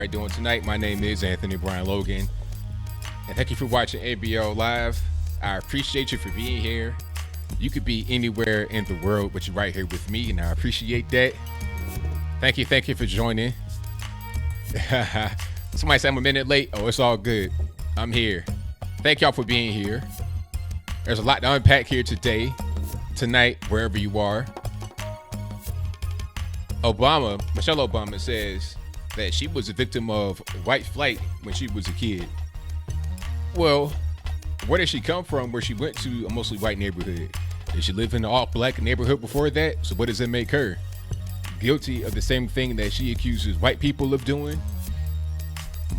How you doing tonight? My name is Anthony Brian Logan, and thank you for watching ABL Live. I appreciate you for being here. You could be anywhere in the world, but you're right here with me, and I appreciate that. Thank you for joining. Somebody said I'm a minute late. Oh, it's all good. I'm here. Thank y'all for being here. There's a lot to unpack here today, tonight, wherever you are. Michelle Obama says that she was a victim of white flight when she was a kid. Well, where did she come from where she went to a mostly white neighborhood? Did she live in an all-black neighborhood before that? So what does it make her? Guilty of the same thing that she accuses white people of doing?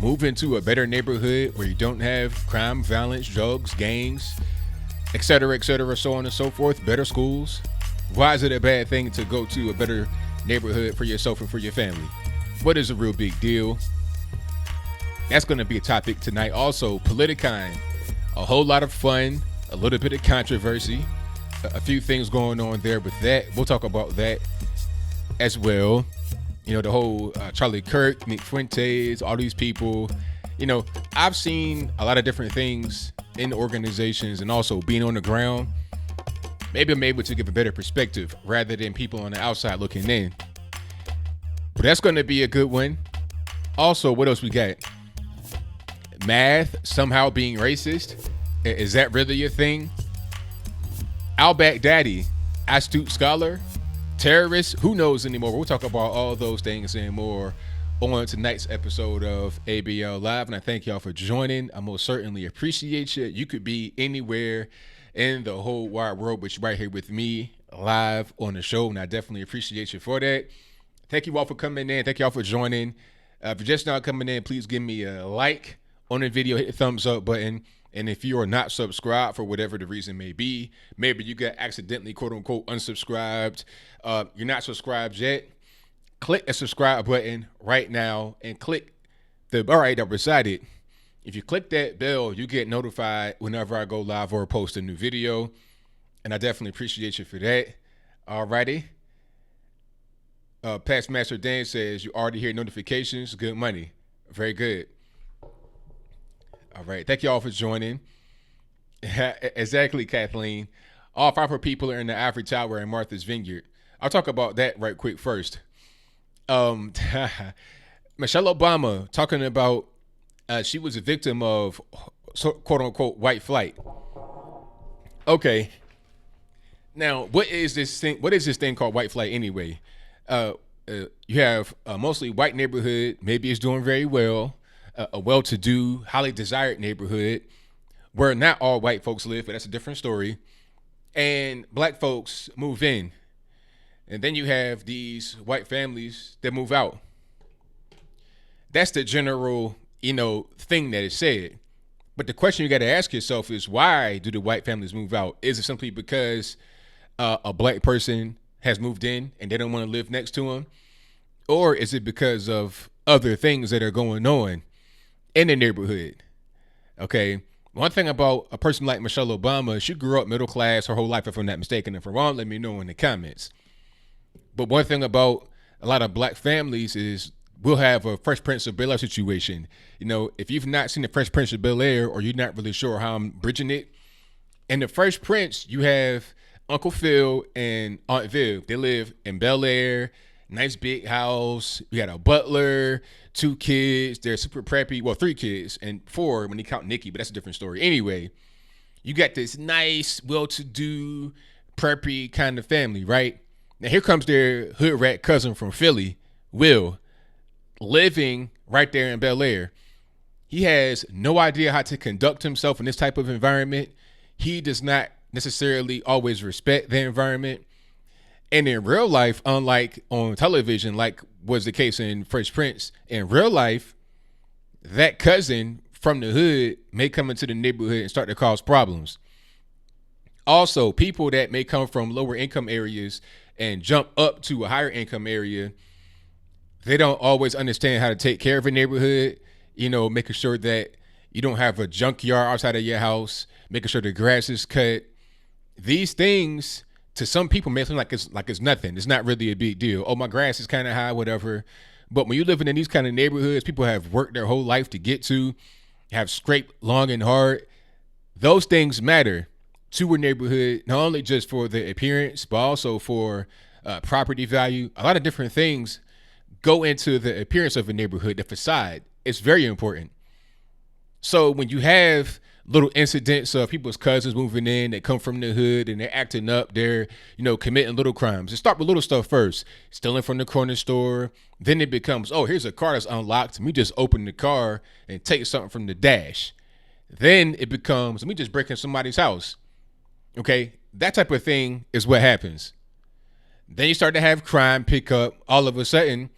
Move into a better neighborhood where you don't have crime, violence, drugs, gangs, etc., so on and so forth, better schools. Why is it a bad thing to go to a better neighborhood for yourself and for your family? What is a real big deal? That's going to be a topic tonight. Also, Politicon, a whole lot of fun, a little bit of controversy, a few things going on there with that. We'll talk about that as well. You know, the whole Charlie Kirk, Nick Fuentes, all these people. You know, I've seen a lot of different things in organizations and also being on the ground. Maybe I'm able to give a better perspective rather than people on the outside looking in. But that's going to be a good one. Also, what else we got? Math somehow being racist. Is that really a thing? Al-Baghdadi, astute scholar, terrorist, who knows anymore? We'll talk about all those things and more on tonight's episode of ABL Live. And I thank y'all for joining. I most certainly appreciate you. You could be anywhere in the whole wide world, but you're right here with me live on the show. And I definitely appreciate you for that. Thank you all for coming in. Thank you all for joining. If you're just now coming in, please give me a like on the video, hit the thumbs up button. And if you are not subscribed for whatever the reason may be, maybe you got accidentally, quote unquote, unsubscribed. You're not subscribed yet. Click the subscribe button right now and click the bar right up beside it. If you click that bell, you get notified whenever I go live or post a new video. And I definitely appreciate you for that. Alrighty. Past Master Dan says you already hear notifications. Good money. Very good. All right. Thank you all for joining. Exactly, Kathleen. All 5 people are in the Ivory Tower in Martha's Vineyard. I'll talk about that right quick first. Michelle Obama talking about she was a victim of quote unquote white flight. Okay. Now, what is this thing? What is this thing called white flight anyway? You have a mostly white neighborhood. Maybe it's doing very well. A well-to-do, highly desired neighborhood where not all white folks live, but that's a different story. And black folks move in. And then you have these white families that move out. That's the general, thing that is said. But the question you got to ask yourself is, why do the white families move out? Is it simply because a black person has moved in and they don't want to live next to him? Or is it because of other things that are going on in the neighborhood? Okay. One thing about a person like Michelle Obama, she grew up middle class her whole life, if I'm not mistaken. If I'm wrong, let me know in the comments. But one thing about a lot of black families is we'll have a Fresh Prince of Bel-Air situation. If you've not seen the Fresh Prince of Bel-Air, or you're not really sure how I'm bridging it, in the Fresh Prince, you have Uncle Phil and Aunt Viv. They live in Bel-Air, nice big house. You got a butler, 2 kids. They're super preppy. Well, 3 kids and 4 when you count Nikki, but that's a different story. Anyway, you got this nice, well-to-do, preppy kind of family, right? Now here comes their hood rat cousin from Philly, Will, living right there in Bel-Air. He has no idea how to conduct himself in this type of environment. He does not necessarily always respect the environment. And in real life, unlike on television, like was the case in Fresh Prince, in real life, that cousin from the hood may come into the neighborhood and start to cause problems. Also, people that may come from lower income areas and jump up to a higher income area, they don't always understand how to take care of a neighborhood, making sure that you don't have a junkyard outside of your house, making sure the grass is cut. These things to some people may seem like it's nothing. It's not really a big deal. Oh, my grass is kind of high, whatever. But when you're living in these kind of neighborhoods, people have worked their whole life to get to, have scraped long and hard. Those things matter to a neighborhood, not only just for the appearance, but also for property value. A lot of different things go into the appearance of a neighborhood, the facade. It's very important. So when you have little incidents of people's cousins moving in, they come from the hood and they're acting up, they're, committing little crimes. It start with little stuff first, stealing from the corner store. Then it becomes, oh, here's a car that's unlocked. Let me just open the car and take something from the dash. Then it becomes, let me just break in somebody's house. Okay, that type of thing is what happens. Then you start to have crime pick up. All of a sudden,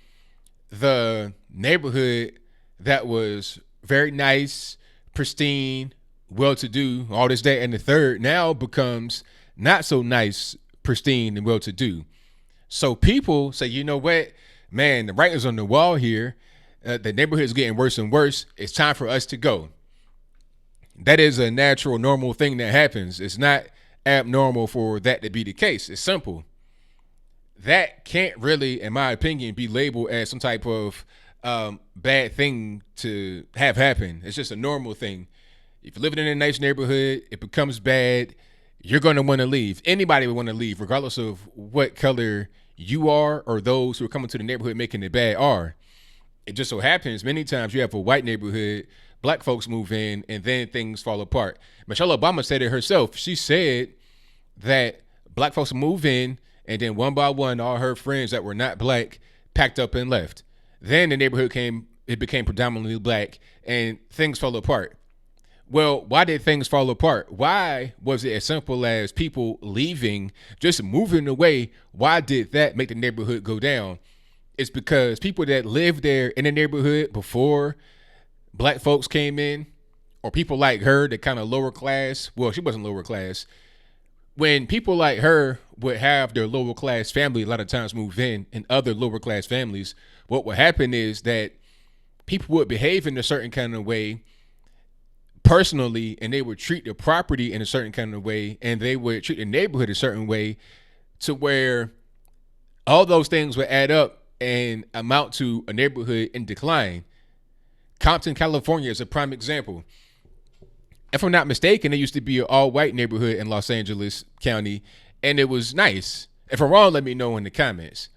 the neighborhood that was very nice, pristine, well-to-do, all this, that, and the third, now becomes not so nice, pristine, and well-to-do. So people say, you know what, man, the writing's on the wall here. The neighborhood is getting worse and worse. It's time for us to go. That is a natural, normal thing that happens. It's not abnormal for that to be the case. It's simple. That can't really, in my opinion, be labeled as some type of bad thing to have happen. It's just a normal thing. If you're living in a nice neighborhood, it becomes bad, you're going to want to leave. Anybody would want to leave, regardless of what color you are or those who are coming to the neighborhood making it bad are. It just so happens many times you have a white neighborhood, black folks move in, and then things fall apart. Michelle Obama said it herself. She said that black folks move in, and then one by one, all her friends that were not black packed up and left. Then the neighborhood became predominantly black, and things fell apart. Well, why did things fall apart? Why was it as simple as people leaving, just moving away? Why did that make the neighborhood go down? It's because people that lived there in the neighborhood before black folks came in, or people like her, the kind of lower class, well, she wasn't lower class. When people like her would have their lower class family a lot of times move in, and other lower class families, what would happen is that people would behave in a certain kind of way personally, and they would treat the property in a certain kind of way, and they would treat the neighborhood a certain way, to where all those things would add up and amount to a neighborhood in decline. Compton, California is a prime example. If I'm not mistaken, it used to be an all-white neighborhood in Los Angeles County, and it was nice. If I'm wrong, let me know in the comments.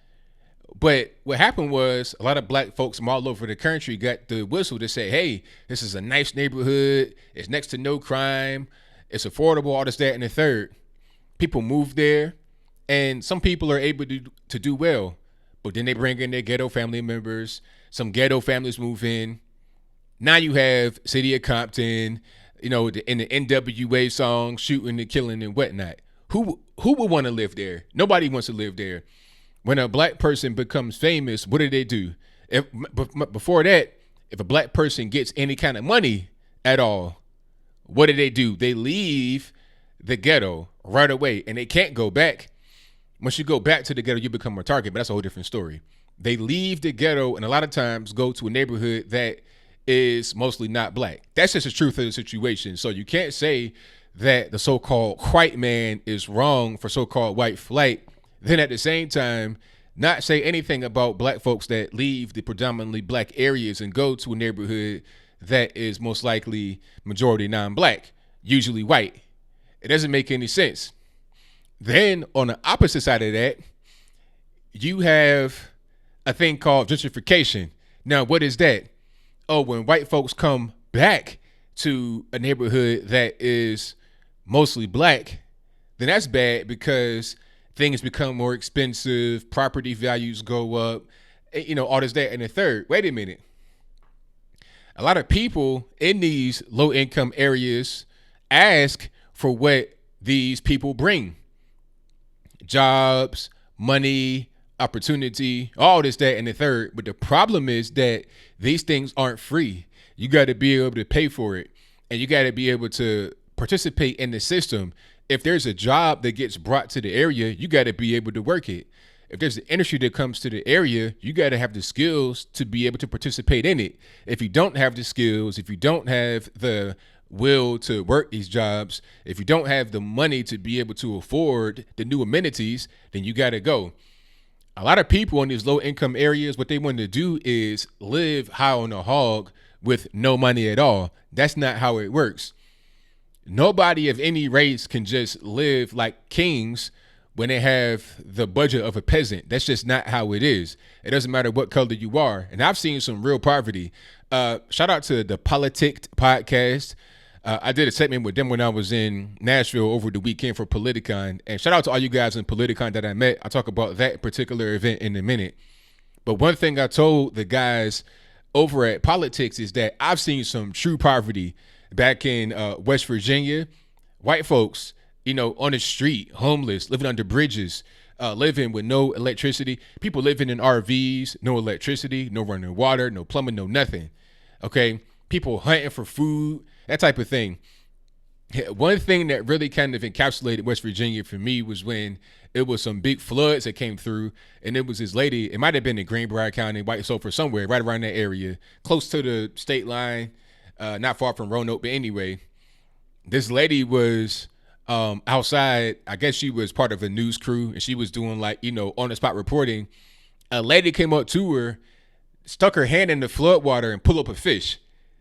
But what happened was a lot of black folks from all over the country got the whistle to say, hey, this is a nice neighborhood. It's next to no crime. It's affordable, all this, that, and the third. People move there, and some people are able to do well. But then they bring in their ghetto family members. Some ghetto families move in. Now you have City of Compton, in the NWA song, shooting and killing and whatnot. Who would want to live there? Nobody wants to live there. When a black person becomes famous, what do? Before that, if a black person gets any kind of money at all, what do? They leave the ghetto right away, and they can't go back. Once you go back to the ghetto, you become a target, but that's a whole different story. They leave the ghetto and a lot of times go to a neighborhood that is mostly not black. That's just the truth of the situation. So you can't say that the so-called white man is wrong for so-called white flight, then at the same time not say anything about black folks that leave the predominantly black areas and go to a neighborhood that is most likely majority non-black, usually white. It doesn't make any sense. Then on the opposite side of that, you have a thing called gentrification. Now, what is that? Oh, when white folks come back to a neighborhood that is mostly black, then that's bad because things become more expensive, property values go up, all this, that, and the third. Wait a minute. A lot of people in these low income areas ask for what these people bring. Jobs, money, opportunity, all this, that, and the third. But the problem is that these things aren't free. You got to be able to pay for it, and you got to be able to participate in the system. If there's a job that gets brought to the area, you got to be able to work it. If there's an industry that comes to the area, you got to have the skills to be able to participate in it. If you don't have the skills, if you don't have the will to work these jobs, if you don't have the money to be able to afford the new amenities, then you got to go. A lot of people in these low income areas, what they want to do is live high on a hog with no money at all. That's not how it works. Nobody of any race can just live like kings when they have the budget of a peasant. That's just not how it is. It doesn't matter what color you are. And I've seen some real poverty. Shout out to the Politicon podcast. I did a segment with them when I was in Nashville over the weekend for Politicon. And shout out to all you guys in Politicon that I met. I'll talk about that particular event in a minute. But one thing I told the guys over at Politics is that I've seen some true poverty back in West Virginia. White folks, on the street, homeless, living under bridges, living with no electricity. People living in RVs, no electricity, no running water, no plumbing, no nothing. Okay? People hunting for food, that type of thing. One thing that really kind of encapsulated West Virginia for me was when it was some big floods that came through, and it was this lady, it might have been in Greenbrier County, White Sulphur, somewhere right around that area, close to the state line, not far from Roanoke. But anyway, this lady was outside. I guess she was part of a news crew, and she was doing on the spot reporting. A lady came up to her, stuck her hand in the flood water and pulled up a fish.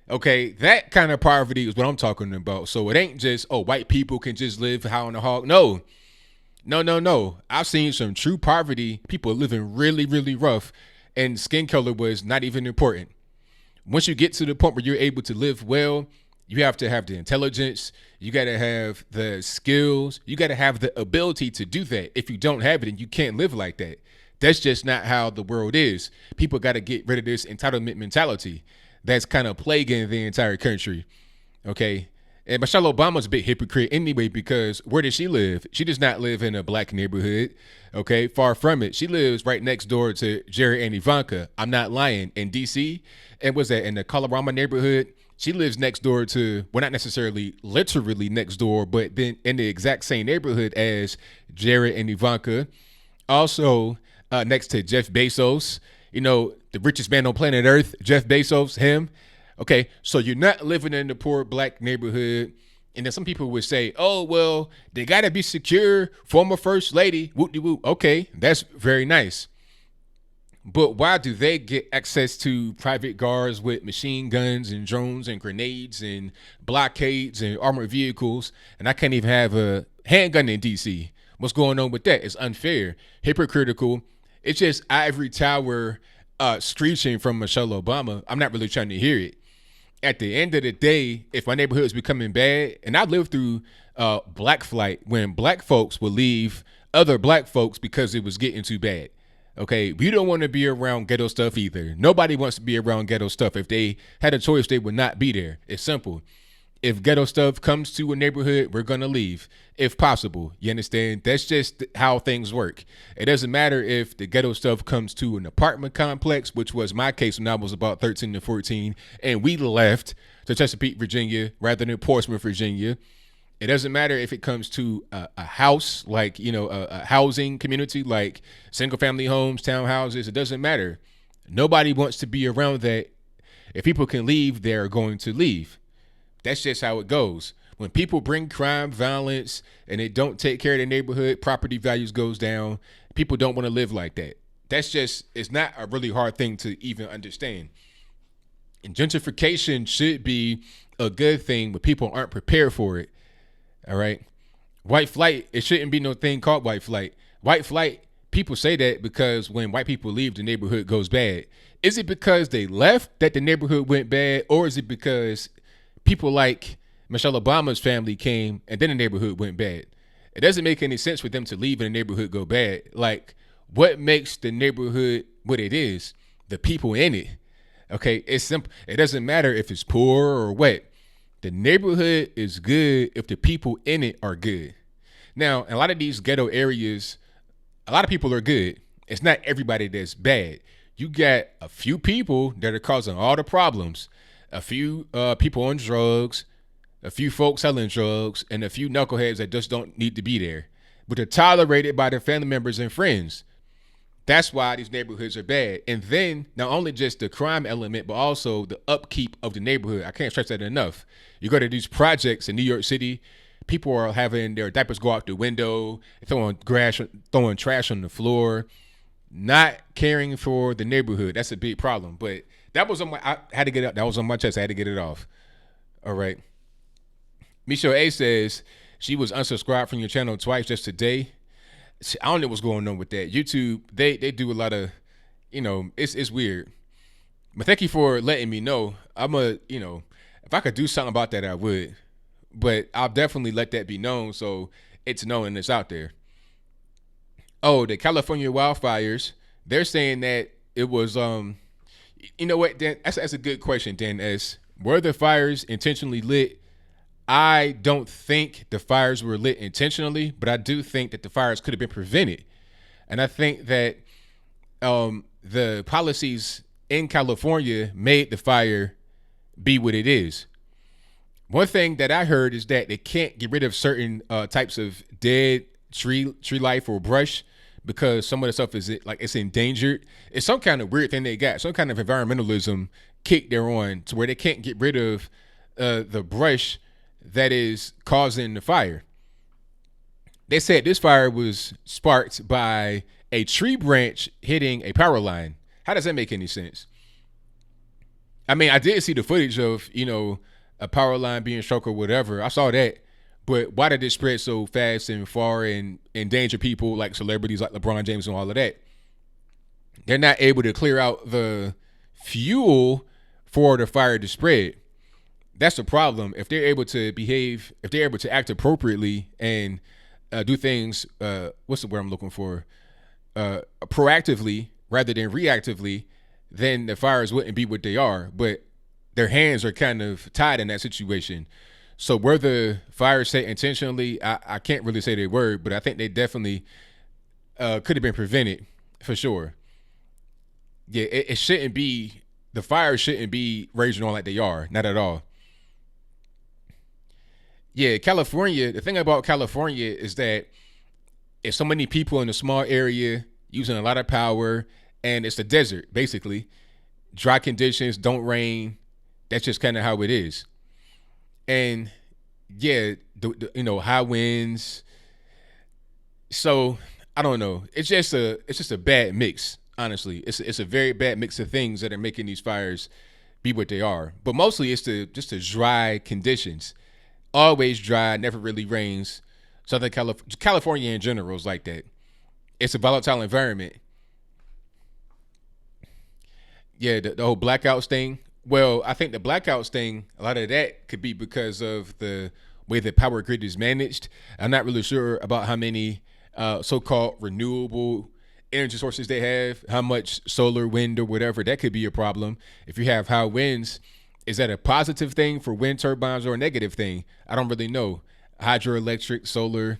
Okay, that kind of poverty is what I'm talking about. So it ain't just, white people can just live high on the hog. No. I've seen some true poverty, people living really, really rough, and skin color was not even important. Once you get to the point where you're able to live well, you have to have the intelligence, you got to have the skills, you got to have the ability to do that. If you don't have it, and you can't live like that. That's just not how the world is. People got to get rid of this entitlement mentality that's kind of plaguing the entire country. Okay. And Michelle Obama's a bit hypocrite anyway, because where does she live? She does not live in a black neighborhood. Okay. Far from it. She lives right next door to Jared and Ivanka. I'm not lying. In DC. And was that in the Colorado neighborhood? She lives next door to, well, not necessarily literally next door, but then in the exact same neighborhood as Jared and Ivanka. Also next to Jeff Bezos, the richest man on planet Earth, Jeff Bezos, him. Okay, so you're not living in the poor black neighborhood. And then some people would say, oh, well, they got to be secure, former first lady, whoop-de-whoop. Okay, that's very nice. But why do they get access to private guards with machine guns and drones and grenades and blockades and armored vehicles, and I can't even have a handgun in D.C.? What's going on with that? It's unfair, hypocritical. It's just ivory tower screeching from Michelle Obama. I'm not really trying to hear it. At the end of the day, if my neighborhood is becoming bad, and I lived through black flight when black folks would leave other black folks because it was getting too bad. Okay, we don't want to be around ghetto stuff either. Nobody wants to be around ghetto stuff. If they had a choice, they would not be there. It's simple. If ghetto stuff comes to a neighborhood, we're going to leave if possible. You understand? That's just how things work. It doesn't matter if the ghetto stuff comes to an apartment complex, which was my case when I was about 13 to 14, and we left to Chesapeake, Virginia, rather than Portsmouth, Virginia. It doesn't matter if it comes to a house, like, a housing community, like single family homes, townhouses. It doesn't matter. Nobody wants to be around that. If people can leave, they're going to leave. That's just how it goes. When people bring crime, violence, and they don't take care of their neighborhood, property values goes down. People don't want to live like that. It's not a really hard thing to even understand. And gentrification should be a good thing, but people aren't prepared for it. All right. White flight, it shouldn't be no thing called white flight. White flight, people say that because when white people leave, the neighborhood goes bad. Is it because they left that the neighborhood went bad, or is it because people like Michelle Obama's family came and then the neighborhood went bad? It doesn't make any sense for them to leave and the neighborhood go bad. Like, what makes the neighborhood what it is? The people in it. Okay, it's simple. It doesn't matter if it's poor or what. The neighborhood is good if the people in it are good. Now, in a lot of these ghetto areas, a lot of people are good. It's not everybody that's bad. You got a few people that are causing all the problems. A few people on drugs, a few folks selling drugs, and a few knuckleheads that just don't need to be there. But they're tolerated by their family members and friends. That's why these neighborhoods are bad. And then not only just the crime element, but also the upkeep of the neighborhood. I can't stress that enough. You go to these projects in New York City, people are having their diapers go out the window, throwing trash on the floor. not caring for the neighborhood. That's a big problem. But that was on my. I had to get it. That was on my chest. I had to get it off. All right. Michelle A says she was unsubscribed from your channel twice just today. I don't know what's going on with that. YouTube, they do a lot of, it's weird. But thank you for letting me know. If I could do something about that, I would. But I'll definitely let that be known so it's known and it's out there. Oh, the California wildfires, they're saying that it was, you know what, Dan? That's a good question, Dan S. Were the fires intentionally lit? I don't think the fires were lit intentionally, but I do think that the fires could have been prevented. And I think that the policies in California made the fire be what it is. One thing that I heard is that they can't get rid of certain types of dead tree life or brush because some of the stuff is it's endangered. It's some kind of weird thing they got, some kind of environmentalism kick they're on to where they can't get rid of the brush that is causing the fire. They said this fire was sparked by a tree branch hitting a power line. How does that make any sense? I mean, I did see the footage of, a power line being struck or whatever. I saw that. But why did it spread so fast and far and endanger people like celebrities like LeBron James and all of that? They're not able to clear out the fuel for the fire to spread. That's the problem. If they're able to behave, if they're able to act appropriately and do things, what's the word I'm looking for? Proactively rather than reactively, then the fires wouldn't be what they are. But their hands are kind of tied in that situation. So were the fires set intentionally? I can't really say they were, but I think they definitely could have been prevented for sure. Yeah, it shouldn't be, the fires shouldn't be raging on like they are, not at all. Yeah, California, the thing about California is that it's so many people in a small area using a lot of power, and it's the desert, basically. Dry conditions, don't rain. That's just kind of how it is. And yeah, high winds. So I don't know. It's just a bad mix, honestly. It's a very bad mix of things that are making these fires be what they are. But mostly it's just the dry conditions. Always dry, never really rains. Southern California in general is like that. It's a volatile environment. Yeah, the whole blackouts thing. Well, I think the blackouts thing, a lot of that could be because of the way the power grid is managed. I'm not really sure about how many so-called renewable energy sources they have, how much solar, wind, or whatever. That could be a problem. If you have high winds, is that a positive thing for wind turbines or a negative thing? I don't really know. Hydroelectric, solar,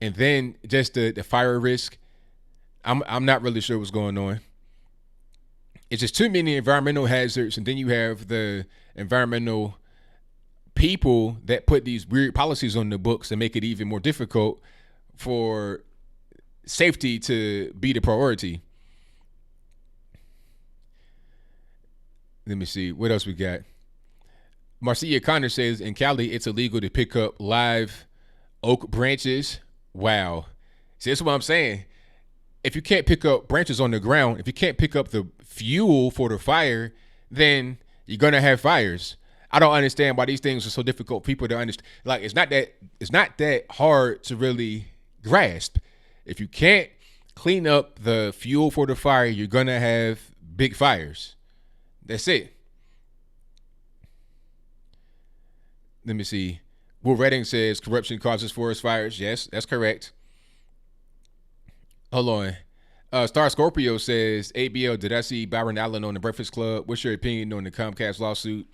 and then just the fire risk. I'm not really sure what's going on. It's just too many environmental hazards, and then you have the environmental people that put these weird policies on the books and make it even more difficult for safety to be the priority. Let me see. What else we got? Marcia Connor says, in Cali, it's illegal to pick up live oak branches. Wow. See, that's what I'm saying. If you can't pick up branches on the ground, if you can't pick up the fuel for the fire, then you're going to have fires. I don't understand why these things are so difficult for people to understand. Like, it's not that hard to really grasp. If you can't clean up the fuel for the fire, you're going to have big fires. That's it. Let me see. Will Redding says corruption causes forest fires. Yes, that's correct. Hold on. Star Scorpio says, ABL, did I see Byron Allen on the Breakfast Club? What's your opinion on the Comcast lawsuit?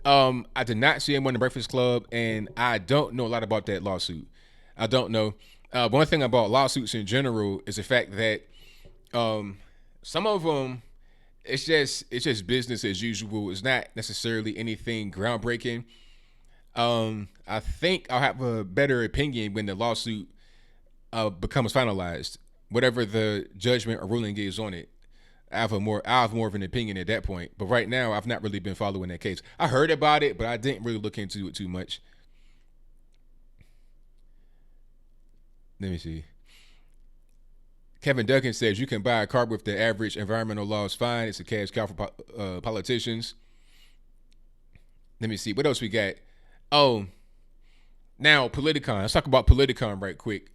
I did not see him on the Breakfast Club, and I don't know a lot about that lawsuit. I don't know. One thing about lawsuits in general is the fact that some of them, it's just business as usual. It's not necessarily anything groundbreaking. I think I'll have a better opinion when the lawsuit becomes finalized. Whatever the judgment or ruling is on it, I have more of an opinion at that point. But right now, I've not really been following that case. I heard about it, but I didn't really look into it too much. Let me see. Kevin Duncan says you can buy a car with the average environmental laws fine. It's a cash cow for politicians. Let me see. What else we got? Oh, now Politicon. Let's talk about Politicon right quick.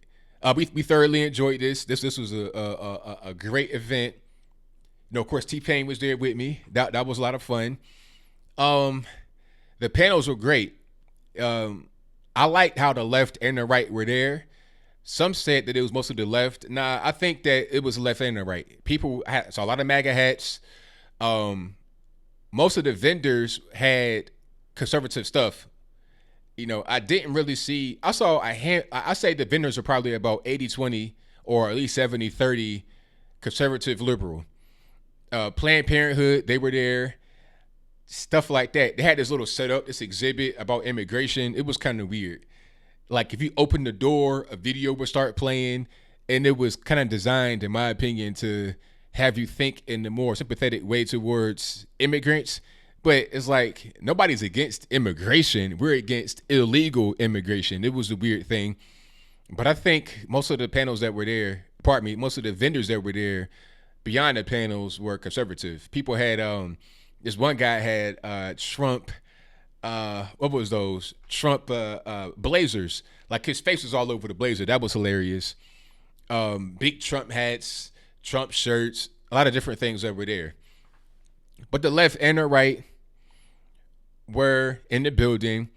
We thoroughly enjoyed this. This was a great event. Of course, T-Pain was there with me. That was a lot of fun. The panels were great. I liked how the left and the right were there. Some said that it was mostly the left. Nah, I think that it was the left and the right. People saw a lot of MAGA hats. Most of the vendors had conservative stuff. I didn't really see. I saw I say the vendors are probably about 80-20 or at least 70-30 conservative liberal. Planned Parenthood, they were there. Stuff like that. They had this little setup, this exhibit about immigration. It was kind of weird. Like if you open the door, a video would start playing, and it was kind of designed, in my opinion, to have you think in a more sympathetic way towards immigrants. But it's like nobody's against immigration. We're against illegal immigration. It was a weird thing. But I think most of the panels that were there, most of the vendors that were there beyond the panels were conservative. People had, this one guy had Trump, what was those? Trump blazers. Like his face was all over the blazer. That was hilarious. Big Trump hats, Trump shirts, a lot of different things that were there. But the left and the right were in the building.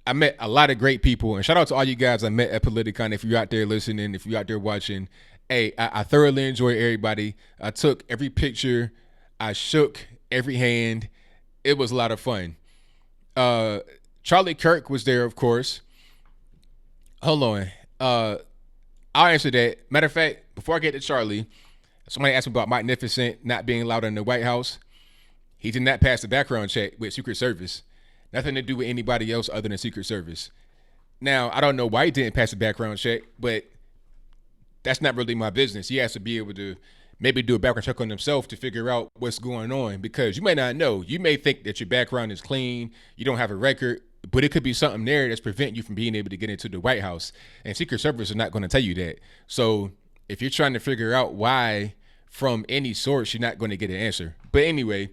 I met a lot of great people, and shout out to all you guys I met at Politicon. If you're out there listening, if you're out there watching, hey, I thoroughly enjoyed everybody. I took every picture. I shook every hand. It was a lot of fun. Charlie Kirk was there, of course. Hold on. I'll answer that. Matter of fact, before I get to Charlie, somebody asked me about Magnificent not being allowed in the White House. He did not pass the background check with Secret Service. Nothing to do with anybody else other than Secret Service. Now, I don't know why he didn't pass the background check, but that's not really my business. He has to be able to maybe do a background check on himself to figure out what's going on, because you may not know. You may think that your background is clean, you don't have a record, but it could be something there that's preventing you from being able to get into the White House. And Secret Service is not going to tell you that. So if you're trying to figure out why from any source, you're not going to get an answer. But anyway,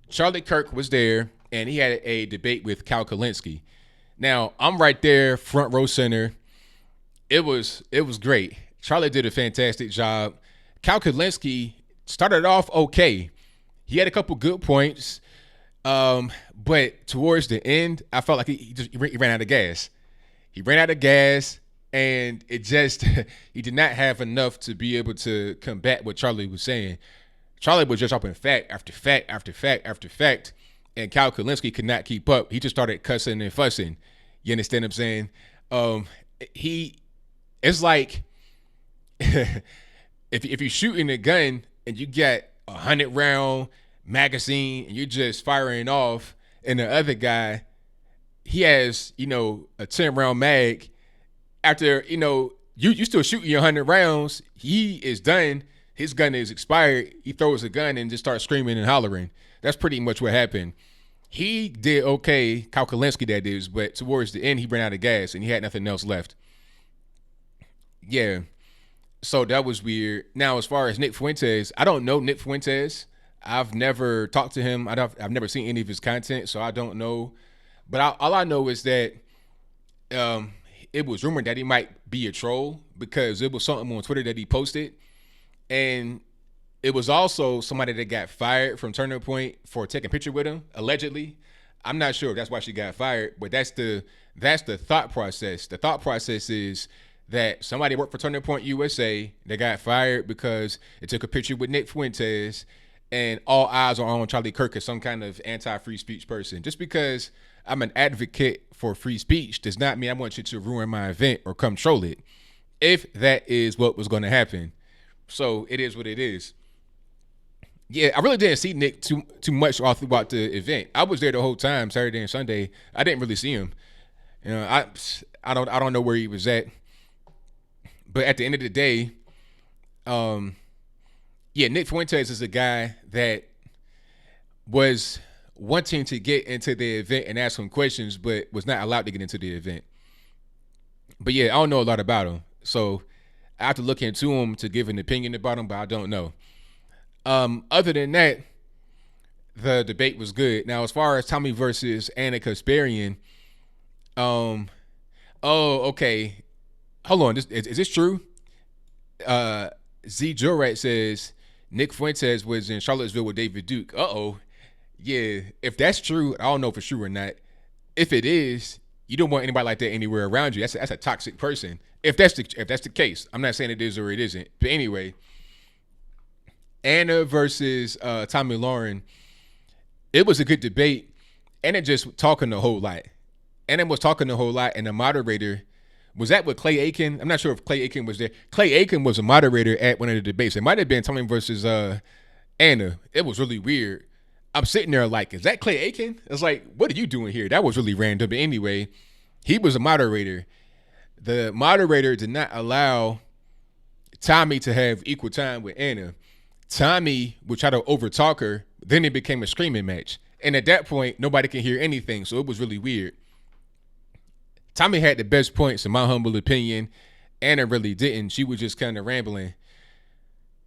Charlie Kirk was there, and he had a debate with Cal Kalinske. Now, I'm right there, front row center. It was great. Charlie did a fantastic job. Cal Kalinske started off okay. He had a couple good points, but towards the end, I felt like he ran out of gas. He ran out of gas, and it just he did not have enough to be able to combat what Charlie was saying. Charlie was just dropping fact after fact after fact after fact, and Cal Kalinske could not keep up. He just started cussing and fussing. You understand what I'm saying? It's like if you're shooting a gun and you get 100-round magazine and you're just firing off, and the other guy, he has, a 10-round mag. After, you still shooting your 100 rounds, he is done. His gun is expired. He throws a gun and just starts screaming and hollering. That's pretty much what happened. He did okay, Cal Kalinske that is, but towards the end, he ran out of gas and he had nothing else left. Yeah. So that was weird. Now, as far as Nick Fuentes, I don't know Nick Fuentes. I've never talked to him. I've never seen any of his content, so I don't know. But all I know is that it was rumored that he might be a troll because it was something on Twitter that he posted. And it was also somebody that got fired from Turning Point for taking a picture with him, allegedly. I'm not sure if that's why she got fired, but that's the thought process. The thought process is that somebody worked for Turning Point USA. They got fired because it took a picture with Nick Fuentes, and all eyes are on Charlie Kirk as some kind of anti-free speech person. Just because I'm an advocate for free speech does not mean I want you to ruin my event or come troll it, if that is what was going to happen. So it is what it is. Yeah, I really didn't see Nick too much all throughout the event. I was there the whole time, Saturday and Sunday. I didn't really see him. I don't know where he was at. But at the end of the day, Nick Fuentes is a guy that was wanting to get into the event and ask some questions, but was not allowed to get into the event. But yeah, I don't know a lot about him. So I have to look into him to give an opinion about him, but I don't know. Other than that, the debate was good. Now, as far as Tommy versus Anna Kasparian, oh, okay. Hold on. Is this true? Z Jorat says Nick Fuentes was in Charlottesville with David Duke. Yeah. If that's true, I don't know for sure or not. If it is, you don't want anybody like that anywhere around you. That's a toxic person. If that's the case, I'm not saying it is or it isn't. But anyway, Anna versus Tommy Lauren. It was a good debate. Anna just talking a whole lot. Anna was talking a whole lot, and the moderator was that with Clay Aiken. I'm not sure if Clay Aiken was there. Clay Aiken was a moderator at one of the debates. It might have been Tommy versus Anna. It was really weird. I'm sitting there like, is that Clay Aiken? It's like, what are you doing here? That was really random. But anyway, he was a moderator. The moderator did not allow Tommy to have equal time with Anna. Tommy would try to overtalk her. Then it became a screaming match. And at that point, nobody can hear anything. So it was really weird. Tommy had the best points, in my humble opinion. Anna really didn't. She was just kind of rambling.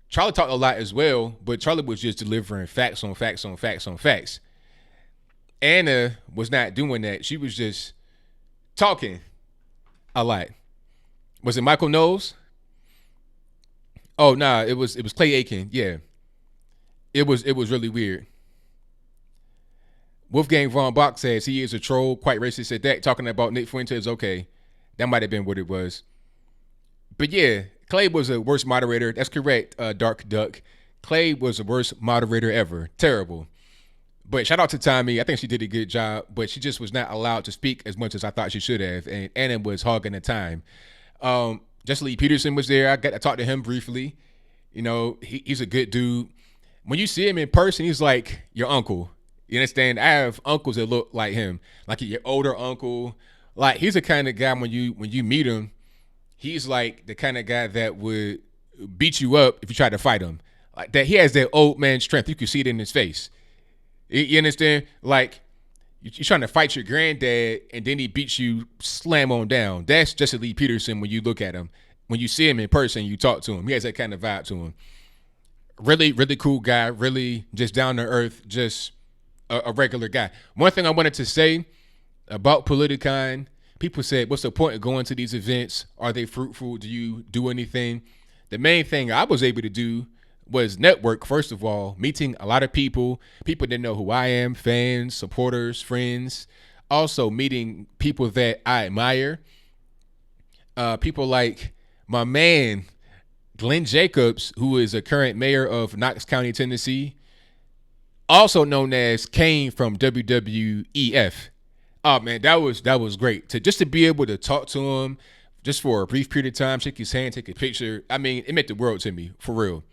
Charlie talked a lot as well, but Charlie was just delivering facts on facts on facts on facts. Anna was not doing that. She was just talking a lot. Was it Michael Knowles? Oh, nah, it was Clay Aiken. Yeah. It was really weird. Wolfgang von Bach says he is a troll, quite racist at that, talking about Nick Fuentes. Okay, that might have been what it was. But yeah, Clay was a worst moderator. That's correct, Dark Duck. Clay was the worst moderator ever. Terrible. But shout out to Tommy. I think she did a good job, but she just was not allowed to speak as much as I thought she should have. And Anna was hogging the time. Jesse Lee Peterson was there. I talked to him briefly. You know, he's a good dude. When you see him in person, he's like your uncle. You understand? I have uncles that look like him, like your older uncle. Like he's the kind of guy when you meet him, he's like the kind of guy that would beat you up if you tried to fight him. Like that, he has that old man strength. You can see it in his face. You understand? Like you're trying to fight your granddad, and then he beats you, slam on down. That's Jesse Lee Peterson when you look at him. When you see him in person, you talk to him. He has that kind of vibe to him. Really, really cool guy. Really just down to earth. Just a regular guy. One thing I wanted to say about Politicon, people said, what's the point of going to these events? Are they fruitful? Do you do anything? The main thing I was able to do was network, first of all, meeting a lot of people that know who I am, fans, supporters, friends. Also meeting people that I admire. People like my man, Glenn Jacobs, who is a current mayor of Knox County, Tennessee. Also known as Kane from WWEF. Oh man, that was great. To be able to talk to him just for a brief period of time, shake his hand, take a picture. I mean, it meant the world to me, for real.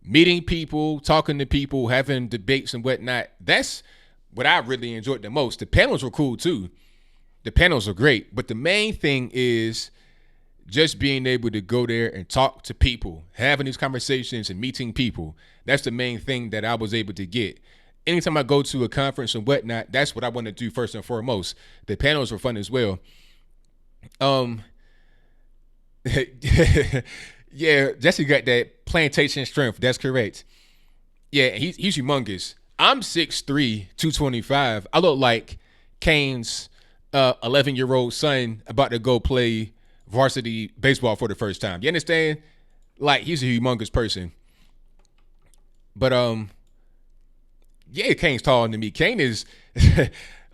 Meeting people, talking to people, having debates and whatnot. That's what I really enjoyed the most. The panels were cool too. The panels are great. But the main thing is just being able to go there and talk to people, having these conversations and meeting people. That's the main thing that I was able to get. Anytime I go to a conference and whatnot, that's what I want to do first and foremost. The panels were fun as well. Yeah, Jesse got that plantation strength. That's correct. Yeah, he's humongous. I'm 6'3", 225. I look like Kane's 11-year-old son about to go play varsity baseball for the first time. You understand? Like, he's a humongous person. But yeah, Kane's taller than me. Kane is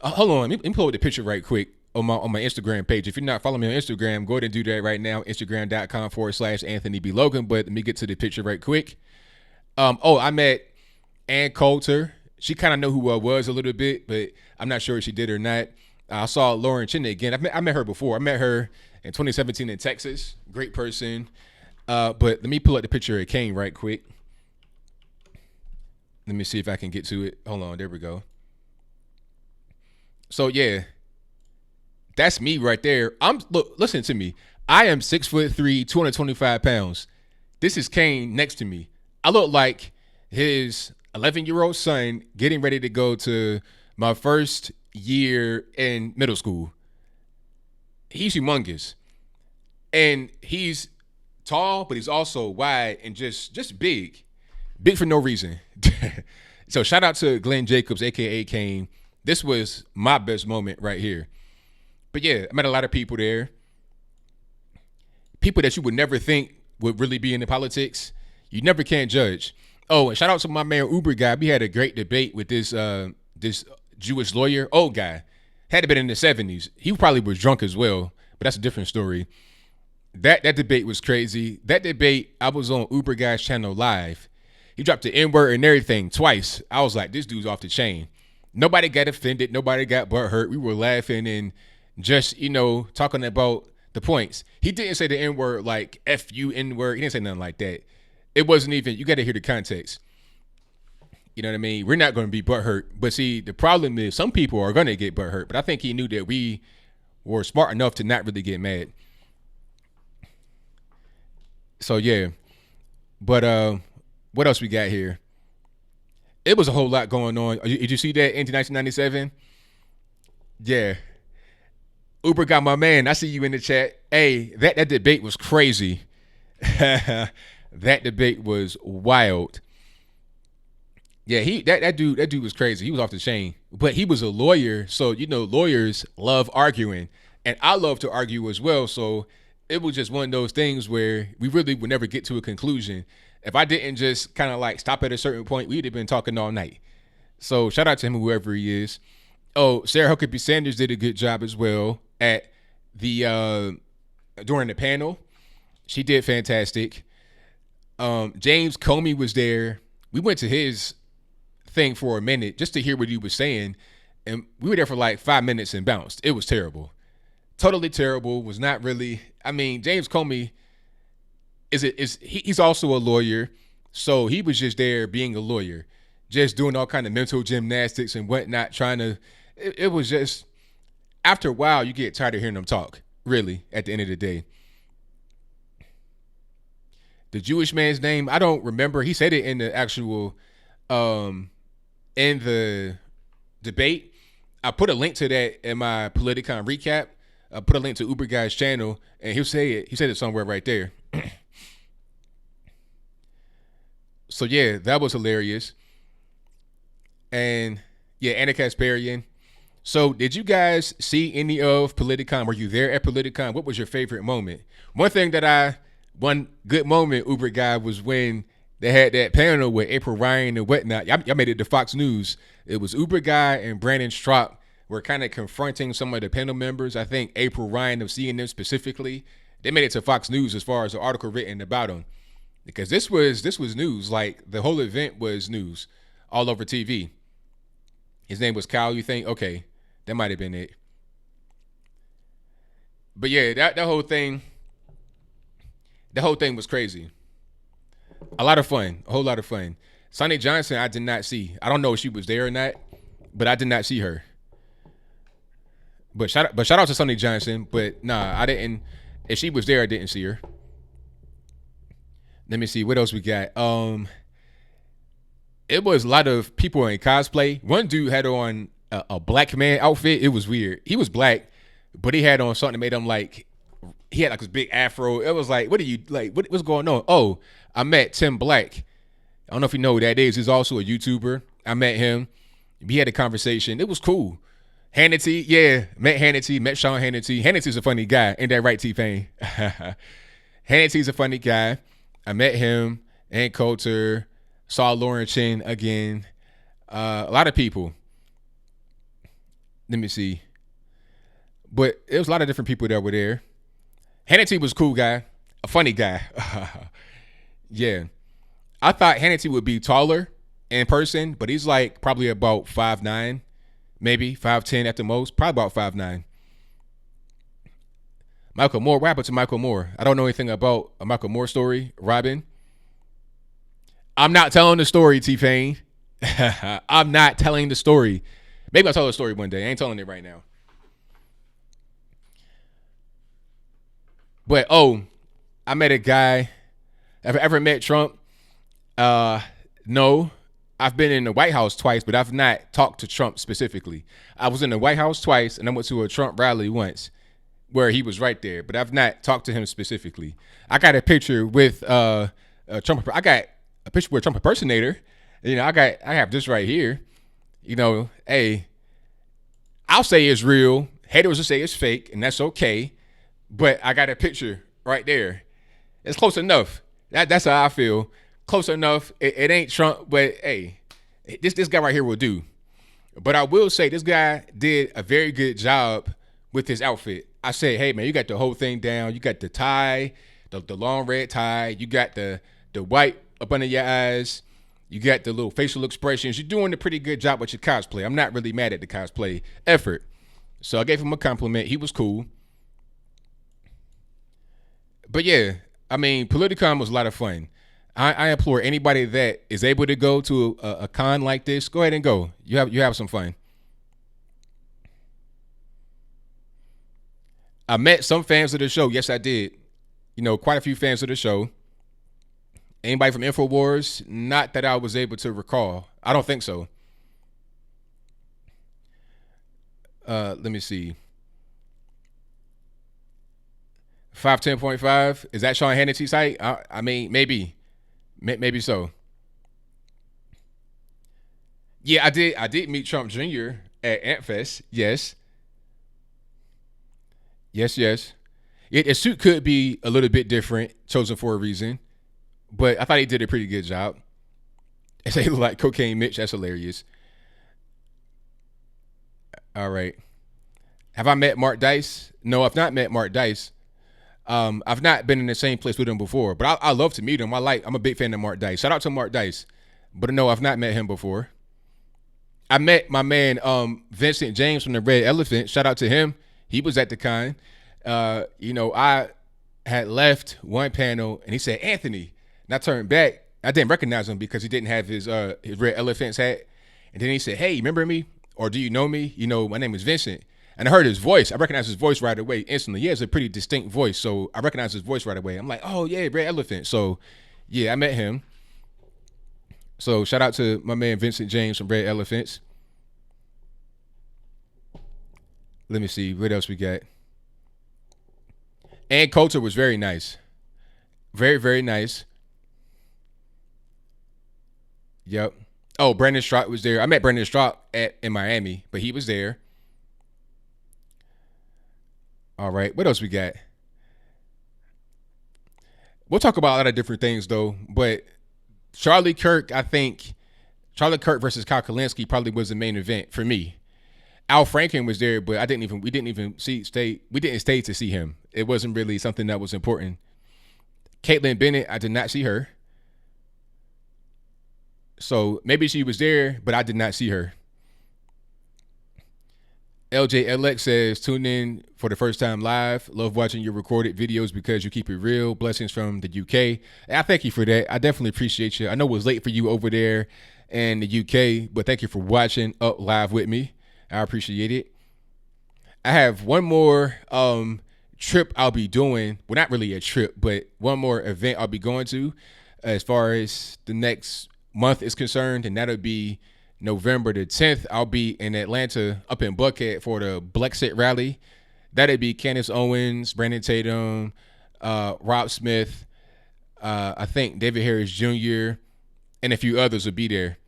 hold on, let me pull up the picture right quick on my Instagram page. If you're not following me on Instagram, go ahead and do that right now. Instagram.com/Anthony B. Logan. But let me get to the picture right quick. I met Ann Coulter. She kind of knew who I was a little bit, but I'm not sure if she did or not. I saw Lauren Chinna again. I met her before. I met her in 2017 in Texas. Great person. But let me pull up the picture of Kane right quick. Let me see if I can get to it. Hold on. There we go. So, yeah. That's me right there. Look, listen to me. I am 6'3", 225 pounds. This is Kane next to me. I look like his 11-year-old son getting ready to go to my first year in middle school. He's humongous. And he's tall, but he's also wide and just big. Big for no reason. So shout out to Glenn Jacobs, aka Kane. This was my best moment right here. But yeah, I met a lot of people there. People that you would never think would really be into politics. You never can judge. Oh, and shout out to my man Uber guy. We had a great debate with this Jewish lawyer, old guy. Had to been in the 70s. He probably was drunk as well, but that's a different story. That debate was crazy. That debate, I was on Uber guy's channel live. He dropped the N-word and everything twice. I was like, this dude's off the chain. Nobody got offended. Nobody got butthurt. We were laughing and just, talking about the points. He didn't say the N-word like F you N-word. He didn't say nothing like that. It wasn't even, you got to hear the context. You know what I mean? We're not going to be butthurt. But see, the problem is some people are going to get butthurt. But I think he knew that we were smart enough to not really get mad. So, yeah. But what else we got here? It was a whole lot going on. Did you see that in 1997? Yeah. Uber got my man. I see you in the chat. Hey, that debate was crazy. That debate was wild. Yeah, that dude was crazy. He was off the chain. But he was a lawyer, so lawyers love arguing. And I love to argue as well. So it was just one of those things where we really would never get to a conclusion. If I didn't just kind of like stop at a certain point, we'd have been talking all night. So shout out to him, whoever he is. Oh, Sarah Huckabee Sanders did a good job as well at the during the panel. She did fantastic. James Comey was there. We went to his thing for a minute just to hear what he was saying, and we were there for like 5 minutes and bounced. It was terrible, totally terrible. Was not really. I mean, James Comey he's also a lawyer, so he was just there being a lawyer, just doing all kind of mental gymnastics and whatnot, trying to. It was just after a while you get tired of hearing him talk. Really, at the end of the day. The Jewish man's name, I don't remember. He said it in the actual, in the debate. I put a link to that in my Politicon recap. I put a link to Uber Guy's channel, and he'll say it. He said it somewhere right there. So yeah, that was hilarious. And yeah, Anna Kasparian. So did you guys see any of Politicon? Were you there at Politicon? What was your favorite moment? One good moment, Uber Guy, was when they had that panel with April Ryan and whatnot. Y'all made it to Fox News. It was Uber Guy and Brandon Stropp were kind of confronting some of the panel members. I think April Ryan of CNN specifically. They made it to Fox News as far as the article written about them. Because this was news. Like, the whole event was news all over TV. His name was Kyle, you think? Okay, that might have been it. But yeah, that whole thing... The whole thing was crazy. A lot of fun. A whole lot of fun. Sonny Johnson, I did not see. I don't know if she was there or not, but I did not see her. But shout out to Sonny Johnson. But nah, I didn't. If she was there, I didn't see her. Let me see. What else we got? It was a lot of people in cosplay. One dude had on a black man outfit. It was weird. He was black, but he had on something that made him like... He had like this big afro. It was like, what are you like? What's going on? Oh, I met Tim Black. I don't know if you know who that is. He's also a YouTuber. I met him. We had a conversation. It was cool. Hannity, yeah, met Hannity, met Sean Hannity. Hannity's a funny guy. Ain't that right, T-Pain? Hannity's a funny guy. I met him, Ann Coulter, saw Lauren Chin again. A lot of people. Let me see. But it was a lot of different people that were there. Hannity was a cool guy, a funny guy. Yeah. I thought Hannity would be taller in person, but he's like probably about 5'9", maybe 5'10" at the most, probably about 5'9". Michael Moore, what happened to Michael Moore? I don't know anything about a Michael Moore story. Robin? I'm not telling the story, T-Pain. I'm not telling the story. Maybe I'll tell the story one day. I ain't telling it right now. But, I met a guy. Have I ever met Trump? No. I've been in the White House twice, but I've not talked to Trump specifically. I was in the White House twice, and I went to a Trump rally once. where he was right there, but I've not talked to him specifically. I got a picture with a Trump. I got a picture with a Trump impersonator. I have this right here. Hey, I'll say it's real. Haters will say it's fake, and that's okay. But I got a picture right there. It's close enough. That's how I feel. Close enough. It ain't Trump, but hey, this guy right here will do. But I will say this guy did a very good job with his outfit. I said, hey man, you got the whole thing down. You got the tie, the long red tie. You got the white up under your eyes. You got the little facial expressions. You're doing a pretty good job with your cosplay. I'm not really mad at the cosplay effort. So I gave him a compliment. He was cool. But yeah, I mean, Politicon was a lot of fun. I implore anybody that is able to go to a con like this, go ahead and go. You have some fun. I met some fans of the show. Yes, I did. Quite a few fans of the show. Anybody from InfoWars? Not that I was able to recall. I don't think so. Let me see. 510.5. Is that Sean Hannity's site? I mean, maybe so. Yeah, I did meet Trump Jr. at AntFest. Yes. His suit could be a little bit different, chosen for a reason. But I thought he did a pretty good job. They say he looked like Cocaine Mitch. That's hilarious. All right. Have I met Mark Dice? No, I've not met Mark Dice. I've not been in the same place with him before, but I love to meet him. I'm a big fan of Mark Dice. Shout out to Mark Dice. But no, I've not met him before. I met my man Vincent James from the Red Elephant. Shout out to him. He was at the con. I had left one panel and he said, Anthony. And I turned back. I didn't recognize him because he didn't have his Red Elephant's hat. And then he said, hey, remember me? Or do you know me? My name is Vincent. And I heard his voice. I recognized his voice right away instantly. He has a pretty distinct voice. So I recognized his voice right away. I'm like, oh, yeah, Red Elephant. So, yeah, I met him. So shout out to my man Vincent James from Red Elephants. Let me see. What else we got? And Coulter was very nice. Very, very nice. Yep. Oh, Brandon Strock was there. I met Brandon Strock in Miami, but he was there. All right. What else we got? We'll talk about a lot of different things, though. But Charlie Kirk, I think Charlie Kirk versus Kyle Kalinske probably was the main event for me. Al Franken was there, but we didn't stay to see him. It wasn't really something that was important. Caitlin Bennett, I did not see her. So maybe she was there, but I did not see her. LJLX says, tune in for the first time live. Love watching your recorded videos because you keep it real. Blessings from the UK. I thank you for that. I definitely appreciate you. I know it was late for you over there in the UK, but thank you for watching up live with me. I appreciate it. I have one more trip I'll be doing. Well, not really a trip, but one more event I'll be going to as far as the next month is concerned, and that'll be November the 10th. I'll be in Atlanta up in Buckhead for the Blexit rally. That'll be Candace Owens, Brandon Tatum, Rob Smith, I think David Harris Jr., and a few others will be there.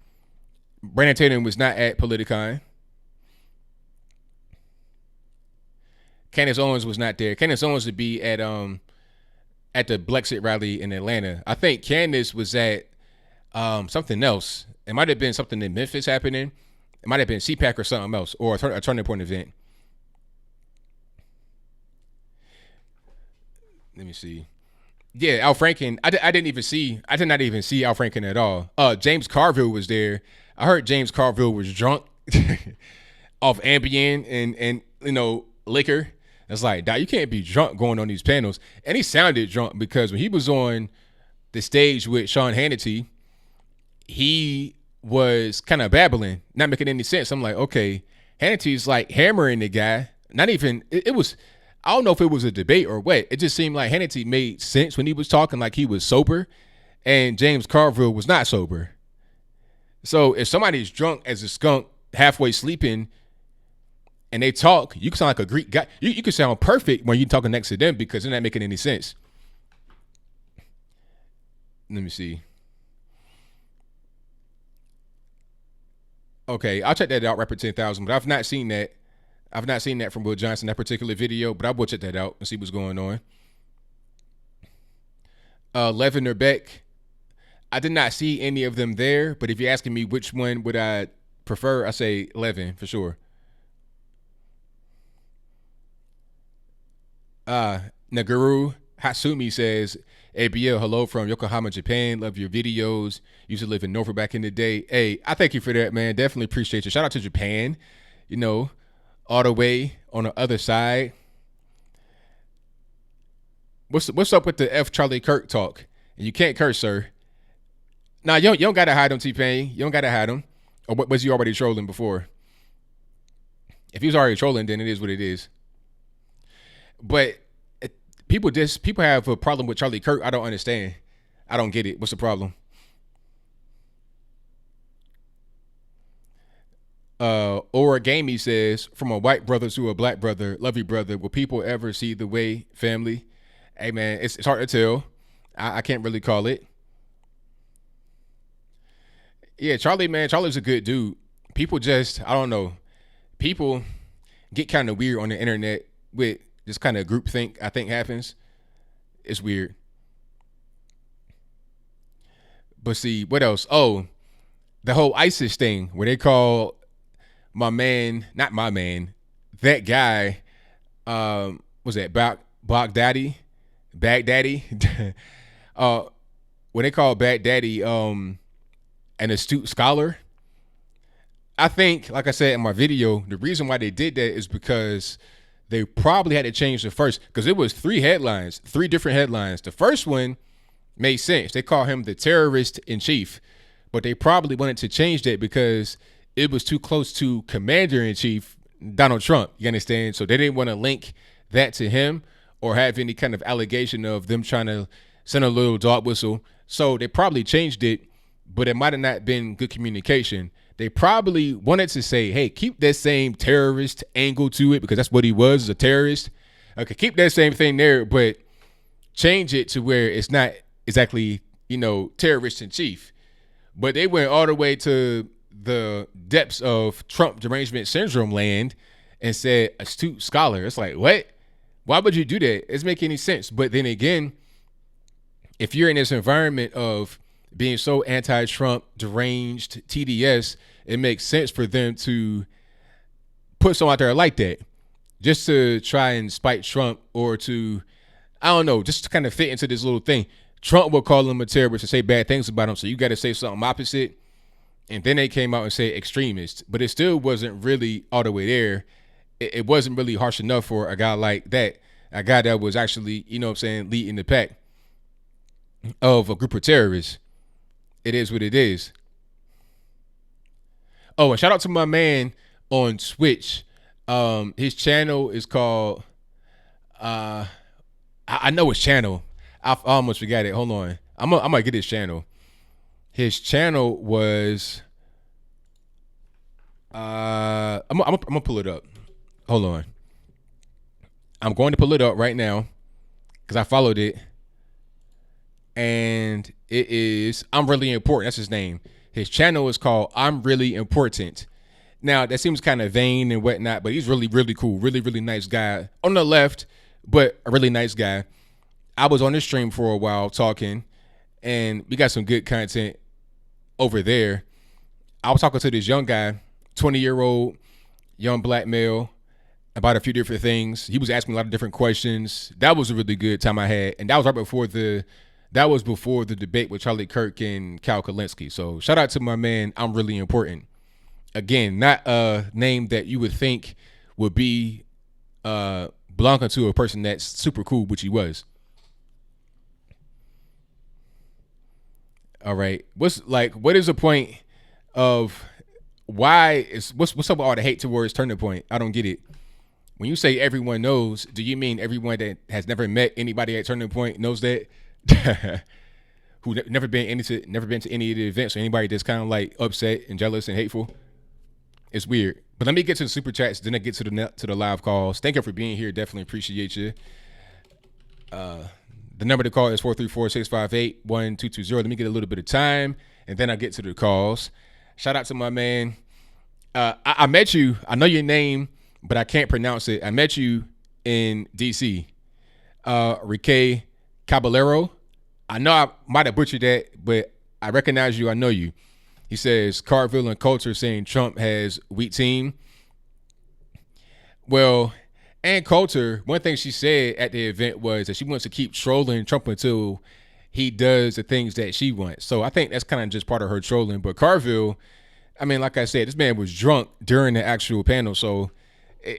Brandon Tatum was not at Politicon. Candace Owens was not there. Candace Owens would be at the Blexit rally in Atlanta. I think Candace was at something else. It might have been something in Memphis happening. It might have been CPAC or something else, or a Turning Point event. Let me see. Yeah, Al Franken. I did not even see Al Franken at all. James Carville was there. I heard James Carville was drunk off Ambien and liquor. It's like, Doc, you can't be drunk going on these panels. And he sounded drunk because when he was on the stage with Sean Hannity, he was kind of babbling, not making any sense. I'm like, okay, Hannity's like hammering the guy. Not even, it was, I don't know if it was a debate or what. It just seemed like Hannity made sense when he was talking like he was sober, and James Carville was not sober. So if somebody's drunk as a skunk, halfway sleeping, and they talk, you can sound like a Greek guy. You can sound perfect when you're talking next to them because they're not making any sense. Let me see. Okay, I'll check that out, Rapper 10,000, but I've not seen that. I've not seen that from Will Johnson, that particular video, but I will check that out and see what's going on. Levin Beck, I did not see any of them there, but if you're asking me which one would I prefer, I say Levin for sure. Naguru Hatsumi says, ABL, hello from Yokohama, Japan. Love your videos. Used to live in Norfolk back in the day. Hey, I thank you for that, man. Definitely appreciate you. Shout out to Japan, you know, all the way on the other side. What's up with the F Charlie Kirk talk? And you can't curse, sir. Nah, you don't gotta hide him, T-Pain. You don't gotta hide him. Or was he already trolling before? If he was already trolling, then it is what it is. But people have a problem with Charlie Kirk. I don't understand. I don't get it. What's the problem? Origami says, from a white brother to a black brother, love you, brother. Will people ever see the way family? Hey, man, it's hard to tell. I can't really call it. Yeah, Charlie, man, Charlie's a good dude. People just, I don't know. People get kind of weird on the internet with this kind of groupthink, I think, happens. It's weird. But see, what else? Oh, the whole ISIS thing where they call my man, not my man, that guy, was that Baghdadi? When they call Baghdadi an astute scholar, I think, like I said in my video, the reason why they did that is because they probably had to change the first, because it was three different headlines. The first one made sense. They call him the terrorist in chief, but they probably wanted to change that because it was too close to commander in chief, Donald Trump. You understand? So they didn't want to link that to him or have any kind of allegation of them trying to send a little dog whistle. So they probably changed it, but it might have not been good communication. They probably wanted to say, hey, keep that same terrorist angle to it because that's what he was, a terrorist. Okay, keep that same thing there, but change it to where it's not exactly, terrorist in chief. But they went all the way to the depths of Trump derangement syndrome land and said astute scholar. It's like, what? Why would you do that? It doesn't make any sense. But then again, if you're in this environment of being so anti-Trump, deranged, TDS, it makes sense for them to put someone out there like that just to try and spite Trump or to, I don't know, just to kind of fit into this little thing. Trump will call him a terrorist and say bad things about him, so you got to say something opposite. And then they came out and said extremist, but it still wasn't really all the way there. It wasn't really harsh enough for a guy like that, a guy that was actually, leading the pack of a group of terrorists. It is what it is. Oh, and shout out to my man on Twitch. His channel is called, I know his channel. I almost forgot it. Hold on. I'm gonna get his channel. His channel was, I'm gonna pull it up. Hold on. I'm going to pull it up right now because I followed it. And it is I'm Really Important. That's his name. His channel is called I'm Really Important. Now, that seems kind of vain and whatnot, but he's really, really cool. Really, really nice guy. On the left, but a really nice guy. I was on the stream for a while talking, and we got some good content over there. I was talking to this young guy, 20-year-old, young black male, about a few different things. He was asking me a lot of different questions. That was a really good time I had, and that was right before the debate with Charlie Kirk and Cal Kalinske. So shout out to my man, I'm Really Important. Again, not a name that you would think would be belonging to a person that's super cool, which he was. All right. What is the point of what's up with all the hate towards Turning Point? I don't get it. When you say everyone knows, do you mean everyone that has never met anybody at Turning Point knows that? Who never been to any of the events, or anybody that's kind of like upset and jealous and hateful? It's weird. But let me get to the super chats, then I get to the live calls. Thank you for being here. Definitely appreciate you. The number to call is 434-658-1220. Let me get a little bit of time, and then I get to the calls. Shout out to my man. I met you. I know your name, but I can't pronounce it. I met you in D.C. Rique Caballero. I know I might have butchered that, but I recognize you. I know you. He says, Carville and Coulter saying Trump has weak team. Well, Ann Coulter, one thing she said at the event was that she wants to keep trolling Trump until he does the things that she wants. So I think that's kind of just part of her trolling. But Carville, I mean, like I said, this man was drunk during the actual panel. So,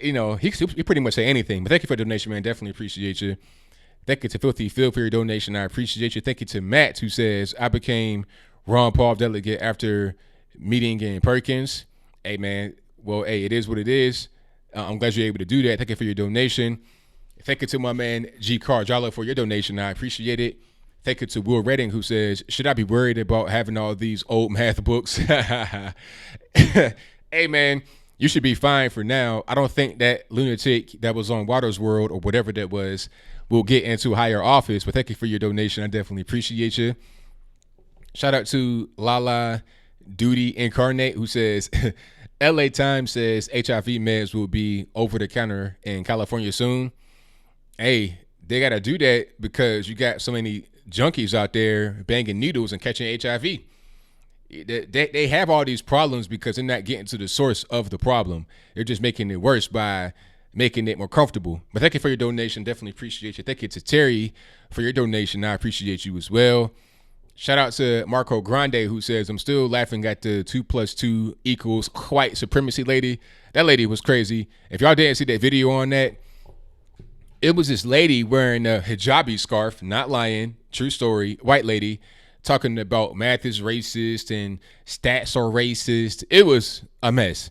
you know, he pretty much say anything. But thank you for the donation, man. Definitely appreciate you. Thank you to Filthy Phil for your donation. I appreciate you. Thank you to Matt, who says, I became Ron Paul delegate after meeting in Perkins. Hey, man. Well, hey, it is what it is. I'm glad you're able to do that. Thank you for your donation. Thank you to my man, G. Carjala, for your donation. I appreciate it. Thank you to Will Redding, who says, should I be worried about having all these old math books? Hey, man, you should be fine for now. I don't think that lunatic that was on Water's World or whatever that was will get into higher office, but thank you for your donation. I definitely appreciate you. Shout out to Lala Duty Incarnate, who says, LA Times says HIV meds will be over the counter in California soon. Hey, they got to do that because you got so many junkies out there banging needles and catching HIV. They have all these problems because they're not getting to the source of the problem. They're just making it worse by making it more comfortable. But thank you for your donation. Definitely appreciate you. Thank you to Terry for your donation. I appreciate you as well. Shout out to Marco Grande, who says, I'm still laughing at the 2 + 2 = white supremacy lady. That lady was crazy. If y'all didn't see that video on that, it was this lady wearing a hijabi scarf, not lying, true story, white lady, talking about math is racist and stats are racist. It was a mess.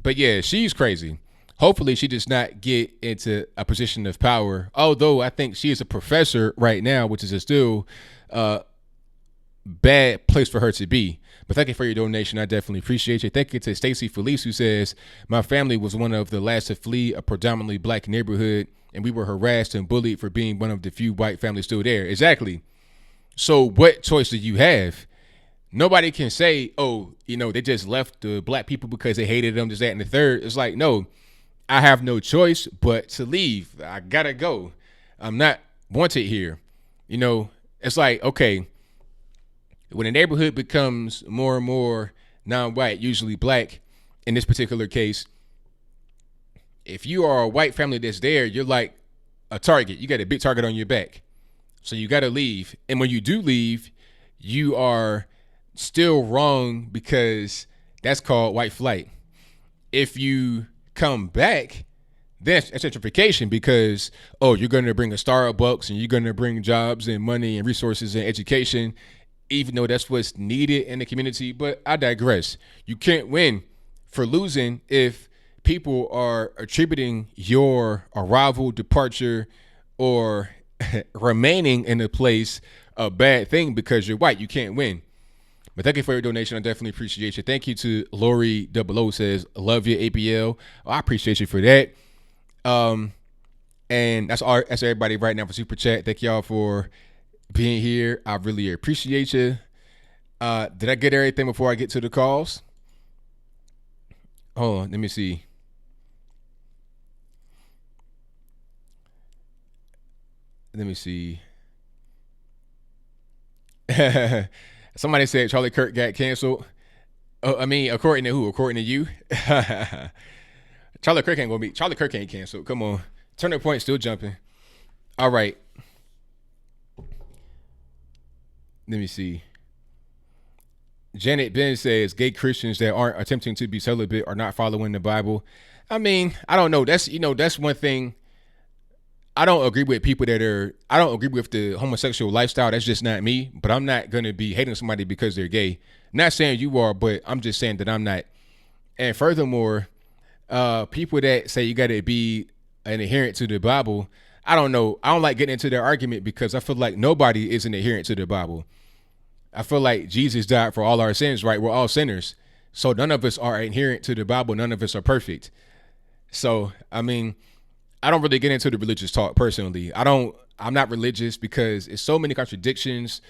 But yeah, she's crazy. Hopefully she does not get into a position of power, although I think she is a professor right now, which is a still bad place for her to be. But thank you for your donation. I definitely appreciate you. Thank you to Stacy Felice, who says, my family was one of the last to flee a predominantly black neighborhood, and we were harassed and bullied for being one of the few white families still there. Exactly. So what choice do you have? Nobody can say, oh, you know, they just left the black people because they hated them, this, that, and the third. It's like, no, I have no choice but to leave. I gotta go. I'm not wanted here. You know, it's like, okay, when a neighborhood becomes more and more non-white, usually black, in this particular case, if you are a white family that's there, you're like a target. You got a big target on your back. So you got to leave. And when you do leave, you are still wrong because that's called white flight. If you come back, that's gentrification because, oh, you're going to bring a Starbucks and you're going to bring jobs and money and resources and education, even though that's what's needed in the community. But I digress. You can't win for losing if people are attributing your arrival, departure, or remaining in a place a bad thing because you're white. You can't win. But thank you for your donation. I definitely appreciate you. Thank you to Lori 00 says, love you, ABL. Oh, I appreciate you for that. And that's everybody right now for Super Chat. Thank y'all for being here. I really appreciate you. Did I get everything before I get to the calls? Hold on, let me see. Somebody said Charlie Kirk got canceled. I mean, according to who? According to you? Charlie Kirk ain't canceled. Come on. Turning Point still jumping. All right. Let me see. Janet Ben says gay Christians that aren't attempting to be celibate are not following the Bible. I mean, I don't know. That's one thing. I don't agree with I don't agree with the homosexual lifestyle. That's just not me. But I'm not going to be hating somebody because they're gay. Not saying you are, but I'm just saying that I'm not. And furthermore, people that say you got to be an adherent to the Bible, I don't know. I don't like getting into their argument because I feel like nobody is an adherent to the Bible. I feel like Jesus died for all our sins, right? We're all sinners. So none of us are adherent to the Bible. None of us are perfect. So, I mean, I don't really get into the religious talk personally. I'm not religious because it's so many contradictions.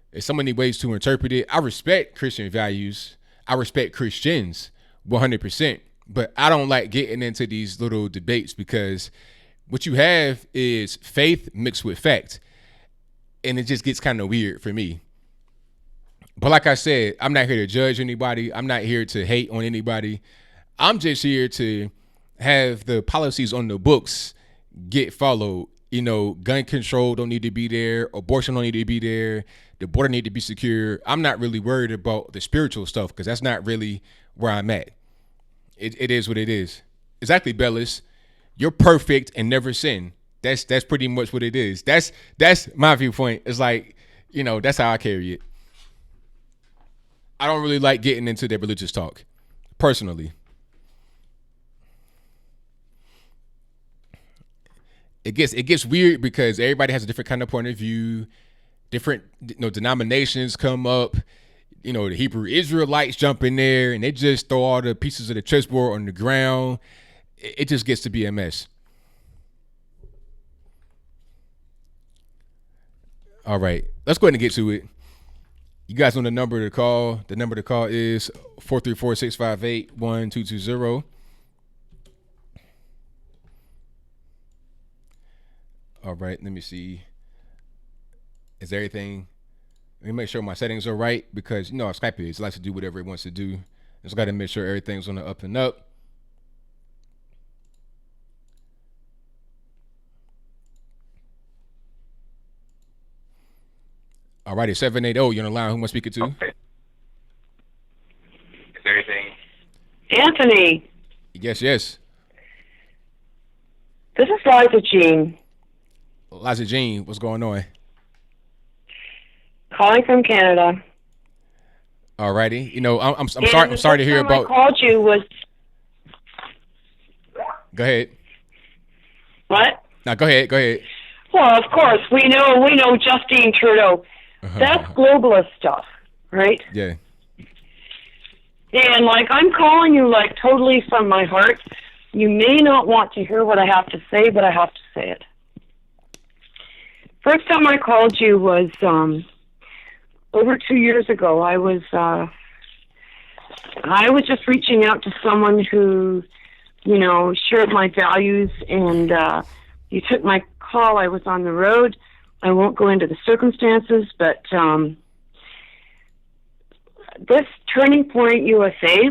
There's so many ways to interpret it. I respect Christian values. I respect Christians 100%. But I don't like getting into these little debates because what you have is faith mixed with fact. And it just gets kind of weird for me. But like I said, I'm not here to judge anybody. I'm not here to hate on anybody. I'm just here to have the policies on the books get followed. You know, gun control don't need to be there. Abortion don't need to be there. The border need to be secure. I'm not really worried about the spiritual stuff because that's not really where I'm at. It is what it is. Exactly, Bellis. You're perfect and never sin. That's pretty much what it is. That's my viewpoint. It's like, you know, that's how I carry it. I don't really like getting into that religious talk, personally. It gets weird because everybody has a different kind of point of view. Different, denominations come up. The Hebrew Israelites jump in there and they just throw all the pieces of the chessboard on the ground. It just gets to be a mess. All right, let's go ahead and get to it. You guys know the number to call. The number to call is 434-658-1220. All right, let me see. Is everything? Let me make sure my settings are right because how Skype is. It likes to do whatever it wants to do. Just got to make sure everything's on the up and up. All righty, 780. You're on the line. Who am I speaking to? Okay. Is everything? Anthony. Yes. This is Liza Jean. Liza Jean, what's going on? Calling from Canada. All righty. I'm sorry to hear about. I called you was. Go ahead. What? No, go ahead. Well, of course we know Justin Trudeau. That's globalist stuff, right? Yeah. And I'm calling you totally from my heart. You may not want to hear what I have to say, but I have to say it. First time I called you was over 2 years ago. I was just reaching out to someone who, shared my values, and you took my call. I was on the road. I won't go into the circumstances, but this Turning Point USA,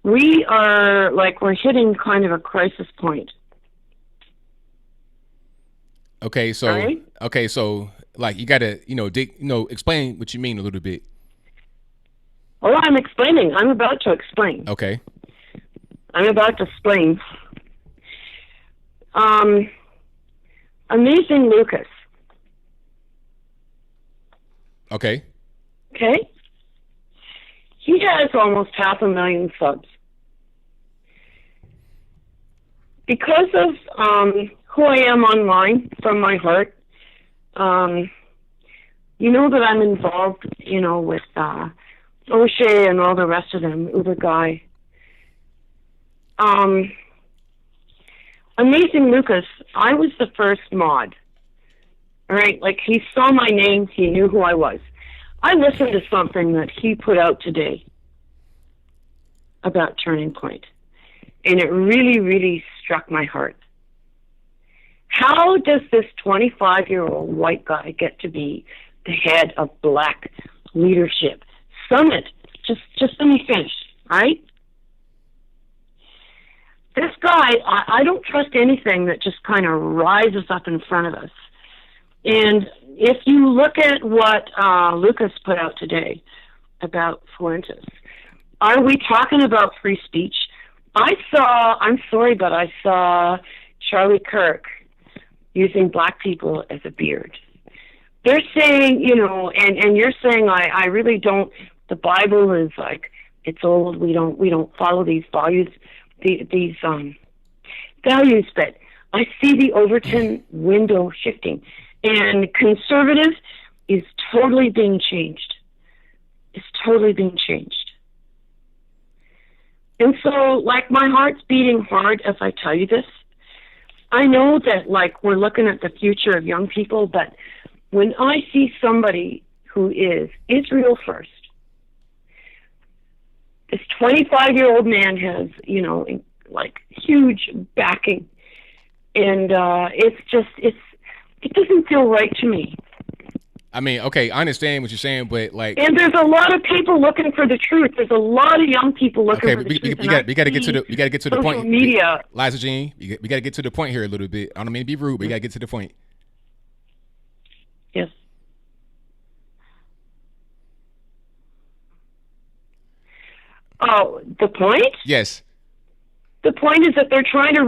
we're hitting kind of a crisis point. Okay, so right? You gotta explain what you mean a little bit. Well, I'm explaining. I'm about to explain. Okay. I'm about to explain. Amazing Lucas. Okay. Okay? He has almost 500,000 subs. Because of who I am online from my heart, that I'm involved, with O'Shea and all the rest of them, Uber Guy. Amazing Lucas, I was the first mod. All right, he saw my name, he knew who I was. I listened to something that he put out today about Turning Point, and it really, really struck my heart. How does this 25-year-old white guy get to be the head of Black Leadership Summit? Just let me finish, all right? This guy, I don't trust anything that just kind of rises up in front of us. And if you look at what Lucas put out today about Fuentes, are we talking about free speech? I'm sorry, but I saw Charlie Kirk using black people as a beard. They're saying, and you're saying I really don't. The Bible is it's old. We don't follow these values, these values. But I see the Overton window shifting, and conservative is totally being changed. It's totally being changed. And so, like, my heart's beating hard as I tell you this. I know that, like, we're looking at the future of young people, but when I see somebody who is Israel first, this 25-year-old man has, you know, like, huge backing, and it doesn't feel right to me. I mean, okay, I understand what you're saying, but like, and there's a lot of people looking for the truth. There's a lot of young people looking for the truth. We got to get to the point. Media, Liza Jean, we got to get to the point here a little bit. I don't mean to be rude, but you got to get to the point. Yes. Oh, the point? Yes. The point is that they're trying to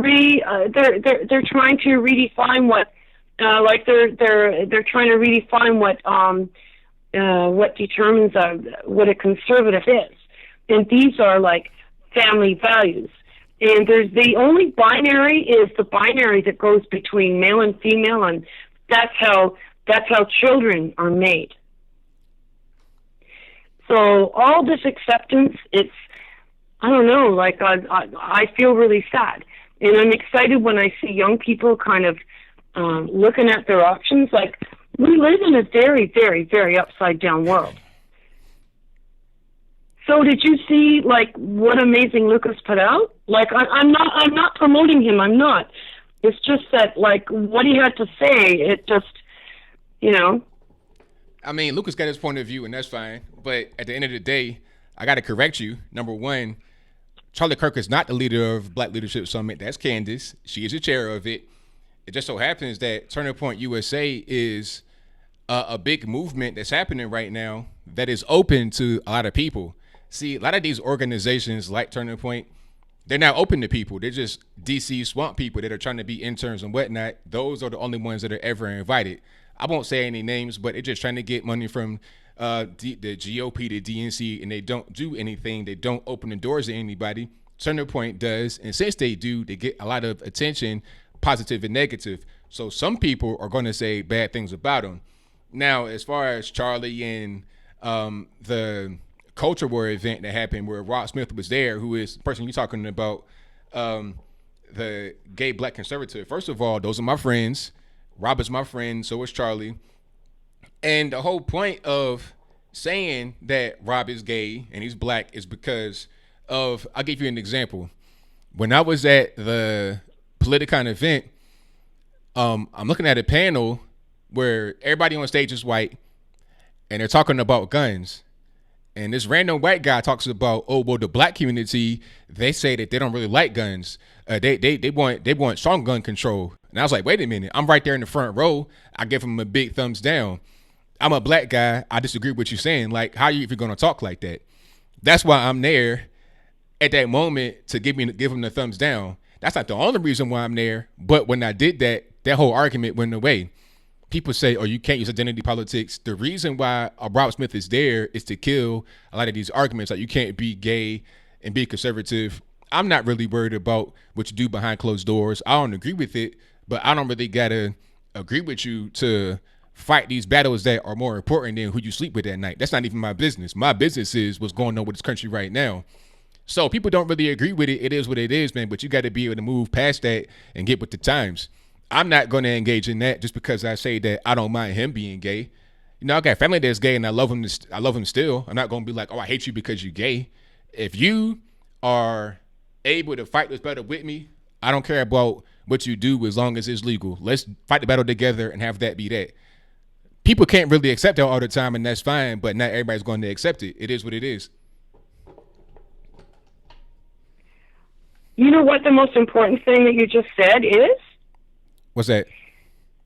they're trying to redefine what. They're trying to redefine what determines what a conservative is, and these are like family values. And there's the only binary is the binary that goes between male and female, and that's how children are made. So all this acceptance, I don't know, like I feel really sad, and I'm excited when I see young people kind of looking at their options. Like, we live in a very, very, very upside down world. So did you see, like, what amazing Lucas put out? Like, I'm not promoting him. I'm not. It's just that, like, what he had to say, it just, you know. I mean, Lucas got his point of view, and that's fine. But at the end of the day, I got to correct you. Number one, Charlie Kirk is not the leader of Black Leadership Summit. That's Candace. She is the chair of it. It just so happens that Turning Point USA is a big movement that's happening right now that is open to a lot of people. See, a lot of these organizations like Turning Point, they're not open to people. They're just DC swamp people that are trying to be interns and whatnot. Those are the only ones that are ever invited. I won't say any names, but they're just trying to get money from the GOP, the DNC, and they don't do anything. They don't open the doors to anybody. Turning Point does, and since they do, they get a lot of attention, positive and negative. So some people are going to say bad things about them. Now, as far as Charlie and the Culture War event that happened where Rob Smith was there, who is the person you're talking about, the gay Black conservative. First of all, those are my friends. Rob is my friend, so is Charlie. And the whole point of saying that Rob is gay and he's Black is because of, I'll give you an example. When I was at the Politicon event, I'm looking at a panel where everybody on stage is white and they're talking about guns. And this random white guy talks about, oh, well, the Black community, they say that they don't really like guns. They want strong gun control. And I was like, wait a minute, I'm right there in the front row. I give him a big thumbs down. I'm a Black guy. I disagree with what you're saying. Like, how are you even going to talk like that? That's why I'm there at that moment to give him the thumbs down. That's not the only reason why I'm there. But when I did that, that whole argument went away. People say, oh, you can't use identity politics. The reason why Rob Smith is there is to kill a lot of these arguments. Like, you can't be gay and be conservative. I'm not really worried about what you do behind closed doors. I don't agree with it, but I don't really got to agree with you to fight these battles that are more important than who you sleep with at night. That's not even my business. My business is what's going on with this country right now. So people don't really agree with it. It is what it is, man. But you got to be able to move past that and get with the times. I'm not going to engage in that just because I say that I don't mind him being gay. You know, I got family that's gay and I love him. I love him still. I'm not going to be like, oh, I hate you because you're gay. If you are able to fight this battle with me, I don't care about what you do as long as it's legal. Let's fight the battle together and have that be that. People can't really accept that all the time, and that's fine, but not everybody's going to accept it. It is what it is. You know what the most important thing that you just said is? What's that?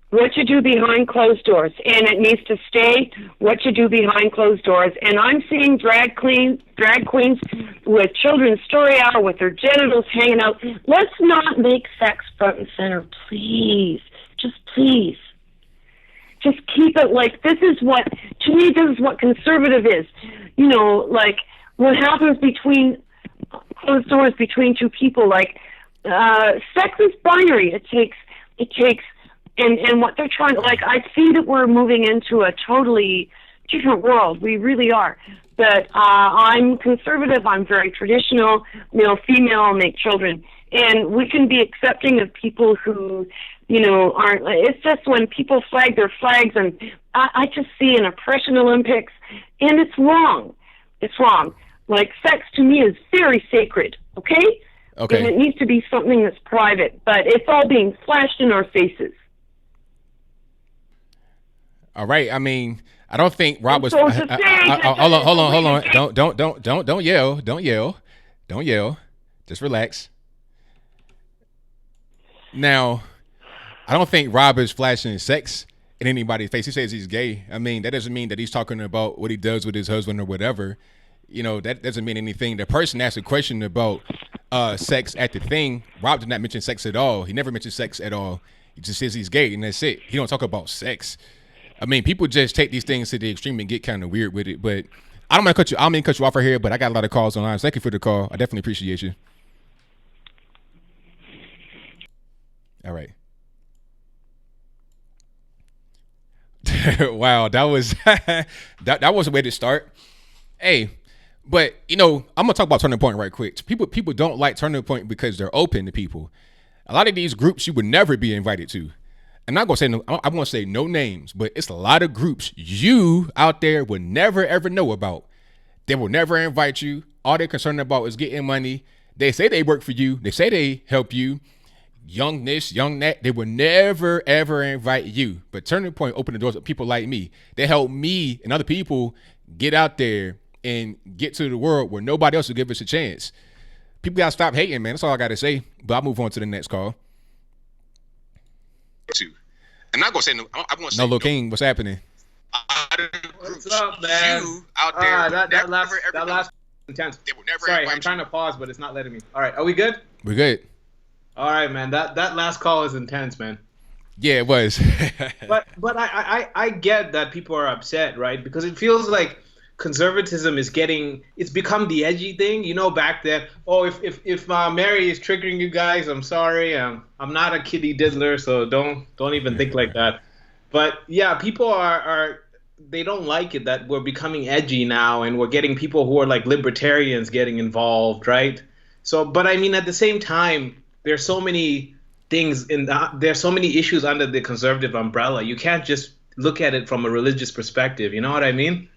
What you do behind closed doors. And it needs to stay what you do behind closed doors. And I'm seeing drag queens with children's story hour with their genitals hanging out. Let's not make sex front and center, please. Just please. Just keep it like, this is what, to me, this is what conservative is. You know, like, what happens between closed doors between two people, like, sex is binary. It takes, and what they're trying, like, I see that we're moving into a totally different world. We really are. But I'm conservative. I'm very traditional. Male, female, make children. And we can be accepting of people who, aren't. It's just when people flag their flags, and I just see an oppression Olympics, and it's wrong. It's wrong. Like, sex to me is very sacred, okay? Okay. And it needs to be something that's private, but it's all being flashed in our faces. All right. I mean, I don't think Rob was. So Hold on. Don't yell. Just relax. Now, I don't think Rob is flashing sex in anybody's face. He says he's gay. I mean, that doesn't mean that he's talking about what he does with his husband or whatever. That doesn't mean anything. The person asked a question about sex at the thing. Rob did not mention sex at all. He never mentioned sex at all. He just says he's gay, and that's it. He don't talk about sex. I mean, people just take these things to the extreme and get kind of weird with it. But I don't want to cut you. I don't mean to cut you off right here, but I got a lot of calls online. Thank you for the call. I definitely appreciate you. All right. Wow, that was that was a way to start. Hey, but I'm gonna talk about Turning Point right quick. People don't like Turning Point because they're open to people. A lot of these groups you would never be invited to. I'm not gonna say no. I won't say no names, but it's a lot of groups you out there would never ever know about. They will never invite you. All they're concerned about is getting money. They say they work for you. They say they help you. Young this, young that. They will never ever invite you. But Turning Point opened the doors to people like me. They help me and other people get out there and get to the world where nobody else will give us a chance. People gotta stop hating, man. That's all I gotta say. But I'll move on to the next call. I'm not gonna say no. I won't say no. Lil King, what's happening? What's up, man? You out there? That last intense. Sorry, I'm trying to pause, but it's not letting me. All right, are we good? We're good. All right, man. That last call is intense, man. Yeah, it was. but I get that people are upset, right? Because it feels like conservatism it's become the edgy thing. Back then, if Mary is triggering you guys, I'm sorry. I'm not a kiddie diddler, so don't even think like that. But yeah, people are they don't like it that we're becoming edgy now, and we're getting people who are like libertarians getting involved, right? So, but I mean, at the same time, there's so many things there's so many issues under the conservative umbrella. You can't just look at it from a religious perspective. You know what I mean?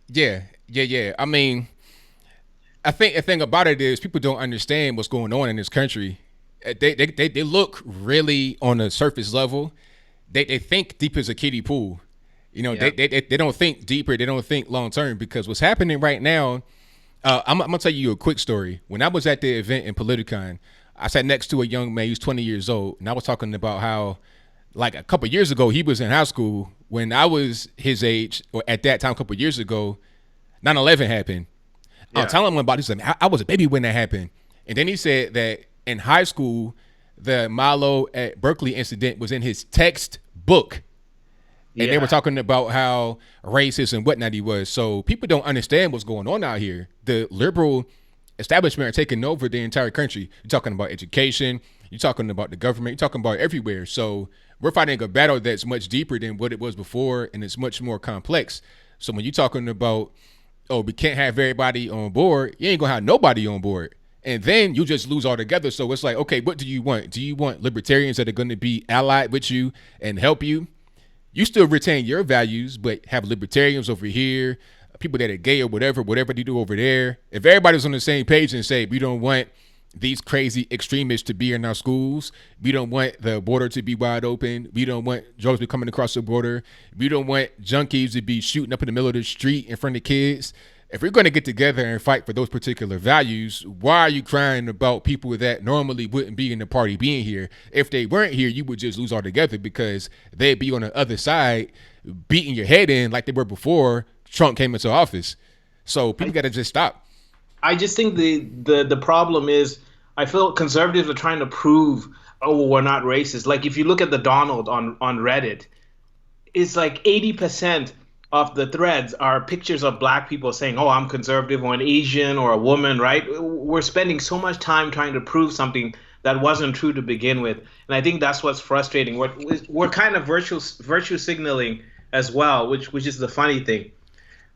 Yeah. I mean, I think the thing about it is people don't understand what's going on in this country. They look really on the surface level. They think deep as a kiddie pool. Yeah. They don't think deeper. They don't think long term, because what's happening right now. I'm gonna tell you a quick story. When I was at the event in Politicon, I sat next to a young man. He was 20 years old, and I was talking about how, like, a couple of years ago, he was in high school. When I was his age, or at that time, a couple of years ago, 9/11 happened. Yeah. I was telling him about this. I was a baby when that happened. And then he said that in high school, the Milo at Berkeley incident was in his textbook. And they were talking about how racist and whatnot he was. So people don't understand what's going on out here. The liberal establishment are taking over the entire country. You're talking about education. You're talking about the government. You're talking about everywhere. So we're fighting a battle that's much deeper than what it was before, and it's much more complex. So when you're talking about, we can't have everybody on board, you ain't gonna have nobody on board. And then you just lose altogether. So it's like, okay, what do you want? Do you want libertarians that are going to be allied with you and help you? You still retain your values, but have libertarians over here, people that are gay or whatever they do over there. If everybody's on the same page and say, we don't want these crazy extremists to be in our schools, we don't want the border to be wide open, we don't want drugs to be coming across the border, we don't want junkies to be shooting up in the middle of the street in front of kids. If we're going to get together and fight for those particular values, why are you crying about people that normally wouldn't be in the party being here? If they weren't here, you would just lose altogether, because they'd be on the other side beating your head in like they were before Trump came into office. So people got to just stop. I just think the problem is, I feel conservatives are trying to prove, we're not racist. Like, if you look at the Donald on Reddit, it's like 80% of the threads are pictures of black people saying, I'm conservative, or an Asian or a woman, right? We're spending so much time trying to prove something that wasn't true to begin with. And I think that's what's frustrating. We're kind of virtue signaling as well, which is the funny thing.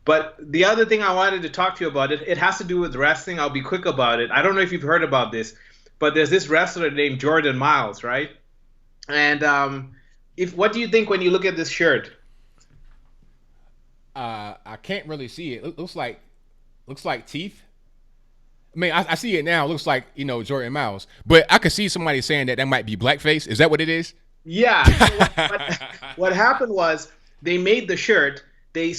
But the other thing I wanted to talk to you about, it has to do with wrestling. I'll be quick about it. I don't know if you've heard about this, but there's this wrestler named Jordan Miles, right? And what do you think when you look at this shirt? I can't really see it. It looks like teeth. I mean, I see it now. It looks like, Jordan Miles. But I could see somebody saying that might be blackface. Is that what it is? Yeah. So what happened was they made the shirt. They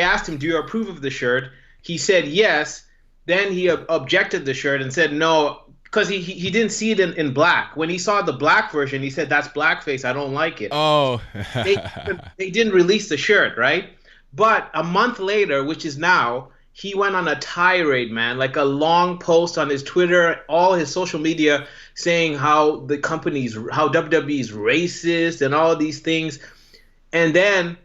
asked him, "Do you approve of the shirt?" He said yes. Then he objected the shirt and said no, because he didn't see it in black. When he saw the black version, he said, "That's blackface. I don't like it." Oh. they didn't release the shirt, right? But a month later, which is now, he went on a tirade, man, like a long post on his Twitter, all his social media, saying how WWE is racist and all these things. And then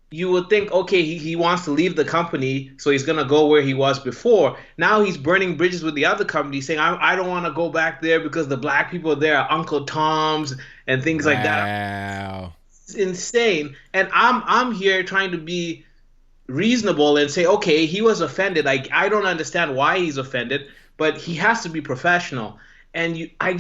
you would think, okay, he wants to leave the company, so he's going to go where he was before. Now he's burning bridges with the other company, saying, I don't want to go back there because the black people there are Uncle Toms and things like that. Wow. It's insane. And I'm here trying to be reasonable and say, okay, he was offended. I don't understand why he's offended, but he has to be professional. And I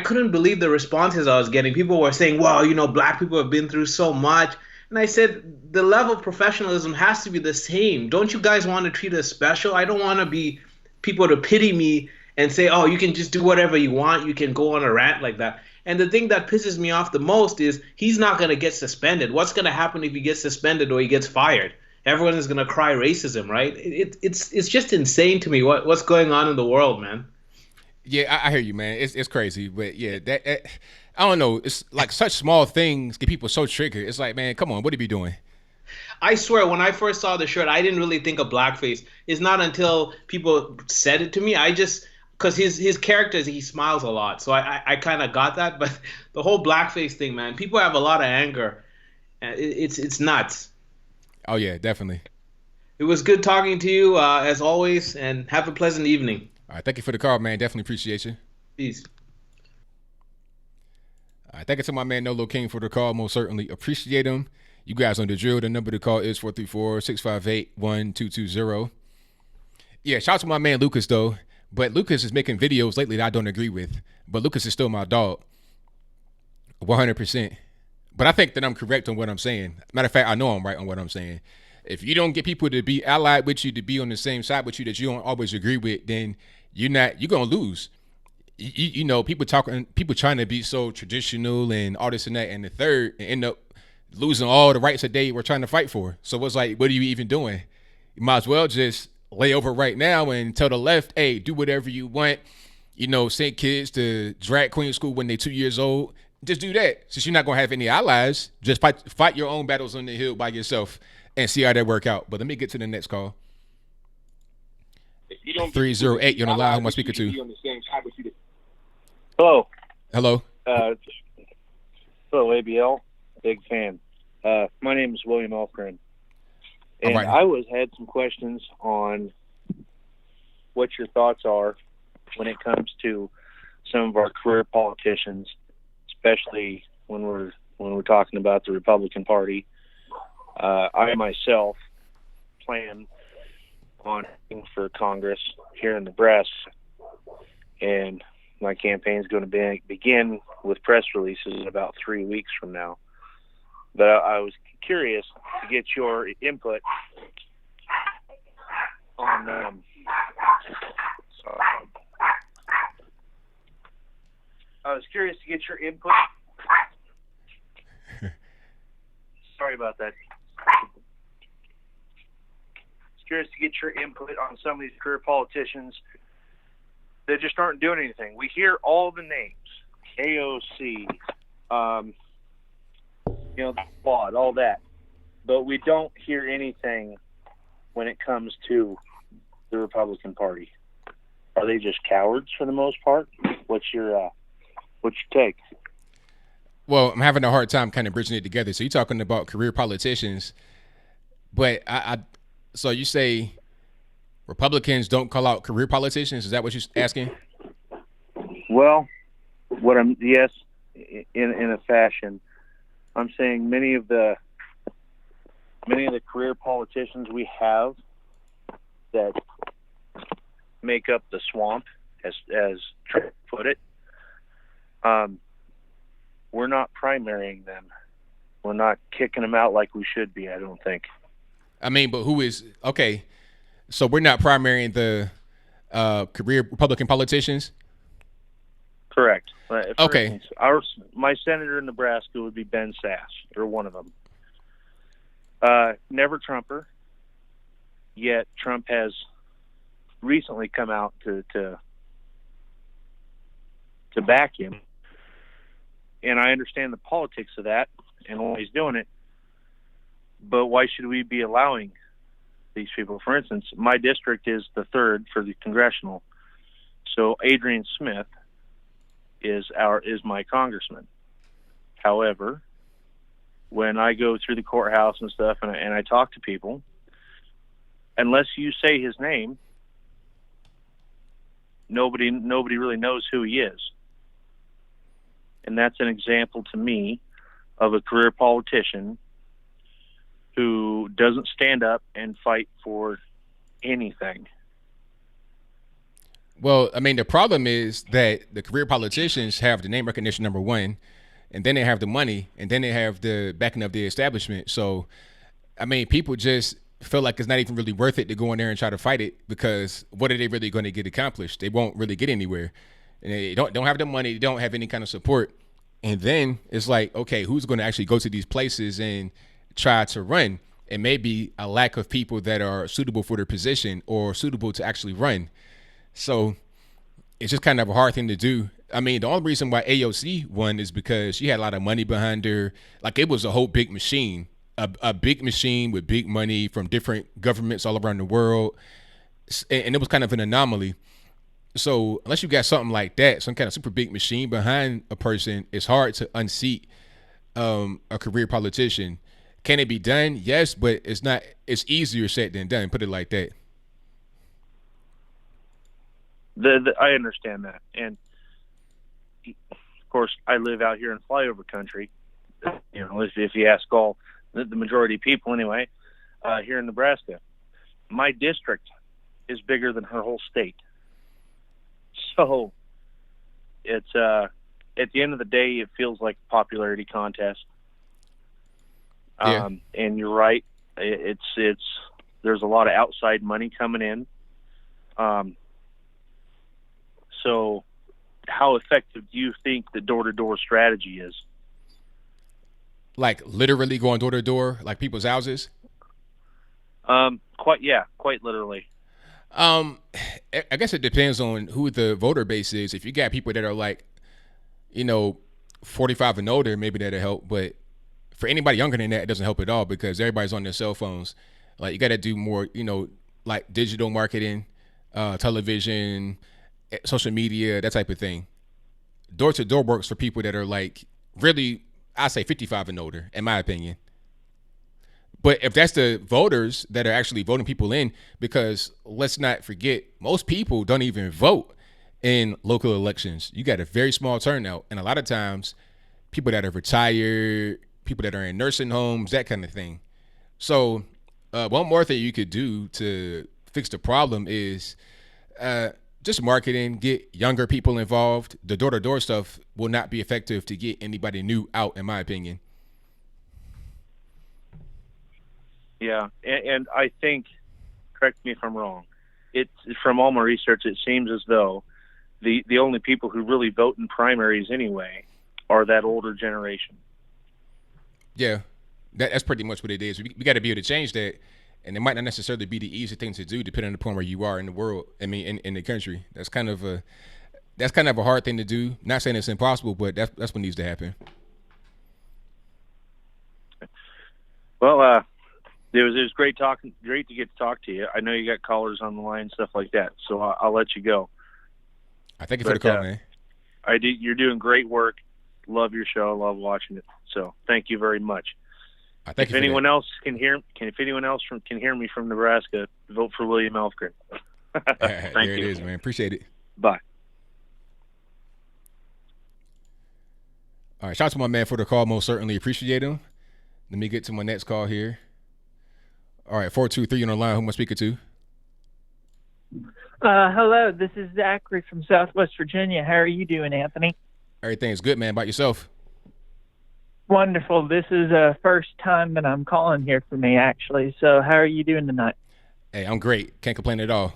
couldn't believe the responses I was getting. People were saying, well, black people have been through so much. And I said, the level of professionalism has to be the same. Don't you guys want to treat us special? I don't want to be people to pity me and say, oh, you can just do whatever you want. You can go on a rant like that. And the thing that pisses me off the most is he's not going to get suspended. What's going to happen if he gets suspended or he gets fired? Everyone is going to cry racism, right? It's just insane to me what's going on in the world, man. Yeah, I hear you, man. It's crazy, but yeah, that I don't know. It's like such small things get people so triggered. It's like, man, come on, what are you doing? I swear, when I first saw the shirt, I didn't really think of blackface. It's not until people said it to me, because his character, he smiles a lot, so I kind of got that. But the whole blackface thing, man, people have a lot of anger. It's nuts. Oh yeah, definitely. It was good talking to you as always, and have a pleasant evening. All right, thank you for the call, man. Definitely appreciate you. Peace. All right, thank you to my man Nolo King for the call. Most certainly appreciate him. You guys on the drill. The number to call is 434-658-1220. Yeah, shout out to my man Lucas though. But Lucas is making videos lately that I don't agree with. But Lucas is still my dog. 100%. But I think that I'm correct on what I'm saying. Matter of fact, I know I'm right on what I'm saying. If you don't get people to be allied with you, to be on the same side with you that you don't always agree with, then you're going to lose. People trying to be so traditional and all this and that, and the third, and end up losing all the rights that they were trying to fight for. So it's like, what are you even doing? You might as well just lay over right now and tell the left, hey, do whatever you want. Send kids to drag queen school when they're 2 years old. Just do that. Since you're not going to have any allies, just fight your own battles on the hill by yourself and see how that work out. But let me get to the next call. 308, you're on the line. Who am I speaking to? Hello. Hello. Hello, ABL. Big fan. My name is William Elfgren. And right. I had some questions on what your thoughts are when it comes to some of our career politicians, especially when we're talking about the Republican Party. I myself plan on running for Congress here in Nebraska, and my campaign is going to begin with press releases in about 3 weeks from now. But I was curious to get your input on I was curious to get your input. Sorry about that. I was curious to get your input on some of these career politicians that just aren't doing anything. We hear all the names, AOC, the squad, all that, but we don't hear anything when it comes to the Republican Party. Are they just cowards for the most part? What's your take? Well, I'm having a hard time kind of bridging it together. So you're talking about career politicians, but so you say Republicans don't call out career politicians? Is that what you're asking? Well, yes, in a fashion. I'm saying many of the many of the career politicians we have that make up the swamp, as Trump put it, we're not primarying them. We're not kicking them out like we should be, I don't think. I mean, but who is okay? So we're not primarying the career Republican politicians. Correct. Okay. Instance, my senator in Nebraska would be Ben Sass, or one of them. Never Trumper, yet Trump has recently come out to back him, and I understand the politics of that and why he's doing it. But why should we be allowing these people? For instance, my district is the third for the congressional, so Adrian Smith is my congressman. However, when I go through the courthouse and stuff, and I talk to people, unless you say his name, nobody really knows who he is. And that's an example to me of a career politician who doesn't stand up and fight for anything. Well, I mean, the problem is that the career politicians have the name recognition, number one, and then they have the money, and then they have the backing of the establishment. So, I mean, people just feel like it's not even really worth it to go in there and try to fight it, because what are they really going to get accomplished? They won't really get anywhere. And they don't have the money, they don't have any kind of support. And then it's like, okay, who's going to actually go to these places and try to run? And maybe a lack of people that are suitable for their position or suitable to actually run. So it's just kind of a hard thing to do. I mean, the only reason why AOC won is because she had a lot of money behind her. Like, it was a whole big machine, a big machine with big money from different governments all around the world. And it was kind of an anomaly. So unless you got something like that, some kind of super big machine behind a person, it's hard to unseat a career politician. Can it be done? Yes, but it's not. It's easier said than done. Put it like that. I understand that, and of course, I live out here in flyover country. You know, if you ask all the majority of people, anyway, here in Nebraska, my district is bigger than her whole state. So it's at the end of the day, it feels like a popularity contest. Yeah. And you're right. It's there's a lot of outside money coming in. So how effective do you think the door-to-door strategy is? Like literally going door to door, like people's houses? Quite literally. I guess it depends on who the voter base is. If you got people that are like, 45 and older, maybe that'll help. But for anybody younger than that, it doesn't help at all, because everybody's on their cell phones. Like, you got to do more, like digital marketing, television, social media, that type of thing. Door to door works for people that are like really, I say 55 and older, in my opinion. But if that's the voters that are actually voting people in, because let's not forget, most people don't even vote in local elections. You got a very small turnout. And a lot of times, people that are retired, people that are in nursing homes, that kind of thing. So one more thing you could do to fix the problem is just marketing, get younger people involved. The door-to-door stuff will not be effective to get anybody new out, in my opinion. Yeah, and I think, correct me if I'm wrong, it's from all my research, it seems as though the only people who really vote in primaries anyway are that older generation. Yeah, that's pretty much what it is. We got to be able to change that, and it might not necessarily be the easy thing to do, depending upon where you are in the world. I mean, in the country, that's kind of a hard thing to do. Not saying it's impossible, but that's what needs to happen. Well, it was great to get to talk to you. I know you got callers on the line and stuff like that, so I'll let you go. I thank you for the call, man. You're doing great work. Love your show. Love watching it. So thank you very much. If anyone else can hear me from Nebraska, vote for William Elfgren. Thank there you. It is, man. Appreciate it. Bye. All right, shout out to my man for the call. Most certainly appreciate him. Let me get to my next call here. All right, 423 on the line. Who am I speaking to? Hello, this is Zachary from Southwest Virginia. How are you doing, Anthony? Everything's good, man. About yourself? Wonderful. This is the first time that I'm calling here for me, actually. So how are you doing tonight? Hey, I'm great. Can't complain at all.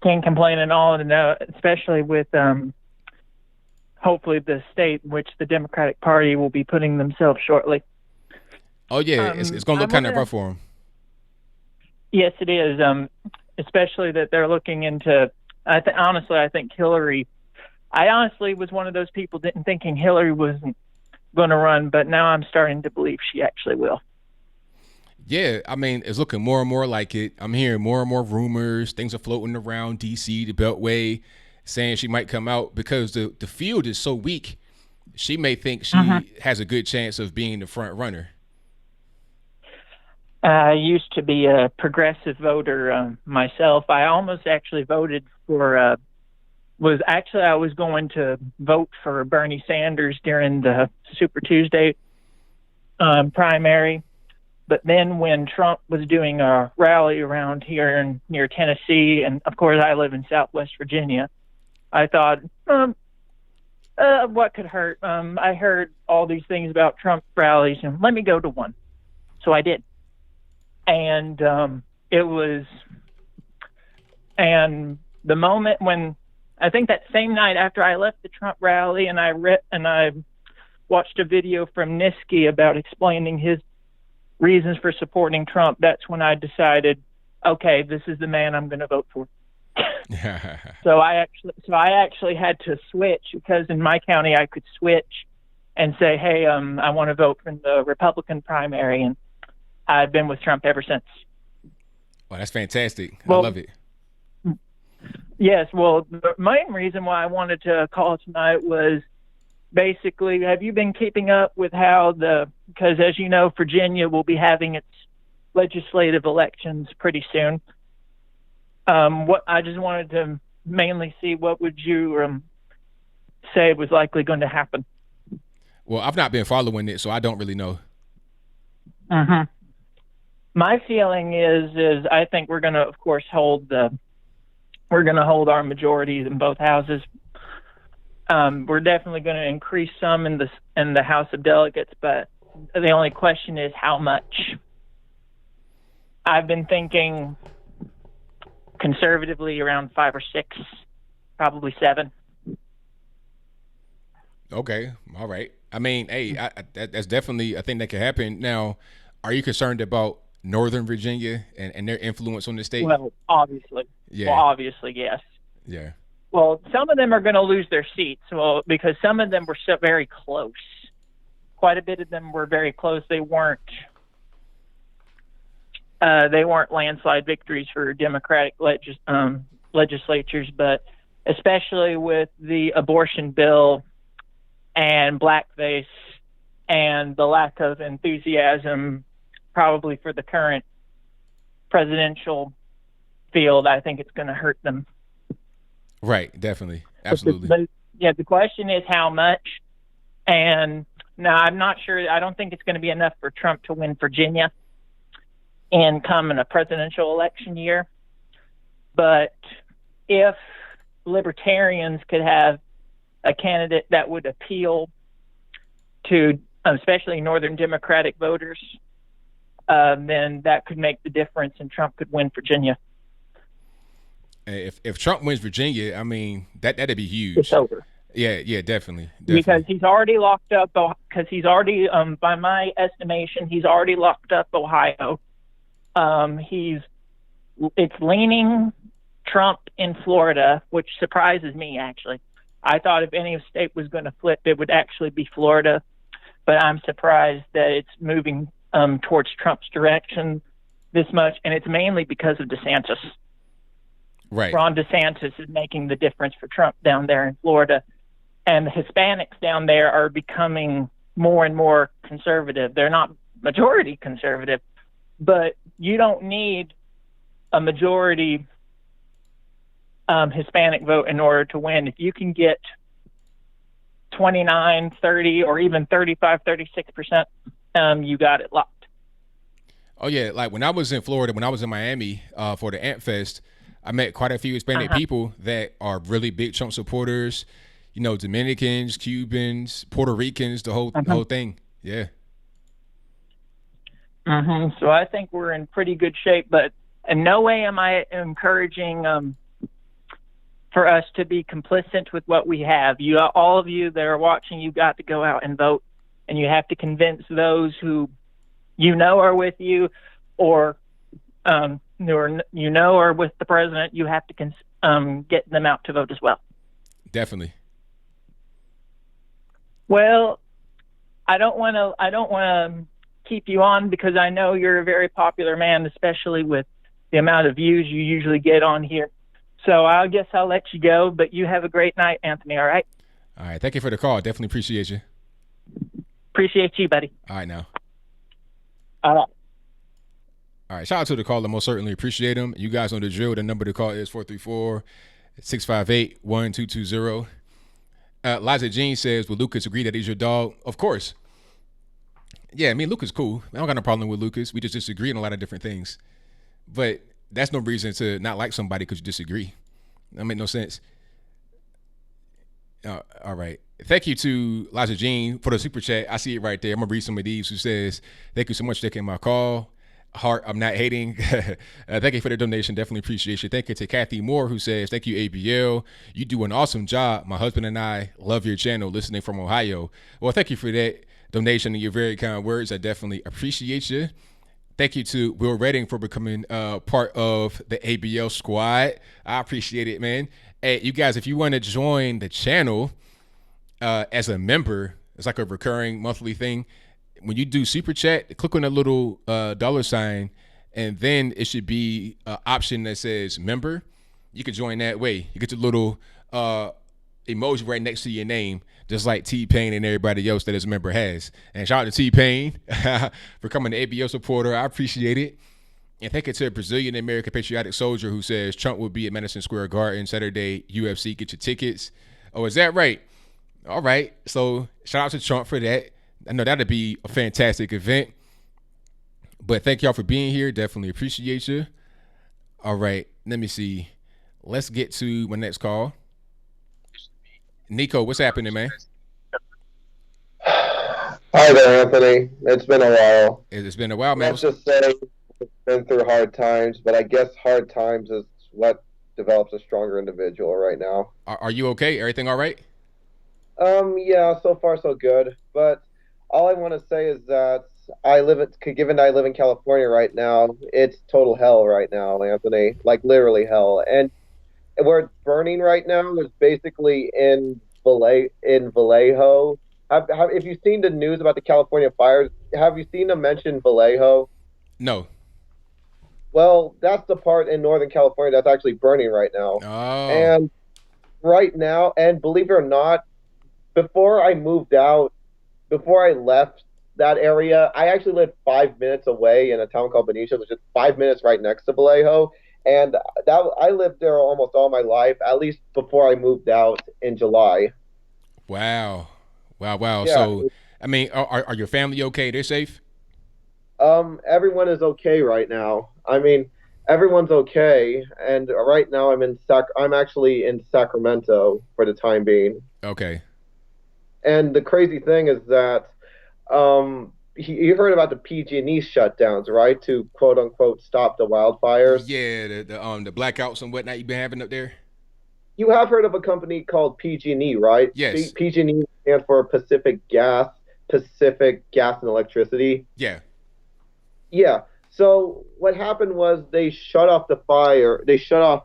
Can't complain at all, especially with hopefully the state in which the Democratic Party will be putting themselves shortly. Oh, yeah. It's going to look kind of rough for them. Yes, it is. Especially that they're looking into, honestly, I think Hillary, I honestly was one of those people thinking Hillary wasn't going to run, but now I'm starting to believe she actually will. Yeah, I mean, it's looking more and more like it. I'm hearing more and more rumors. Things are floating around D.C., the Beltway, saying she might come out because the field is so weak. She may think she has a good chance of being the front runner. I used to be a progressive voter myself. I almost actually voted for, I was going to vote for Bernie Sanders during the Super Tuesday primary. But then when Trump was doing a rally around here near Tennessee, and of course I live in Southwest Virginia, I thought, what could hurt? I heard all these things about Trump rallies, and let me go to one. So I did. And and the moment when, I think that same night after I left the Trump rally and I watched a video from Niski about explaining his reasons for supporting Trump, that's when I decided, okay, this is the man I'm going to vote for. So I actually had to switch, because in my county I could switch and say, hey, I want to vote for the Republican primary, and I've been with Trump ever since. Well, that's fantastic. Well, I love it. Yes, well, the main reason why I wanted to call tonight was basically, have you been keeping up with because as you know, Virginia will be having its legislative elections pretty soon. I just wanted to mainly see what would you say was likely going to happen. Well, I've not been following it, so I don't really know. My feeling is I think we're going to, of course, hold our majorities in both houses. We're definitely going to increase some in the House of Delegates, but the only question is how much. I've been thinking conservatively around 5 or 6, probably 7. Okay, all right. I mean, hey, that's definitely a thing that could happen. Now, are you concerned about Northern Virginia and their influence on the state? Well, obviously. Yeah. Well, obviously, yes. Yeah. Well, some of them are going to lose their seats, because some of them were so very close. Quite a bit of them were very close. They weren't landslide victories for Democratic legislatures, but especially with the abortion bill and blackface and the lack of enthusiasm probably for the current presidential field, I think it's going to hurt them. Right, definitely. Absolutely. The question is how much. And now I'm not sure. I don't think it's going to be enough for Trump to win Virginia and come in a presidential election year. But if libertarians could have a candidate that would appeal to especially Northern Democratic voters, then that could make the difference and Trump could win Virginia. If Trump wins Virginia, I mean, that'd be huge. It's over. Yeah, definitely. Because he's already locked up, by my estimation, he's already locked up Ohio. It's leaning Trump in Florida, which surprises me, actually. I thought if any state was going to flip, it would actually be Florida. But I'm surprised that it's moving towards Trump's direction this much, and it's mainly because of DeSantis. Right. Ron DeSantis is making the difference for Trump down there in Florida. And the Hispanics down there are becoming more and more conservative. They're not majority conservative, but you don't need a majority Hispanic vote in order to win. If you can get 29, 30, or even 35, 36%, you got it locked. Oh yeah, like when I was in Florida, when I was in Miami for the Ant Fest, I met quite a few Hispanic people that are really big Trump supporters. You know, Dominicans, Cubans, Puerto Ricans, the whole thing. Yeah. So I think we're in pretty good shape, but in no way am I encouraging for us to be complicit with what we have. You, all of you that are watching, you got to go out and vote, and you have to convince those who you know are with you, or are with the president. You have to get them out to vote as well. Definitely. Well, I don't want to keep you on because I know you're a very popular man, especially with the amount of views you usually get on here. So I guess I'll let you go, but you have a great night, Anthony, all right? All right. Thank you for the call. Definitely appreciate you. Appreciate you, buddy. All right, now. All right. All right. Shout out to the caller. Most certainly appreciate him. You guys know the drill. The number to call is 434-658-1220. Liza Jean says, will Lucas agree that he's your dog? Of course. Yeah, I mean, Lucas cool. I don't got no problem with Lucas. We just disagree on a lot of different things. But that's no reason to not like somebody because you disagree. That make no sense. All right. Thank you to Liza Jean for the super chat. I see it right there. I'm going to read some of these who says, thank you so much for taking my call. Heart, I'm not hating. Thank you for the donation. Definitely appreciate you. Thank you to Kathy Moore who says, thank you, ABL. You do an awesome job. My husband and I love your channel, listening from Ohio. Well, thank you for that donation and your very kind words. I definitely appreciate you. Thank you to Will Redding for becoming part of the ABL squad. I appreciate it, man. Hey, you guys, if you want to join the channel as a member, it's like a recurring monthly thing. When you do super chat, click on that little $, and then it should be an option that says member. You can join that way. You get the little emoji right next to your name, just like T-Pain and everybody else that is a member has. And shout out to T-Pain for becoming an ABL supporter. I appreciate it. And thank you to a Brazilian American patriotic soldier who says Trump will be at Madison Square Garden Saturday, UFC, get your tickets. Oh, is that right? All right. So shout out to Trump for that. I know that'd be a fantastic event. But thank y'all for being here. Definitely appreciate you. All right. Let me see. Let's get to my next call. Nico, what's happening, man? Hi there, Anthony. It's been a while. It's been a while, man. Let's just say we've been through hard times, but I guess hard times is what develops a stronger individual right now. Are you okay? Everything all right? Yeah, so far so good. But all I want to say is that given I live in California right now, it's total hell right now, Anthony. Like literally hell. And where it's burning right now is basically in Vallejo. If you've seen the news about the California fires, have you seen them mention Vallejo? No. Well, that's the part in Northern California that's actually burning right now. Oh. And right now, and believe it or not, before I left that area, I actually lived 5 minutes away in a town called Benicia, which is 5 minutes right next to Vallejo. And I lived there almost all my life, at least before I moved out in July. Wow. Yeah. So, I mean, are your family okay? They're safe? Everyone is okay right now. I mean, everyone's okay. And right now I'm actually in Sacramento for the time being. Okay. And the crazy thing is that you heard about the PG&E shutdowns, right? To quote unquote stop the wildfires. Yeah, the blackouts and whatnot you've been having up there. You have heard of a company called PG&E, right? Yes. PG&E stands for Pacific Gas and Electricity. Yeah. Yeah. So what happened was they shut off the fire. They shut off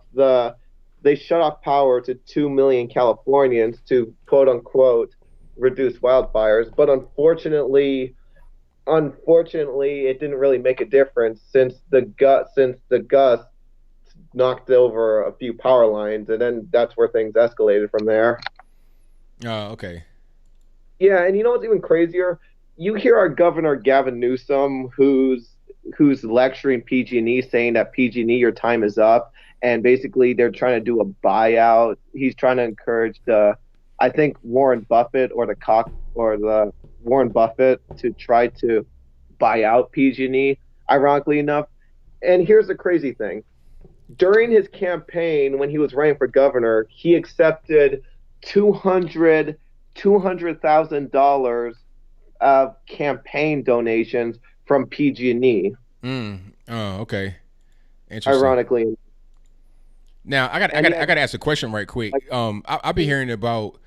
power to 2 million Californians to quote unquote reduce wildfires. But unfortunately, it didn't really make a difference since the gust knocked over a few power lines, and then that's where things escalated from there. Oh, okay. Yeah, and you know what's even crazier? You hear our governor Gavin Newsom, who's lecturing PG&E, saying that PG&E, your time is up, and basically they're trying to do a buyout. He's trying to encourage I think Warren Buffett Warren Buffett to try to buy out PG&E. ironically enough. And here's the crazy thing. During his campaign, when he was running for governor, he accepted $200,000 of campaign donations from PG&E. Oh, okay. Interesting. Ironically. Now I got to ask a question right quick. I'll be hearing about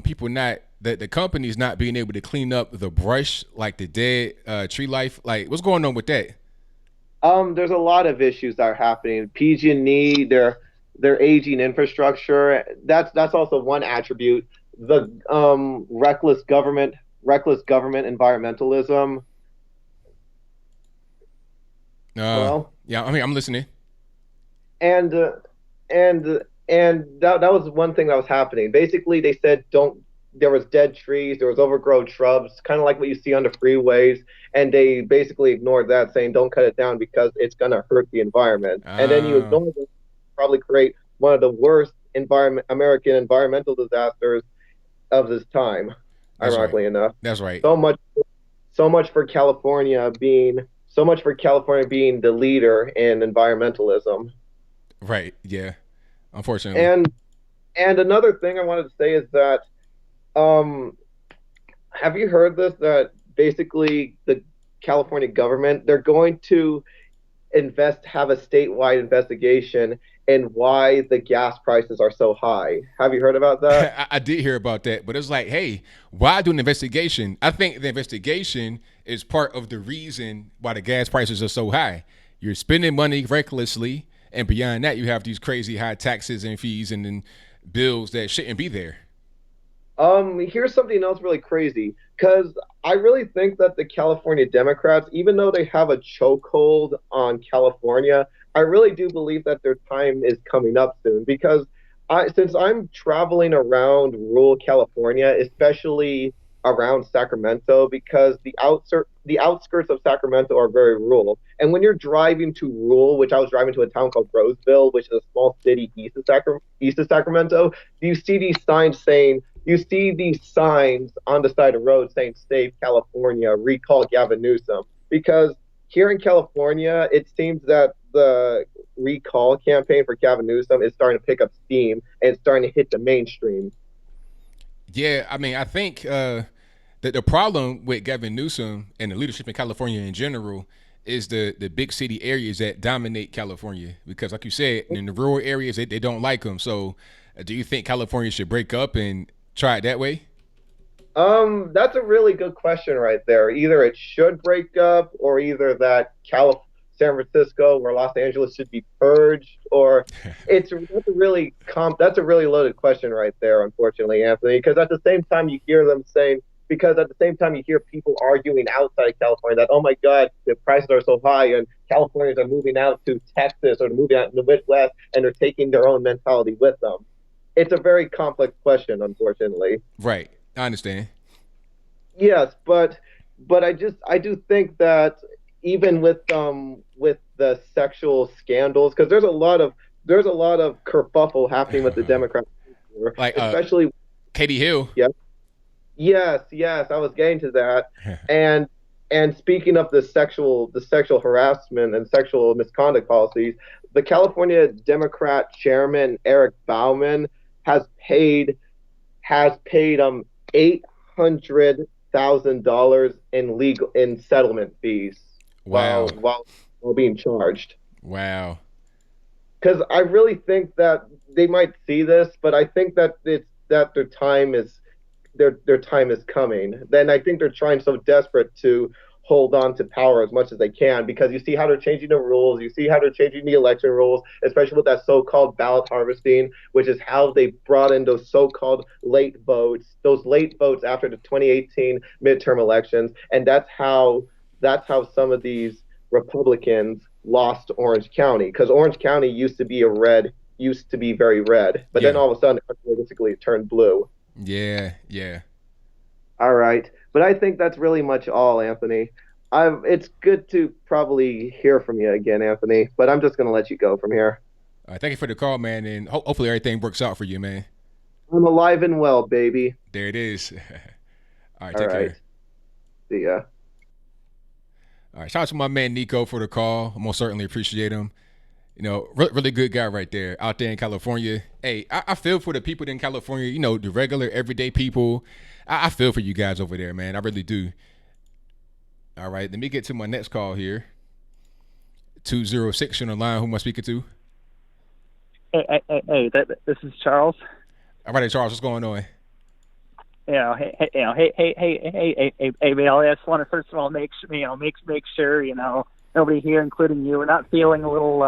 people not the companies not being able to clean up the brush, like the dead tree life. Like, what's going on with that? There's a lot of issues that are happening. PG&E, their aging infrastructure. That's also one attribute. The reckless government environmentalism. Well, yeah, I mean, I'm listening. And that was one thing that was happening. Basically, they said there was dead trees, there was overgrown shrubs, kind of like what you see on the freeways, and they basically ignored that, saying don't cut it down because it's going to hurt the environment. And then you ignore it, probably create one of the worst American environmental disasters of this time. Ironically enough. That's right. So much for California being the leader in environmentalism. Right. Yeah. Unfortunately. And another thing I wanted to say is that, have you heard this? That basically the California government, they're going to have a statewide investigation in why the gas prices are so high. Have you heard about that? I did hear about that, but it's like, hey, why do an investigation? I think the investigation is part of the reason why the gas prices are so high. You're spending money recklessly, and beyond that, you have these crazy high taxes and fees and then bills that shouldn't be there. Here's something else really crazy, because I really think that the California Democrats, even though they have a chokehold on California, I really do believe that their time is coming up soon, because since I'm traveling around rural California, especially around Sacramento, because the outskirts of Sacramento are very rural. And when you're driving to rural, which I was driving to a town called Roseville, which is a small city east of Sacramento, you see these signs on the side of the road saying "Save California, recall Gavin Newsom." Because here in California, it seems that the recall campaign for Gavin Newsom is starting to pick up steam and it's starting to hit the mainstream. Yeah, I mean, I think that the problem with Gavin Newsom and the leadership in California in general is the big city areas that dominate California. Because like you said, in the rural areas, they don't like him. So do you think California should break up and try it that way? That's a really good question right there. Either it should break up, or either that San Francisco or Los Angeles should be purged, or that's a really loaded question right there, unfortunately, Anthony, because at the same time you hear people arguing outside of California that, oh my God, the prices are so high and Californians are moving out to Texas or moving out in the Midwest and they're taking their own mentality with them. It's a very complex question, unfortunately. Right. I understand. Yes, but I do think that even with the sexual scandals, because there's a lot of kerfuffle happening with the Democrats, like especially Katie Hill. Yes, I was getting to that. And speaking of the sexual harassment and sexual misconduct policies, the California Democrat chairman Eric Bauman has paid $800,000 in settlement fees. Wow. While being charged. Wow. Because I really think that they might see this, but I think that their time is coming. Then I think they're trying so desperate to hold on to power as much as they can, because you see how they're changing the rules, you see how they're changing the election rules, especially with that so-called ballot harvesting, which is how they brought in those so-called late votes after the 2018 midterm elections, and that's how some of these Republicans lost Orange County, because Orange County used to be very red, but then all of a sudden basically it turned blue. Yeah. All right. But I think that's really much all, Anthony. It's good to probably hear from you again, Anthony, but I'm just going to let you go from here. All right, thank you for the call, man, and hopefully everything works out for you, man. I'm alive and well, baby. There it is. All right, take care. See ya. All right, shout out to my man Nico for the call. I most certainly appreciate him. You know, really good guy right there out there in California. Hey, I feel for the people in California, you know, the regular everyday people. I feel for you guys over there, man. I really do. All right, let me get to my next call here. 206 on the line. Who am I speaking to? Hey, this is Charles. All right, Charles, what's going on? Hey, ABL. I just want to first of all make sure nobody here, including you, are not feeling a little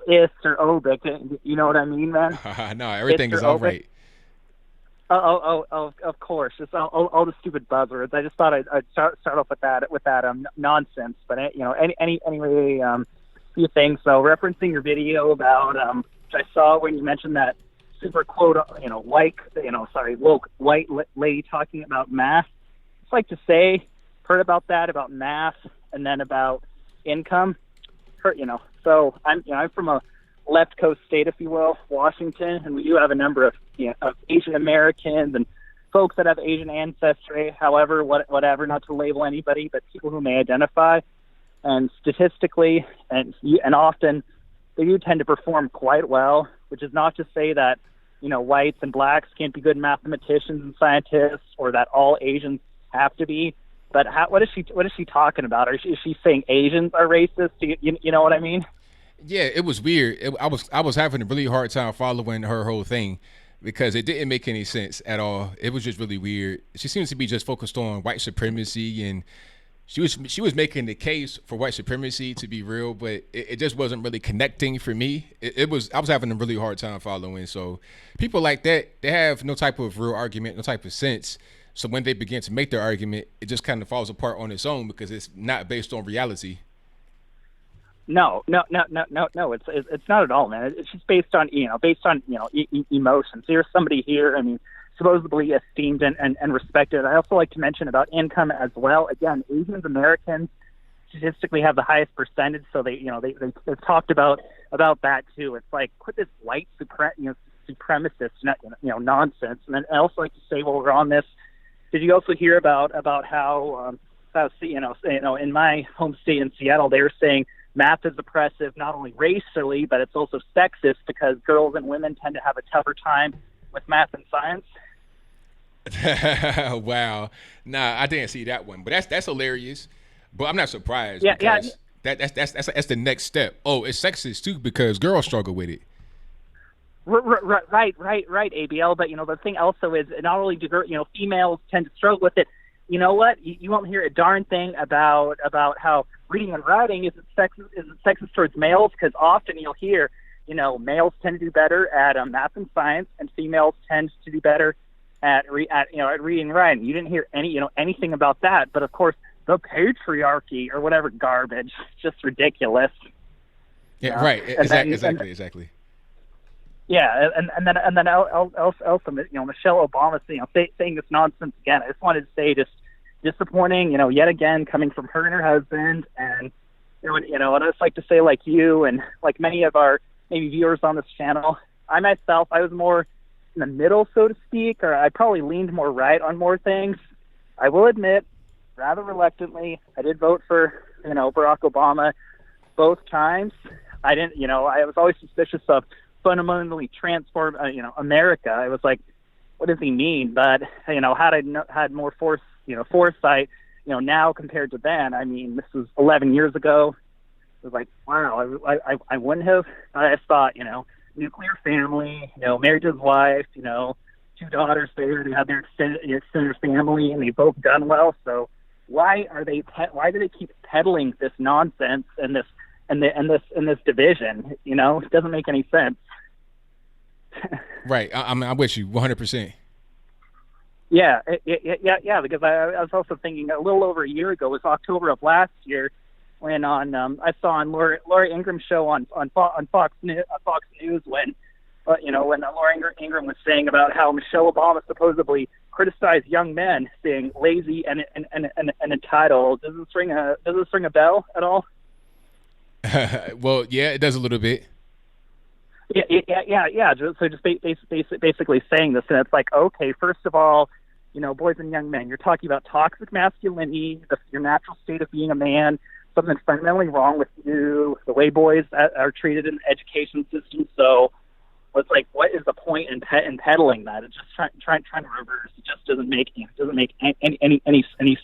ist or obic. You know what I mean, man? No, everything is all right. Oh, of course. Just all the stupid buzzwords. I just thought I'd start off with that nonsense. But anyway, few things. So referencing your video about which I saw when you mentioned that super quote, woke white lady talking about math. I'd like to say, heard about that, about math, and then about income. So I'm from a left coast state, if you will, Washington, and we do have a number of of Asian Americans and folks that have Asian ancestry. However, whatever, not to label anybody, but people who may identify. And statistically, and often, they do tend to perform quite well, which is not to say that whites and blacks can't be good mathematicians and scientists, or that all Asians have to be. But what is she talking about? Is she saying Asians are racist? You know what I mean? Yeah, it was weird. I was having a really hard time following her whole thing because it didn't make any sense at all. It was just really weird. She seems to be just focused on white supremacy, and she was making the case for white supremacy, to be real, but it just wasn't really connecting for me. I was having a really hard time following. So people like that, they have no type of real argument, no type of sense. So when they begin to make their argument, it just kind of falls apart on its own because it's not based on reality. No. It's not at all, man. It's just based on emotions. Here's somebody here. I mean, supposedly esteemed and respected. I also like to mention about income as well. Again, Asian Americans statistically have the highest percentage, so they've talked about that too. It's like, quit this white supremacist nonsense. And then I also like to say, while we're on this, did you also hear about how in my home state in Seattle, they were saying math is oppressive not only racially, but it's also sexist because girls and women tend to have a tougher time with math and science. Wow. Nah, I didn't see that one, but that's hilarious. But I'm not surprised. Yeah. That's the next step. Oh, it's sexist too because girls struggle with it. Right, ABL. But the thing also is, not only do females tend to struggle with it. You know what? You won't hear a darn thing about how reading and writing isn't sexist towards males, because often you'll hear males tend to do better at math and science, and females tend to do better at reading and writing. You didn't hear anything about that, but of course the patriarchy or whatever garbage, it's just ridiculous. Yeah, right. Exactly. Yeah, and then also Michelle Obama saying this nonsense again. I just wanted to say, just disappointing, yet again, coming from her and her husband. And and I just like to say, like you and like many of our maybe viewers on this channel, I myself, I was more in the middle, so to speak, or I probably leaned more right on more things. I will admit, rather reluctantly, I did vote for Barack Obama both times. I didn't, I was always suspicious of fundamentally transform America. I was like, what does he mean? But had I had more foresight now compared to then, I mean, this was 11 years ago. It was like, wow, I wouldn't have. I thought nuclear family, married to his wife, 2 daughters there, they had their extended family, and they both done well. So why do they keep peddling this nonsense and this division? It doesn't make any sense. Right. I'm with you 100%. Yeah, because I was also thinking a little over a year ago, it was October of last year, when I saw on Laura Ingram's show on Fox News when Laura Ingram was saying about how Michelle Obama supposedly criticized young men being lazy and entitled. Does this ring a bell at all? Well, yeah, it does a little bit. Yeah. So just basically saying this, and it's like, okay, first of all, boys and young men, you're talking about toxic masculinity, your natural state of being a man, something fundamentally wrong with you, the way boys are treated in the education system. So it's like, what is the point in peddling that? It's just trying to reverse. It just doesn't make any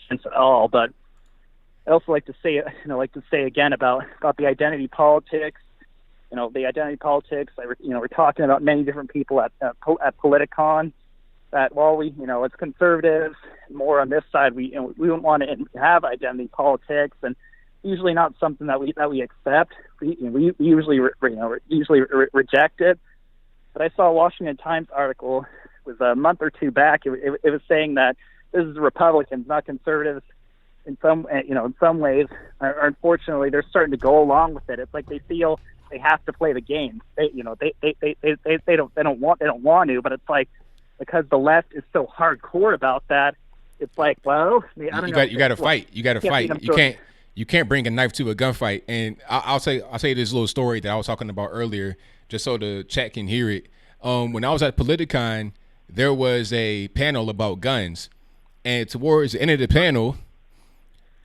sense at all. But I also like to say again about the identity politics. The identity politics. We're talking about many different people at Politicon. That while we, as conservatives, more on this side, we don't want to have identity politics, and usually not something that we accept. We usually reject it. But I saw a Washington Times article, it was a month or two back. It was saying that this is Republicans, not conservatives. In some ways, unfortunately, they're starting to go along with it. It's like they feel they have to play the game. They don't want to, but it's like, because the left is so hardcore about that, it's like, well, I don't know. You got to fight. You got to fight. You can't bring a knife to a gunfight. And I'll say this little story that I was talking about earlier, just so the chat can hear it. When I was at Politicon, there was a panel about guns, and towards the end of the panel,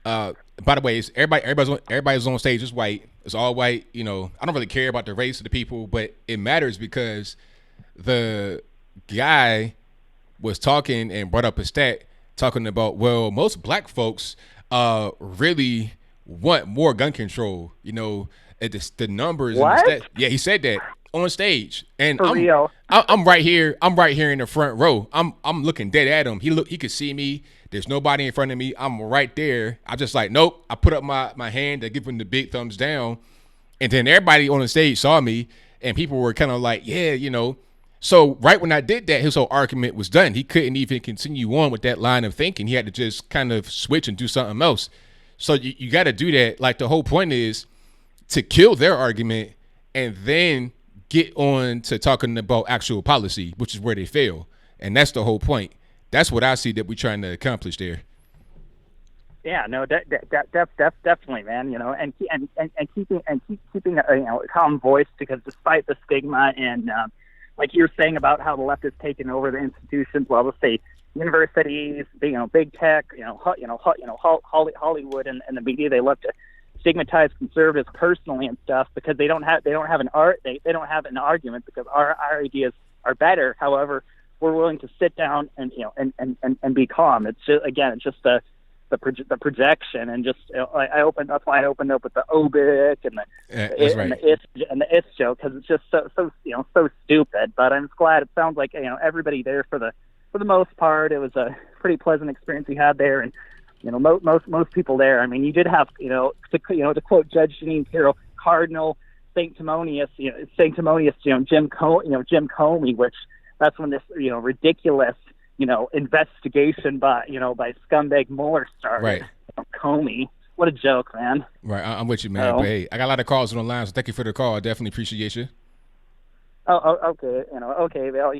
by the way, everybody's on stage is white. It's all white. I don't really care about the race of the people, but it matters because the guy was talking and brought up a stat talking about, well, most black folks really want more gun control. The numbers. What? And the stat. Yeah, he said that on stage, and For real? I'm right here. I'm right here in the front row. I'm looking dead at him. He could see me. There's nobody in front of me. I'm right there. I just like, nope. I put up my hand to give him the big thumbs down, and then everybody on the stage saw me, and people were kind of like, yeah, So right when I did that, his whole argument was done. He couldn't even continue on with that line of thinking. He had to just kind of switch and do something else. So you got to do that. Like, the whole point is to kill their argument and then get on to talking about actual policy, which is where they fail. And that's the whole point. That's what I see that we're trying to accomplish there. Yeah, no, definitely, man. And keeping a calm voice, because despite the stigma and like you were saying about how the left has taken over the institutions, well, let's say universities, big tech, Hollywood and the media, they love to stigmatize conservatives personally and stuff because they don't have an argument because our ideas are better. However, we're willing to sit down and be calm. It's just the projection, and just that's why I opened up with the obic and the is joke, because it's just so stupid. But I'm just glad it sounds like everybody there for the most part, it was a pretty pleasant experience we had there, and most people there. I mean, you did have to quote Judge Janine Pirro, Cardinal Sanctimonious Jim Comey, which that's when this ridiculous investigation by scumbag Mueller started. Right. Comey, what a joke, man. Right, I'm with you, man. But hey, I got a lot of calls on the line, so thank you for the call. I definitely appreciate you. Oh, okay. Okay. Well,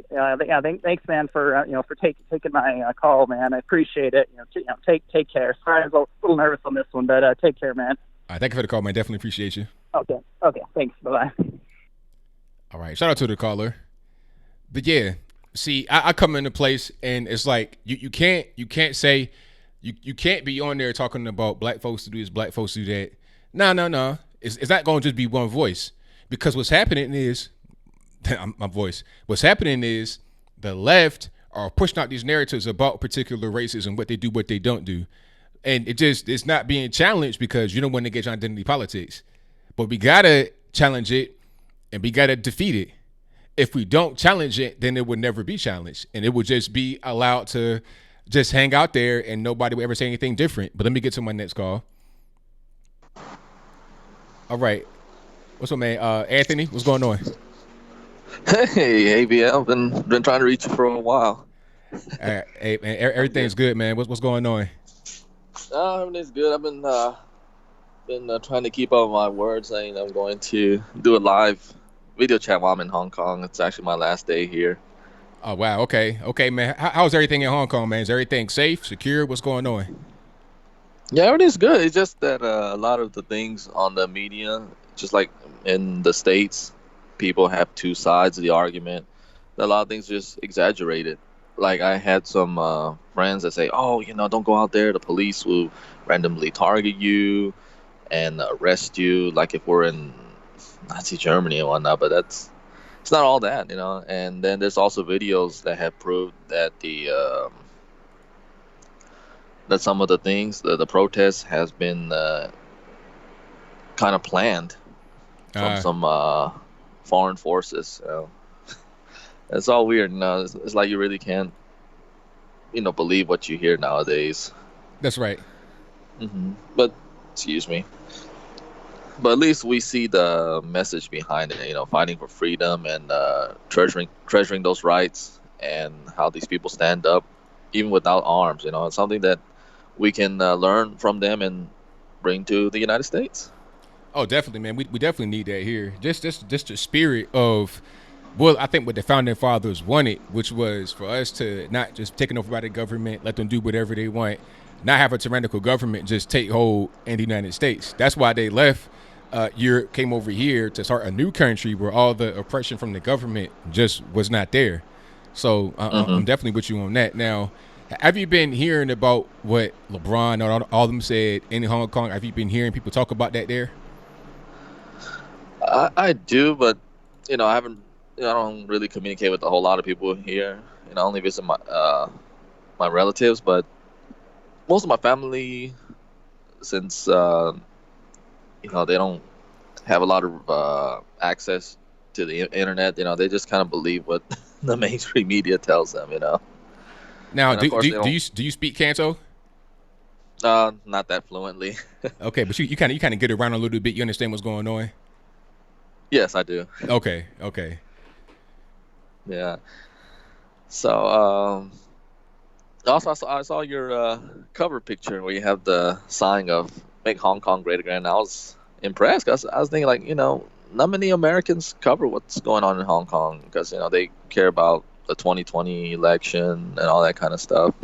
thanks, man, for taking my call, man. I appreciate it. Take care. Sorry, I was a little nervous on this one, but take care, man. All right, thank you for the call, man. Definitely appreciate you. Okay. Thanks. Bye-bye. All right, shout out to the caller. But yeah, see, I come into place, and it's like you can't say you can't be on there talking about black folks to do this, black folks to do that. No. It's not going to just be one voice, because what's happening is my voice. What's happening is the left are pushing out these narratives about particular races and what they do, what they don't do, and it's not being challenged because you don't want to get your identity politics. But we gotta challenge it, and we gotta defeat it. If we don't challenge it, then it would never be challenged, and it would just be allowed to just hang out there, and nobody would ever say anything different. But let me get to my next call. All right, what's up, man? Anthony, what's going on? Hey, ABL, been trying to reach you for a while. Hey, man, everything's good, man. What's going on? Everything's good. I've been trying to keep up my word, saying I'm going to do a live video chat while I'm in Hong Kong. It's actually my last day here. Oh wow, okay, man. How's everything in Hong Kong, man? Is everything safe, secure? What's going on? Yeah, everything's good. It's just that a lot of the things on the media, just like in the States, people have two sides of the argument. A lot of things are just exaggerated. Like, I had some friends that say, oh, don't go out there, the police will randomly target you. and arrest you like if we're in Nazi Germany and whatnot. But it's not all that, you know. And then there's also videos that have proved that that some of the things, the protests has been kind of planned from some foreign forces. You know? It's all weird. You know? It's like you really can't, believe what you hear nowadays. That's right. But excuse me. But at least we see the message behind it. Fighting for freedom and treasuring those rights, and how these people stand up even without arms. It's something that we can learn from them and bring to the United States. Oh, definitely, man. We definitely need that here. Just the spirit of, well, I think what the founding fathers wanted, which was for us to not just taken over by the government, let them do whatever they want, not have a tyrannical government just take hold in the United States. That's why they left Europe, came over here to start a new country where all the oppression from the government just was not there. So I'm definitely with you on that. Now, have you been hearing about what LeBron and all of them said in Hong Kong? Have you been hearing people talk about that there? I do, but I haven't. I don't really communicate with a whole lot of people here. I only visit my relatives, but most of my family, since they don't have a lot of access to the internet, they just kind of believe what the mainstream media tells them. Now, do you speak Canto? Not that fluently. Okay, but you kind of get around a little bit. You understand what's going on? Yes, I do. Okay. Yeah. So, also I saw your cover picture where you have the sign of "Make Hong Kong Great Again." I was impressed because I was thinking, like, not many Americans cover what's going on in Hong Kong because they care about the 2020 election and all that kind of stuff.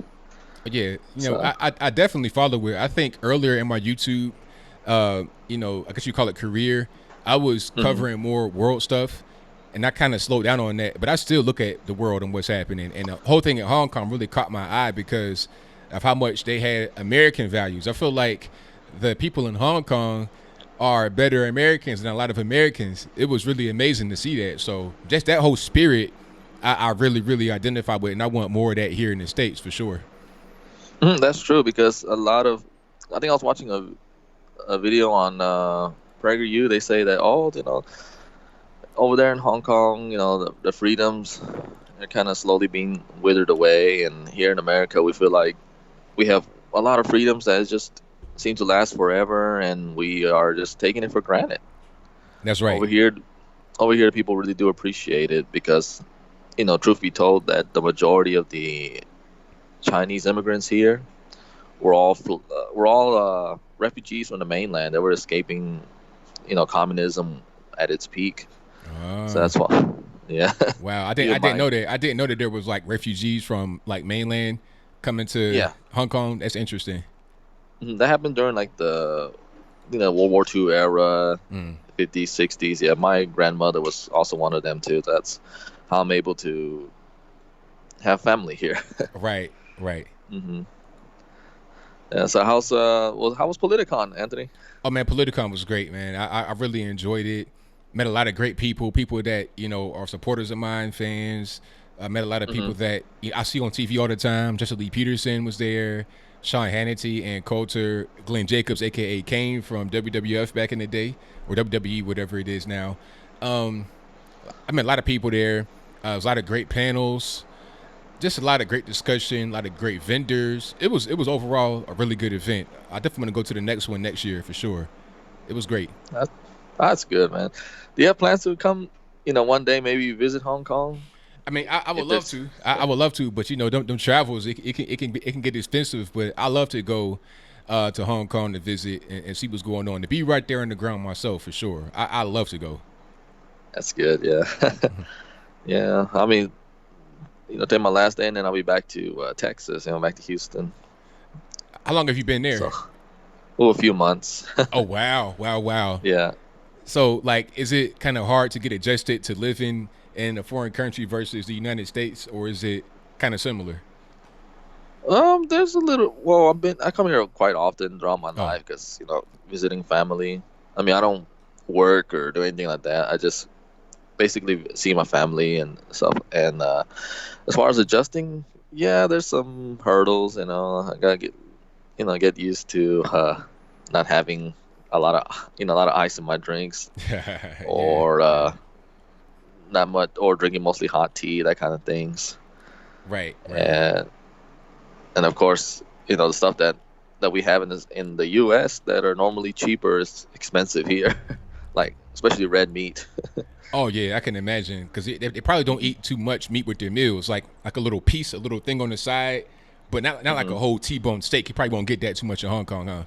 Yeah, I definitely follow it. I think earlier in my YouTube, I guess you call it career, I was covering more world stuff, and I kind of slowed down on that. But I still look at the world and what's happening. And the whole thing in Hong Kong really caught my eye because of how much they had American values. I feel like the people in Hong Kong are better Americans than a lot of Americans. It was really amazing to see that. So just that whole spirit, I really, really identify with, and I want more of that here in the States for sure. That's true, because I think I was watching a video on PragerU. They say that, over there in Hong Kong, the freedoms are kind of slowly being withered away, and here in America, we feel like we have a lot of freedoms that just seem to last forever, and we are just taking it for granted. That's right. Over here, people really do appreciate it because, truth be told, that the majority of the Chinese immigrants here were all refugees from the mainland. They were escaping, communism at its peak. So that's why. Yeah. Wow. I didn't know that. I didn't know that there was like refugees from like mainland coming to Hong Kong. That's interesting. That happened during like the World War II era, 50s, 60s. Yeah, my grandmother was also one of them too. That's how I'm able to have family here. Right. Yeah. So how was Politicon, Anthony? Oh man, Politicon was great, man. I really enjoyed it. Met a lot of great people that are supporters of mine, fans. I met a lot of people that I see on TV all the time. Jesse Lee Peterson was there, Sean Hannity and Coulter, Glenn Jacobs, aka Kane from WWF back in the day, or WWE, whatever it is now. I met a lot of people there. There was a lot of great panels, just a lot of great discussion, a lot of great vendors. It was overall a really good event. I definitely want to go to the next one next year for sure. It was great. That's good, man. Do you have plans to come, one day maybe visit Hong Kong? I mean, I would love to. I would love to, but them travels, it can get expensive. But I love to go to Hong Kong to visit and see what's going on. To be right there on the ground myself for sure. I love to go. That's good, yeah. Yeah, I mean, take my last day and then I'll be back to Texas, back to Houston. How long have you been there? A few months. Oh wow. Yeah. So like, is it kind of hard to get adjusted to living in a foreign country versus the United States, or is it kind of similar? There's a little. Well, I come here quite often throughout my Oh, life because visiting family. I mean, I don't work or do anything like that. I just basically see my family and stuff. And as far as adjusting, yeah, there's some hurdles. I gotta get used to not having a lot of ice in my drinks, yeah, or yeah. not much, or drinking mostly hot tea, that kind of things. Right, right. And of course, the stuff that we have in the U.S. that are normally cheaper is expensive here, like especially red meat. Oh yeah, I can imagine because they probably don't eat too much meat with their meals, like a little piece, a little thing on the side, but not like Hmm. a whole T-bone steak. You probably won't get that too much in Hong Kong, huh?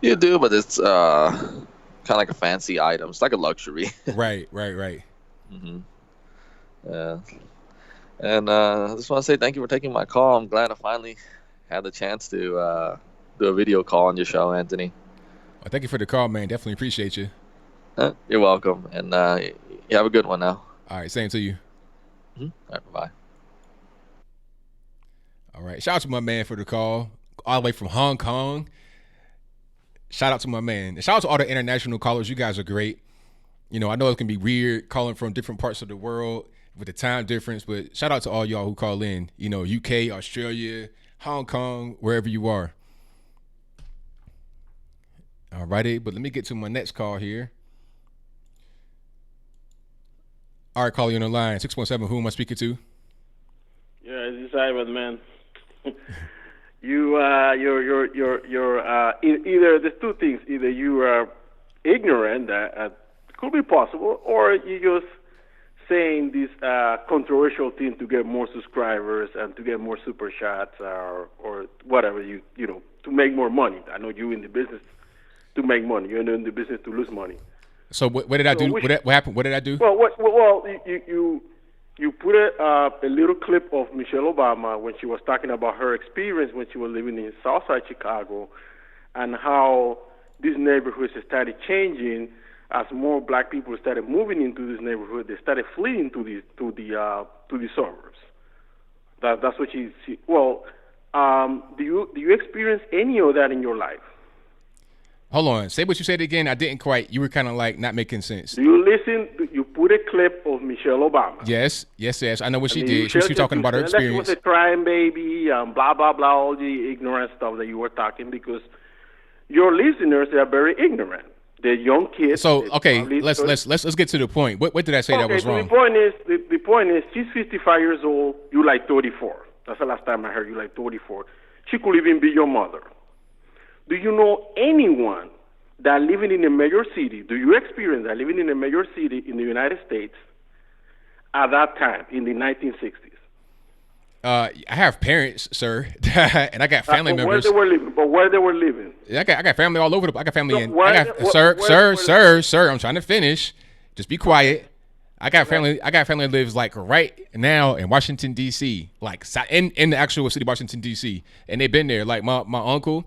You do, but it's kind of like a fancy item. It's like a luxury. Right, right, right. Hmm. Yeah. And I just want to say thank you for taking my call. I'm glad I finally had the chance to do a video call on your show, Anthony. Well, thank you for the call, man. Definitely appreciate you. You're welcome, and you have a good one now. All right, same to you. All right, bye. All right, shout out to my man for the call, all the way from Hong Kong. Shout out to my man. And shout out to all the international callers. You guys are great. I know it can be weird calling from different parts of the world with the time difference, but shout out to all y'all who call in. UK, Australia, Hong Kong, wherever you are. All righty, but let me get to my next call here. All right, call you on the line. 617, who am I speaking to? Yeah, this is Ivan, man. Either there's two things. Either you are ignorant, that could be possible, or you just saying this controversial thing to get more subscribers and to get more super chats or whatever to make more money. I know you in the business to make money. You're in the business to lose money. So what did I do? What happened? What did I do? Well, you put a little clip of Michelle Obama when she was talking about her experience when she was living in Southside Chicago, and how these neighborhoods started changing as more black people started moving into this neighborhood. They started fleeing to the suburbs. That's what she. Well, do you experience any of that in your life? Hold on. Say what you said again. I didn't quite. You were kind of like not making sense. Do you listen? You put a clip of Michelle Obama. Yes. I know what she did. She was talking about her experience. That she was a crying baby, blah, blah, blah, all the ignorant stuff that you were talking, because your listeners are very ignorant. They're young kids. So, okay, let's get to the point. What did I say that was wrong? The point is, she's 55 years old. You like 34. That's the last time I heard you like 34. She could even be your mother. Do you know anyone that living in a major city? Do you experience that living in a major city in the United States at that time in the 1960s? I have parents, sir, and I got family members. Where they were living. I got family all over I got family sir. I'm trying to finish. Just be quiet. I got family that lives like right now in Washington D.C., like in the actual city of Washington D.C., and they've been there. Like my uncle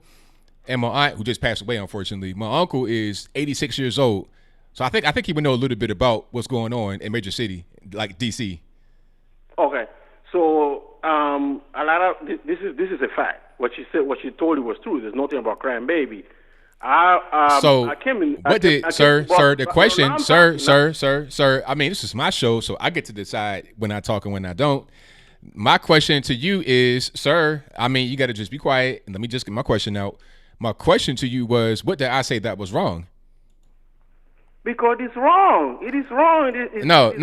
and my aunt, who just passed away, unfortunately. My uncle is 86 years old, so I think he would know a little bit about what's going on in major city like D.C. Okay, so a lot of this is a fact. What she said, what she told you was true. There's nothing about crying baby. Sir. The question, sir. I mean, this is my show, so I get to decide when I talk and when I don't. My question to you is, sir. I mean, you got to just be quiet and let me just get my question out. My question to you was, what did I say that was wrong? Because it's wrong. It is wrong. No.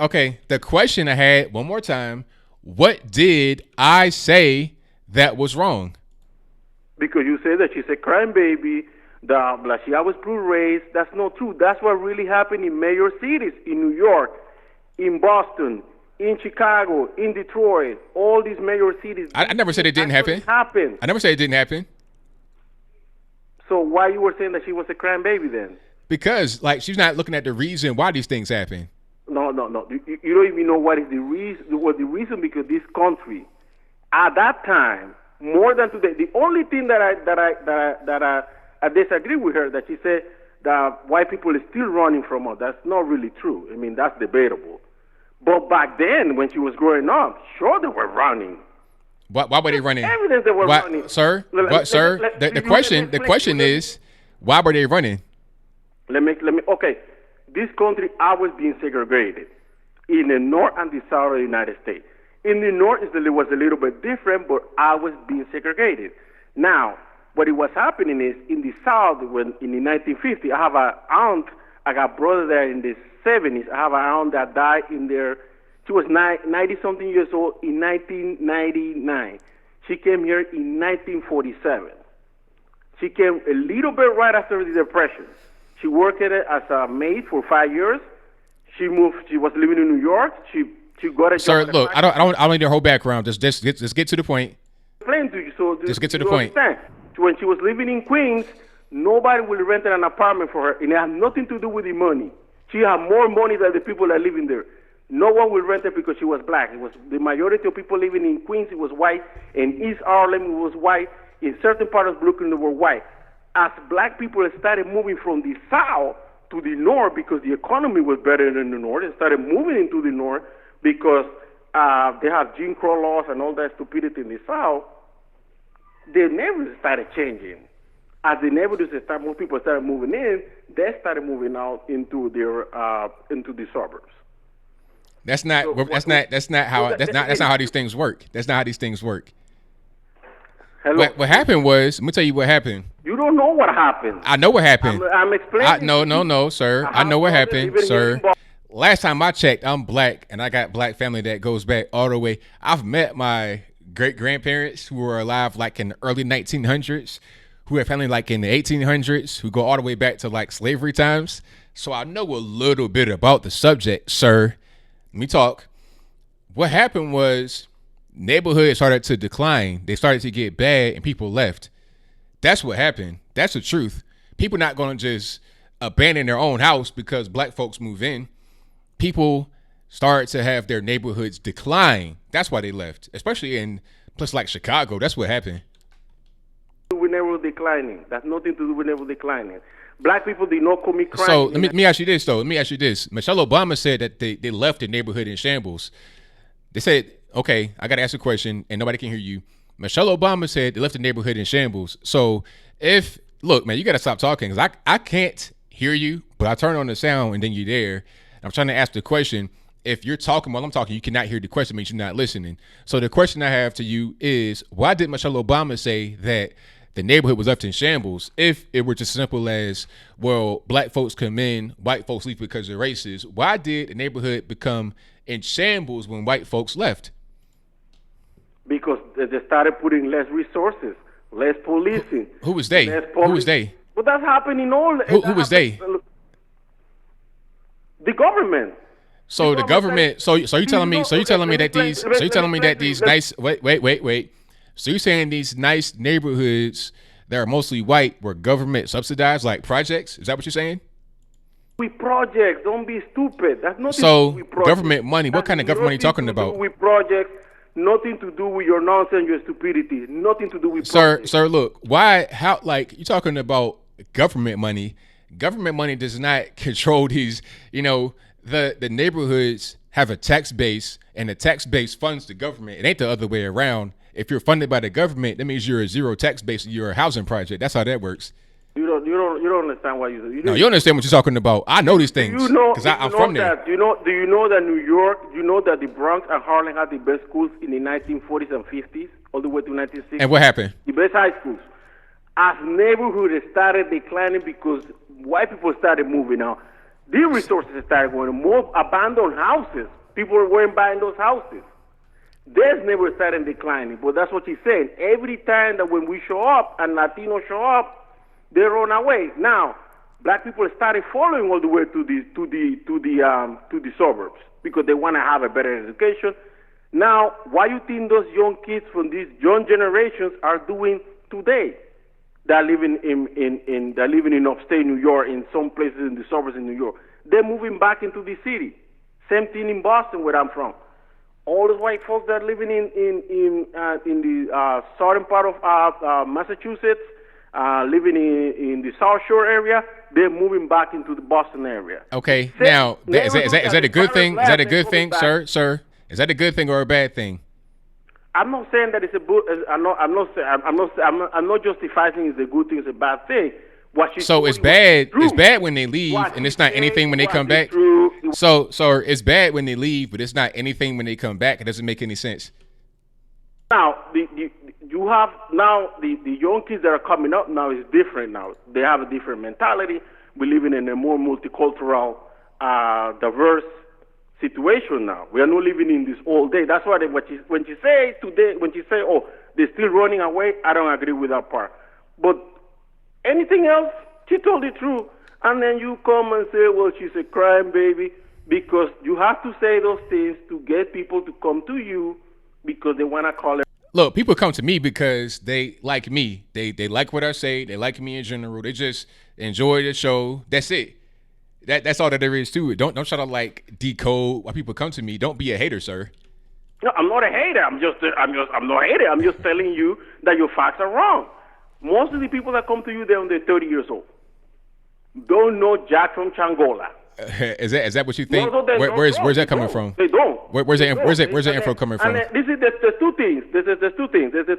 Okay. The question I had one more time. What did I say that was wrong? Because you said that she's a crime baby, that she was raised. That's not true. That's what really happened in major cities, in New York, in Boston, in Chicago, in Detroit, all these major cities. I never said it didn't happen. I never said it didn't happen. So why you were saying that she was a crime baby then? Because she's not looking at the reason why these things happen. No. You don't even know what is the reason. What the reason? Because this country, at that time, more than today, the only thing that I disagree with her, that she said that white people are still running from us. That's not really true. I mean, that's debatable. But back then, when she was growing up, sure they were running. Why were they running? Evidence they were running, sir. The question is, why were they running? Let me. Okay, this country always been segregated in the north and the south of the United States. In the north, it was a little bit different, but always been segregated. Now, what it was happening is in the south, when in the 1950s, I have an aunt. I got brother there in the 70s. I have an aunt that died in there. She was 90-something years old in 1999. She came here in 1947. She came a little bit right after the Depression. She worked as a maid for 5 years. She moved. She was living in New York. She got a job. Sir, look, I don't need your whole background. Just get to the point. Explain to you. So just get to the point. Understand. When she was living in Queens, nobody will rent an apartment for her, and it has nothing to do with the money. She had more money than the people that live in there. No one will rent it because she was black. It was the majority of people living in Queens. It was white. In East Harlem, it was white. In certain parts of Brooklyn, they were white. As black people started moving from the south to the north because the economy was better than the north, and started moving into the north because they have Jim Crow laws and all that stupidity in the south, the neighborhoods started changing. As the neighborhoods started, more people started moving in, they started moving out into the suburbs. That's not how these things work. That's not how these things work. Hello? What happened was, let me tell you what happened. You don't know what happened. I know what happened. I'm explaining. No, sir. I know what happened, sir. Last time I checked, I'm black, and I got black family that goes back all the way. I've met my great-grandparents who were alive like in the early 1900s, who have family like in the 1800s, who go all the way back to like slavery times. So I know a little bit about the subject, sir. Let me talk. What happened was neighborhoods started to decline. They started to get bad, and people left. That's what happened. That's the truth. People not going to just abandon their own house because black folks move in. People start to have their neighborhoods decline. That's why they left, especially in places like Chicago. That's what happened. We never declining. That's nothing to do with never declining. Black people did not commit crime. So let me ask you this, though. Let me ask you this. Michelle Obama said that they left the neighborhood in shambles. They said, okay, I got to ask a question, and nobody can hear you. Michelle Obama said they left the neighborhood in shambles. So look, man, you got to stop talking because I can't hear you, but I turn on the sound, and then you're there. I'm trying to ask the question. If you're talking while I'm talking, you cannot hear the question, means you're not listening. So the question I have to you is, why did Michelle Obama say that the neighborhood was left in shambles if it were just simple as, well, black folks come in, white folks leave because they're racist? Why did the neighborhood become in shambles when white folks left? Because they started putting less resources, less policing. Who was they? Who was they? But that's happening all. Who was they? The government. So the government. So you telling me that these nice. Wait. So you're saying these nice neighborhoods that are mostly white were government subsidized, like projects? Is that what you're saying? With projects, don't be stupid. That's nothing. So to do with projects. Government money. What kind of government are you talking about? With projects, nothing to do with your nonsense, your stupidity. Nothing to do with projects. Sir, look. Why? How? Like you're talking about government money. Government money does not control these. The neighborhoods have a tax base, and the tax base funds the government. It ain't the other way around. If you're funded by the government, that means you're a zero tax base and you're a housing project. That's how that works. You don't understand what you do. No, you understand what you're talking about. I know these things because I'm from there. Do you know that New York? Do you know that the Bronx and Harlem had the best schools in the 1940s and 50s, all the way to 1960s? And what happened? The best high schools. As neighborhoods started declining because white people started moving out, the resources started going. More abandoned houses. People weren't buying those houses. There's never started declining, but that's what she's saying. Every time that when we show up and Latinos show up, they run away. Now, black people started following all the way to the suburbs because they want to have a better education. Now, what you think those young kids from these young generations are doing today? They're living in upstate New York, in some places in the suburbs in New York. They're moving back into the city. Same thing in Boston, where I'm from. All those white folks that are living in the southern part of Massachusetts, living in the South Shore area, they're moving back into the Boston area. Okay, now is that a good thing? Is that a good thing, sir? Is that a good thing or a bad thing? I'm not saying that it's a good. I'm not justifying it's a good thing. It's a bad thing. So it's bad. It's bad when they leave, and it's not anything when they come back. So it's bad when they leave, but it's not anything when they come back. It doesn't make any sense. Now you have the young kids that are coming up now is different. Now they have a different mentality. We're living in a more multicultural, diverse situation now. We are not living in this all day. That's why when she say today, when she say, oh, they're still running away, I don't agree with that part. But anything else, she told the truth. And then you come and say, well, she's a crime baby, because you have to say those things to get people to come to you because they want to call it. Look, people come to me because they like me. They like what I say. They like me in general. They just enjoy the show. That's it. That's all that there is to it. Don't try to like decode why people come to me. Don't be a hater, sir. No, I'm not a hater. I'm not a hater. I'm just telling you that your facts are wrong. Most of the people that come to you, they're under 30 years old. Don't know Jack from Changola. Is that what you think? No, where's that coming from? They don't. Where's that info coming from? And there's two things. There's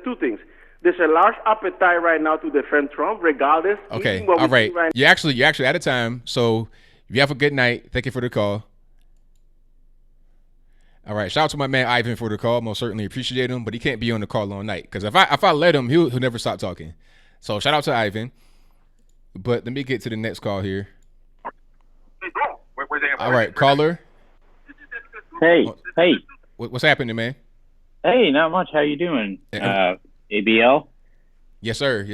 two things. There's a large appetite right now to defend Trump, regardless. Okay, all right. You're actually out of time. So you have a good night. Thank you for the call. All right, shout out to my man Ivan for the call. Most certainly appreciate him, but he can't be on the call all night because if I let him, he'll never stop talking. So shout out to Ivan. But let me get to the next call here. All right, caller. Hey. What's happening, man? Hey, not much. How you doing? ABL? Yes, sir.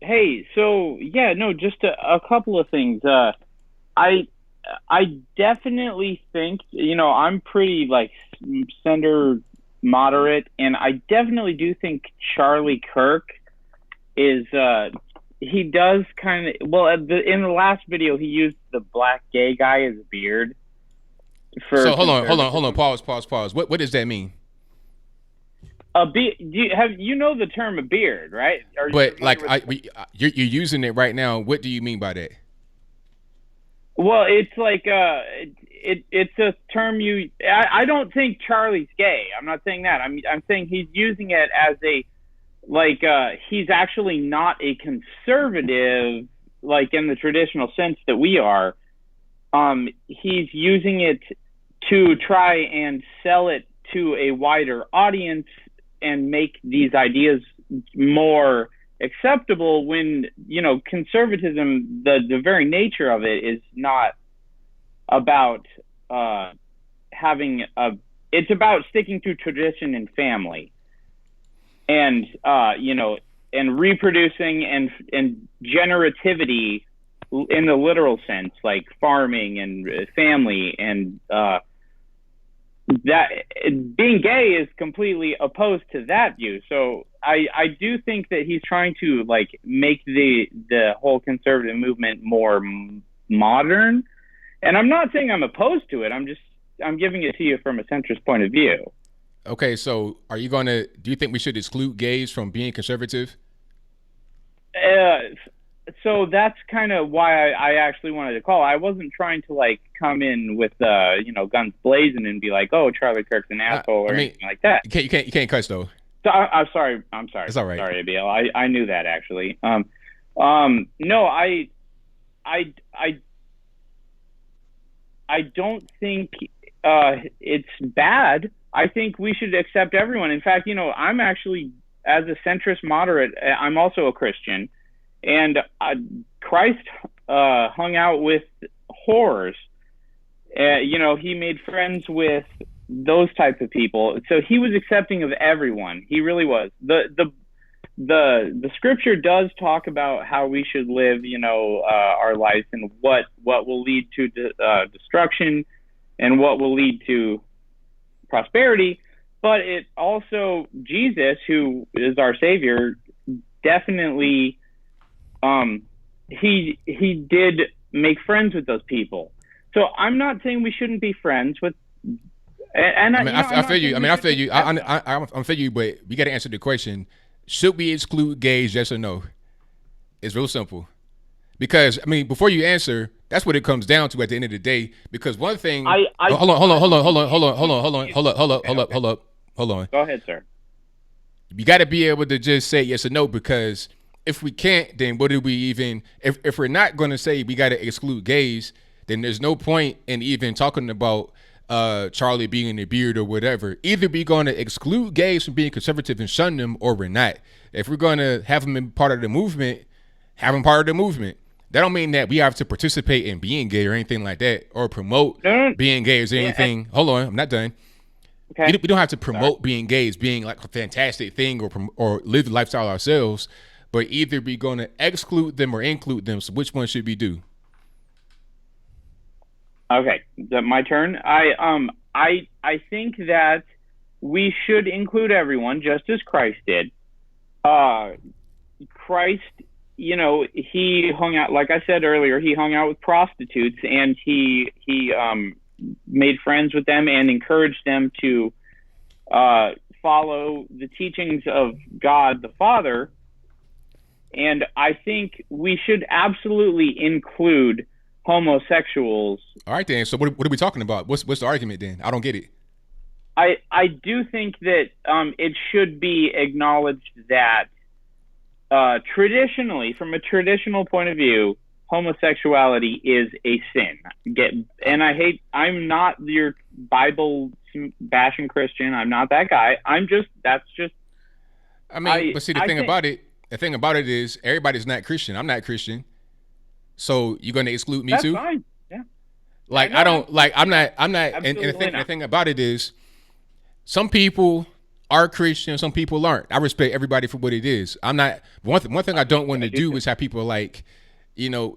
Hey, so yeah, no, just a couple of things. I definitely think, I'm pretty like center moderate, and I definitely do think Charlie Kirk is he does kind of in the last video he used the black gay guy as a beard. So hold on, pause. What does that mean? You know the term a beard, right? You're using it right now. What do you mean by that? Well, it's like it's a term I don't think Charlie's gay. I'm not saying that. I'm saying he's using it as a he's actually not a conservative like in the traditional sense that we are. He's using it to try and sell it to a wider audience and make these ideas more acceptable when, conservatism, the very nature of it is not about it's about sticking to tradition and family and, and reproducing and generativity in the literal sense, like farming and family, and that being gay is completely opposed to that view. So I do think that he's trying to like make the whole conservative movement more modern, and I'm not saying I'm opposed to it. I'm giving it to you from a centrist point of view. Okay, so do you think we should exclude gays from being conservative? So that's kind of why I actually wanted to call. I wasn't trying to like come in with guns blazing and be like, oh, Charlie Kirk's an asshole or anything like that. You can't cuss though. So I'm sorry. It's all right. Sorry, ABL. I knew that actually. No, I don't think it's bad. I think we should accept everyone. In fact, I'm actually, as a centrist moderate, I'm also a Christian. And Christ hung out with whores. He made friends with those types of people. So he was accepting of everyone. He really was. The scripture does talk about how we should live, our life, and what will lead to destruction and what will lead to prosperity. But it also, Jesus, who is our Savior, definitely he did make friends with those people. So I'm not saying we shouldn't be friends with. I feel you. I feel you, but we got to answer the question: should we exclude gays? Yes or no? It's real simple. Because before you answer, that's what it comes down to at the end of the day. Because one thing, hold hold on. Go ahead, sir. You got to be able to just say yes or no, because if we can't, then what do we even? If we're not going to say we got to exclude gays, then there's no point in even talking about Charlie being in a beard or whatever. Either we're going to exclude gays from being conservative and shun them, or we're not. If we're going to have them in part of the movement, have them part of the movement. That don't mean that we have to participate in being gay or anything like that, or promote being gay or anything. Hold on, I'm not done. Okay. We don't have to promote being gay as being like a fantastic thing, or live the lifestyle ourselves. But either we're going to exclude them or include them. So which one should we do? Okay, my turn. I think that we should include everyone, just as Christ did. Christ, he hung out, like I said earlier, he hung out with prostitutes, and he made friends with them and encouraged them to follow the teachings of God the Father. And I think we should absolutely include homosexuals. All right, then. So what are we talking about? What's the argument then? I don't get it. I do think that it should be acknowledged that traditionally, from a traditional point of view, homosexuality is a sin. I'm not your Bible bashing Christian. I'm not that guy. That's just. But see, the thing about it is everybody's not Christian. I'm not Christian. So you're going to exclude me too? That's fine. Yeah. Like, I'm not, and the thing about it is some people are Christian, some people aren't. I respect everybody for what it is. I'm not, one thing I don't want to do is have people like,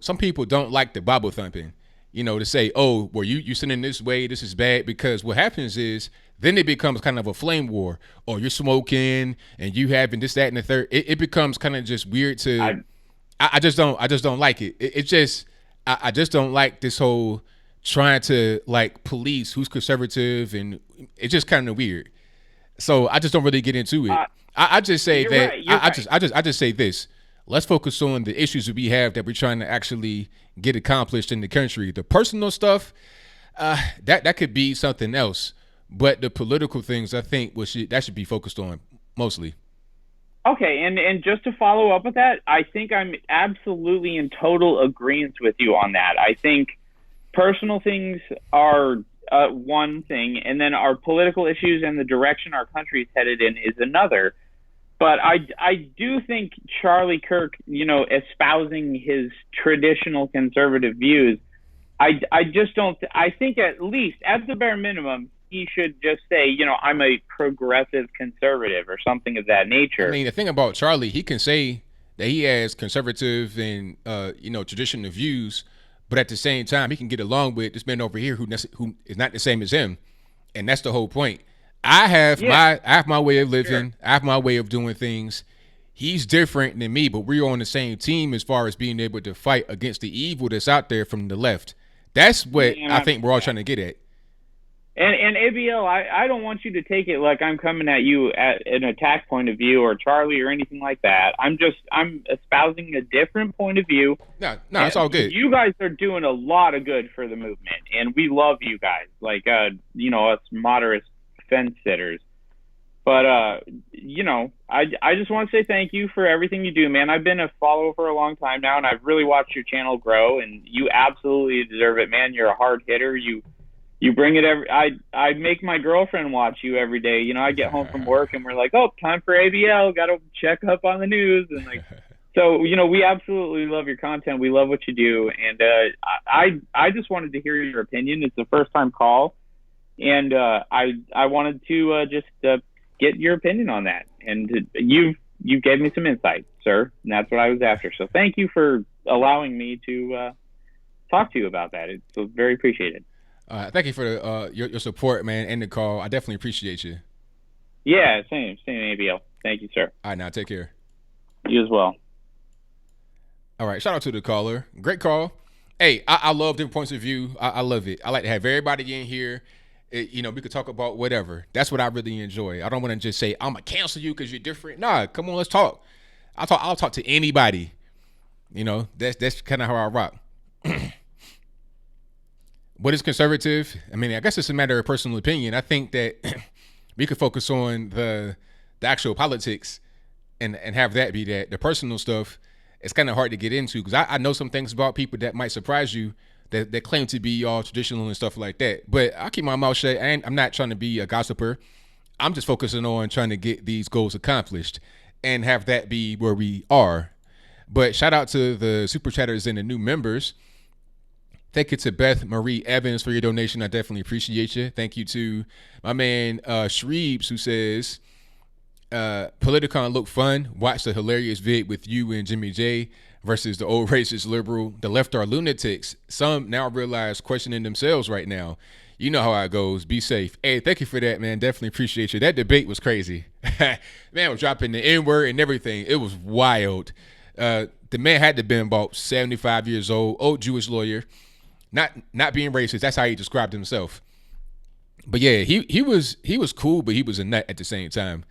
some people don't like the Bible thumping, to say, oh, well, you sinning this way, this is bad, because what happens is then it becomes kind of a flame war. Or you're smoking and you having this, that, and the third. It becomes kind of just weird to, I just don't like it. I just don't like this whole trying to like police who's conservative, and it's just kind of weird. So I just don't really get into it. I just say that I just say this. Let's focus on the issues that we have that we're trying to actually get accomplished in the country. The personal stuff, that could be something else. But the political things, I think, that should be focused on mostly. Okay, and just to follow up with that, I think I'm absolutely in total agreement with you on that. I think personal things are one thing, and then our political issues and the direction our country is headed in is another. But I do think Charlie Kirk, espousing his traditional conservative views, I just don't. I think at least at the bare minimum, he should just say, I'm a progressive conservative or something of that nature. I mean, the thing about Charlie, he can say that he has conservative and traditional views, but at the same time, he can get along with this man over here who is not the same as him, and that's the whole point. I have my way of living. Sure. I have my way of doing things. He's different than me, but we're on the same team as far as being able to fight against the evil that's out there from the left. That's what I think we're all trying to get at. And ABL, I don't want you to take it like I'm coming at you at an attack point of view or Charlie or anything like that. I'm espousing a different point of view. No, it's all good. You guys are doing a lot of good for the movement, and we love you guys. Like, us moderate fence sitters. But, I just want to say thank you for everything you do, man. I've been a follower for a long time now, and I've really watched your channel grow, and you absolutely deserve it, man. You're a hard hitter. You bring it I make my girlfriend watch you every day. I get home from work and we're like, oh, time for ABL. Got to check up on the news. And so, we absolutely love your content. We love what you do. And I just wanted to hear your opinion. It's the first time call. And I wanted to just get your opinion on that. And you gave me some insight, sir. And that's what I was after. So thank you for allowing me to talk to you about that. It's very appreciated. Thank you for your support, man, and the call. I definitely appreciate you. Yeah, same ABL. Thank you, sir. All right, now take care. You as well. All right, shout out to the caller. Great call. Hey, I love different points of view. I love it. I like to have everybody in here. We could talk about whatever. That's what I really enjoy. I don't want to just say, I'm going to cancel you because you're different. Nah, come on, let's talk. I'll talk to anybody. That's kind of how I rock. What is conservative? I mean, I guess it's a matter of personal opinion. I think that we could focus on the actual politics and have that be that. The personal stuff, it's kind of hard to get into because I know some things about people that might surprise you that claim to be all traditional and stuff like that. But I'll keep my mouth shut. I'm not trying to be a gossiper. I'm just focusing on trying to get these goals accomplished and have that be where we are. But shout out to the super chatters and the new members. Thank you to Beth Marie Evans for your donation. I definitely appreciate you. Thank you to my man Shreebs, who says, Politicon looked fun. Watch the hilarious vid with you and Jimmy J versus the old racist liberal. The left are lunatics. Some now realize questioning themselves right now. You know how it goes. Be safe. Hey, thank you for that, man. Definitely appreciate you. That debate was crazy. Man was dropping the N-word and everything. It was wild. The man had to be about 75 years old Jewish lawyer. Not being racist. That's how he described himself. But yeah, he was cool, but he was a nut at the same time.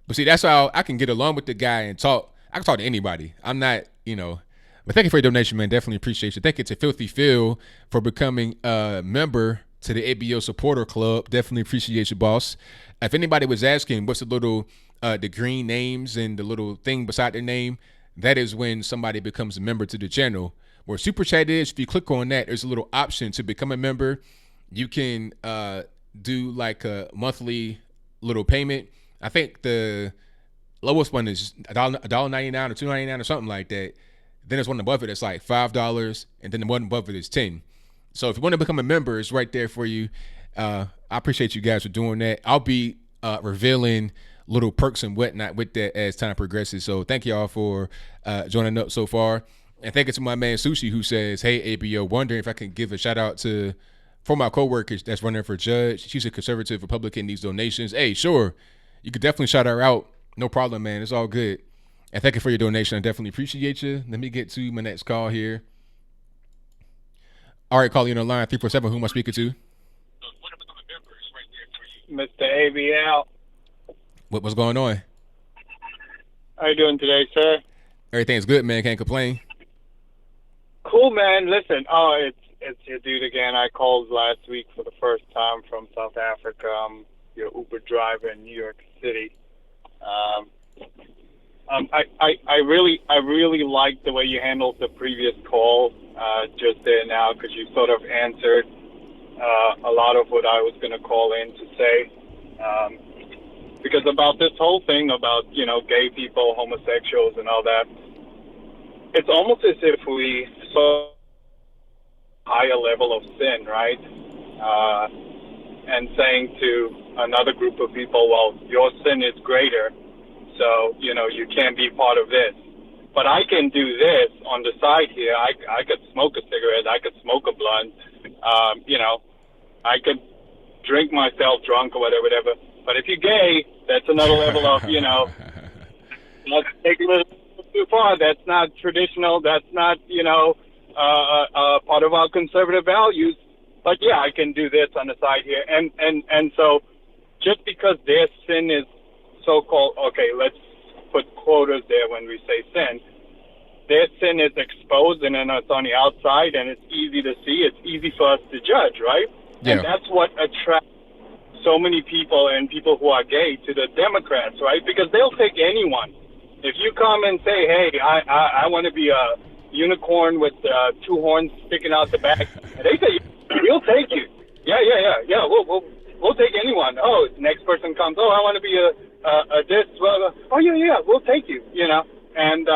But see, that's how I can get along with the guy and talk. I can talk to anybody. I'm not, But thank you for your donation, man. Definitely appreciate you. Thank you to Filthy Phil for becoming a member to the ABL supporter club. Definitely appreciate you, boss. If anybody was asking what's the little the green names and the little thing beside their name, that is when somebody becomes a member to the channel. Where Super Chat is, if you click on that, there's a little option to become a member. You can do like a monthly little payment. I think the lowest one is $1.99 or $2.99 or something like that. Then there's one above it that's like $5, and then the one above it is $10. So if you want to become a member, it's right there for you. I appreciate you guys for doing that. I'll be revealing little perks and whatnot with that as time progresses. So thank y'all for joining up so far. And thank you to my man Sushi, who says, hey, ABO, wondering if I can give a shout out for my coworker that's running for judge. She's a conservative Republican, needs donations. Hey, sure. You could definitely shout her out. No problem, man. It's all good. And thank you for your donation. I definitely appreciate you. Let me get to my next call here. All right, calling in on line 347. Who am I speaking to? Mr. ABL. What's going on? How you doing today, sir? Everything's good, man. Can't complain. Cool, man. Listen, it's your dude again. I called last week for the first time from South Africa. I'm your Uber driver in New York City. I really liked the way you handled the previous call just there now, because you sort of answered a lot of what I was going to call in to say. Because about this whole thing about, gay people, homosexuals and all that, it's almost as if we saw a higher level of sin, right? And saying to another group of people, well, your sin is greater, so, you can't be part of this. But I can do this on the side here. I could smoke a cigarette. I could smoke a blunt. I could drink myself drunk or whatever. But if you're gay, that's another level of, let's take it a little too far. That's not traditional. That's not, part of our conservative values. But yeah, I can do this on the side here. And so just because their sin is so-called, okay, let's put quotas there when we say sin. Their sin is exposed and then it's on the outside and it's easy to see. It's easy for us to judge, right? Yeah. And that's what attracts so many people and people who are gay to the Democrats, right? Because they'll take anyone. If you come and say, hey, I want to be a unicorn with two horns sticking out the back, and they say, we'll take you. Yeah, we'll take anyone. Oh, next person comes, oh, I want to be a this, oh, yeah, we'll take you, And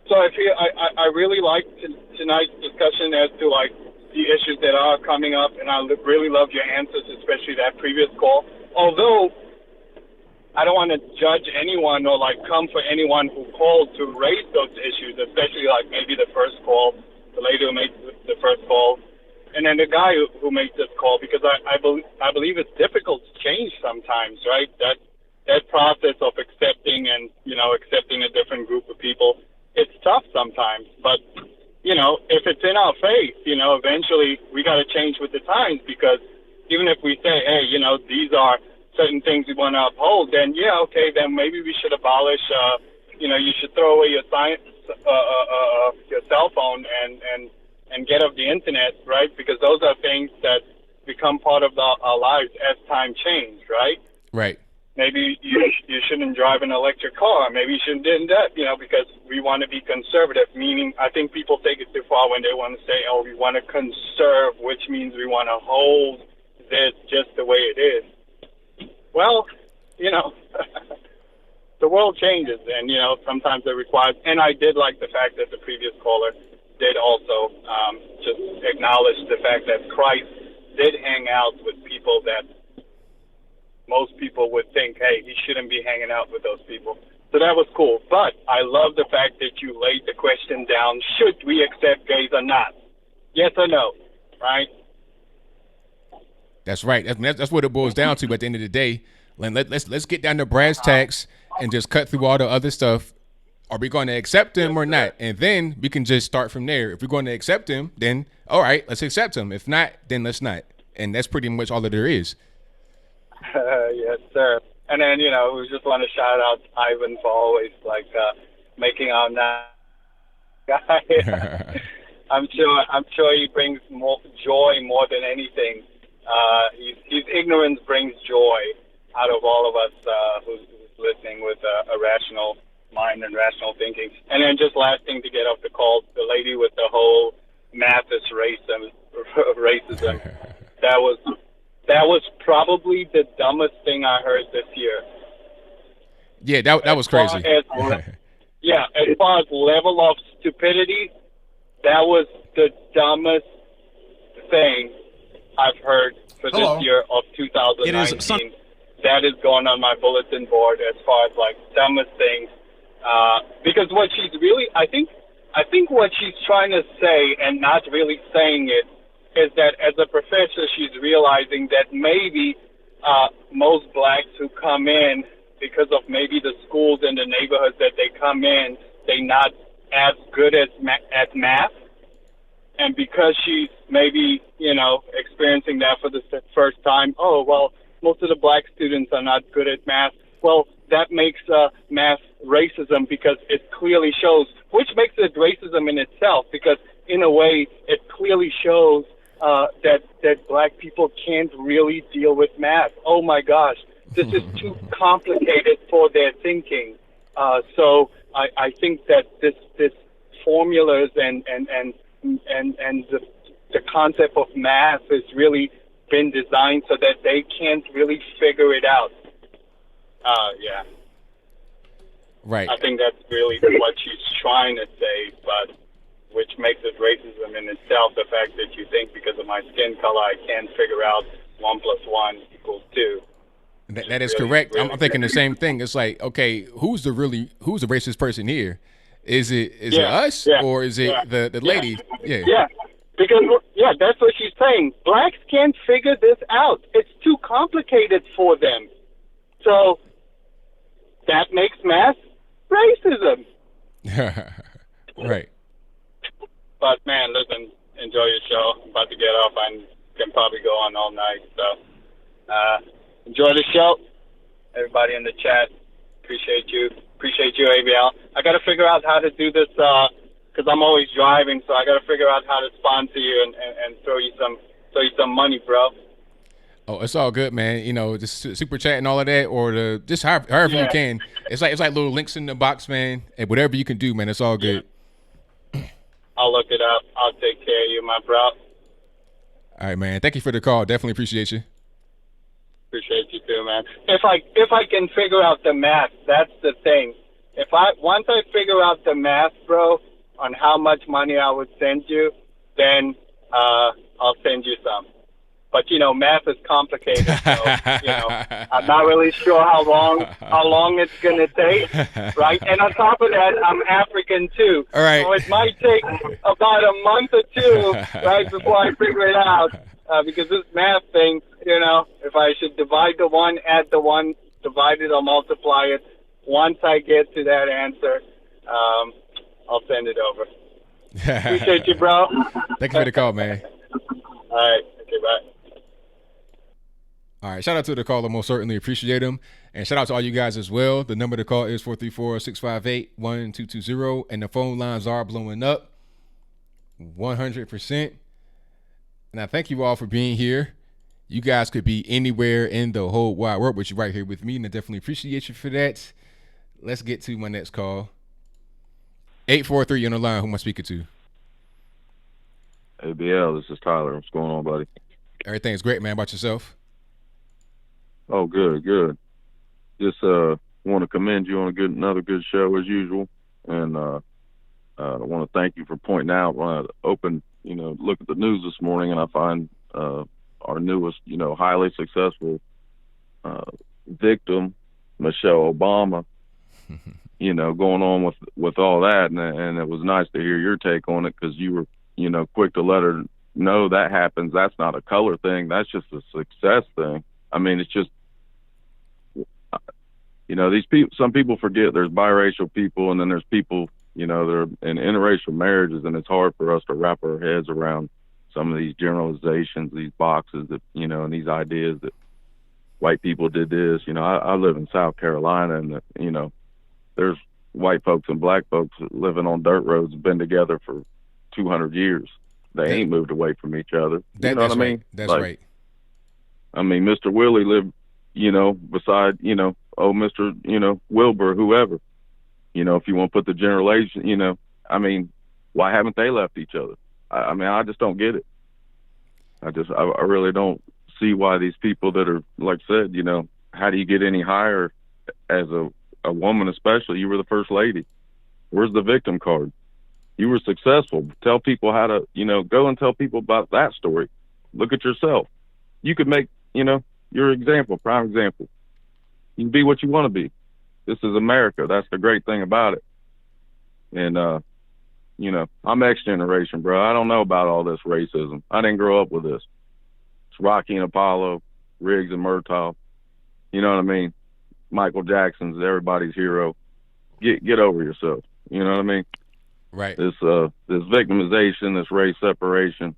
so I really liked tonight's discussion as to, like, the issues that are coming up, and I really love your answers, especially that previous call. Although I don't want to judge anyone or, like, come for anyone who called to raise those issues, especially, like, maybe the first call, the lady who made the first call, and then the guy who made this call, because I believe it's difficult to change sometimes, right? That process of accepting and, accepting a different group of people, it's tough sometimes. But, if it's in our face, eventually we got to change with the times, because even if we say, hey, these are certain things we want to uphold, then, yeah, okay, then maybe we should abolish, you should throw away your cell phone and get off the internet, right? Because those are things that become part of our lives as time changed, right? Right. Maybe you shouldn't drive an electric car. Maybe you shouldn't do that, because we want to be conservative, meaning I think people take it too far when they want to say, oh, we want to conserve, which means we want to hold this just the way it is. Well, the world changes, and, sometimes it requires, and I did like the fact that the previous caller did also just acknowledge the fact that Christ did hang out with people that most people would think, hey, he shouldn't be hanging out with those people. So that was cool. But I love the fact that you laid the question down, should we accept gays or not? Yes or no, right? That's right. That's what it boils down to at the end of the day. Let's get down to brass tacks and just cut through all the other stuff. Are we going to accept him or not? And then we can just start from there. If we're going to accept him, then all right, let's accept him. If not, then let's not. And that's pretty much all that there is. Yes, sir. And then, we just want to shout out Ivan for always making our guy. I'm sure he brings more joy more than anything. His ignorance brings joy out of all of us who's listening with a rational mind and rational thinking. And then just last thing to get off the call, the lady with the whole Mathis racism. That was probably the dumbest thing I heard this year. Yeah, that was crazy. As far as level of stupidity, that was the dumbest thing I've heard for this year of 2019. That is going on my bulletin board as far as dumbest things. Because what she's really, I think what she's trying to say and not really saying it is that as a professor, she's realizing that maybe most blacks who come in, because of maybe the schools and the neighborhoods that they come in, they're not as good at math. And because she's maybe, experiencing that for the first time, oh, well, most of the black students are not good at math. Well, that makes math racism because it clearly shows, which makes it racism in itself because in a way it clearly shows that black people can't really deal with math. Oh my gosh, this is too complicated for their thinking. So I think that this formulas and the concept of math has really been designed so that they can't really figure it out. Yeah. Right. I think that's really what she's trying to say, but which makes it racism in itself, the fact that you think because of my skin color I can't figure out 1 + 1 = 2. That is really correct. Really I'm thinking the same thing. It's like, okay, who's the racist person here? Is it us or is it the lady? Yeah. Yeah. Because that's what she's saying. Blacks can't figure this out. It's too complicated for them. So that makes math racism. Right. But man, listen, enjoy your show. I'm about to get off. I can probably go on all night. So enjoy the show. Everybody in the chat, appreciate you. Appreciate you, ABL. I got to figure out how to do this because I'm always driving. So I got to figure out how to sponsor you and throw you some money, bro. Oh, it's all good, man. Just super chat and all of that, or just however you can. It's like little links in the box, man. And whatever you can do, man, it's all good. I'll look it up. I'll take care of you, my bro. All right, man. Thank you for the call. Definitely appreciate you. Appreciate you too, man. If I can figure out the math, that's the thing. Once I figure out the math, bro, on how much money I would send you, then I'll send you some. But math is complicated, so I'm not really sure how long it's gonna take, right? And on top of that, I'm African too, all right. So it might take about a month or two, right, before I figure it out. Because this math thing, if I should divide the one, add the one, divide it or multiply it, once I get to that answer, I'll send it over. Appreciate you, bro. Thank you for the call, man. All right. Okay, bye. All right, shout out to the caller, most certainly appreciate him. And shout out to all you guys as well. The number to call is 434-658-1220, and the phone lines are blowing up 100%. And I thank you all for being here. You guys could be anywhere in the whole wide world, but you're right here with me, and I definitely appreciate you for that. Let's get to my next call. 843 on the line. Who am I speaking to? ABL, this is Tyler. What's going on, buddy? Everything's great, man. About yourself? Oh, good. Just want to commend you on another good show as usual, and I want to thank you for pointing out when I look at the news this morning, and I find our newest, highly successful victim, Michelle Obama, going on with all that, and it was nice to hear your take on it because you were, quick to let her know that happens. That's not a color thing. That's just a success thing. I mean, it's just, these people. Some people forget there's biracial people, and then there's people, that are in interracial marriages, and it's hard for us to wrap our heads around some of these generalizations, these boxes that, and these ideas that white people did this. I live in South Carolina, and there's white folks and black folks living on dirt roads, been together for 200 years. They ain't moved away from each other. You know what I mean? That's right. I mean, Mr. Willie lived, beside, Mr., Wilbur, whoever. If you want to put the generalization, I mean, why haven't they left each other? I mean, I just don't get it. I really don't see why these people that are, like I said, how do you get any higher as a woman, especially? You were the first lady. Where's the victim card? You were successful. Tell people how to, go and tell people about that story. Look at yourself. You could make, your example, prime example. You can be what you want to be. This is America. That's the great thing about it. And, I'm X generation, bro. I don't know about all this racism. I didn't grow up with this. It's Rocky and Apollo, Riggs and Murtaugh. You know what I mean? Michael Jackson's everybody's hero. Get over yourself. You know what I mean? Right. This victimization, this race separation.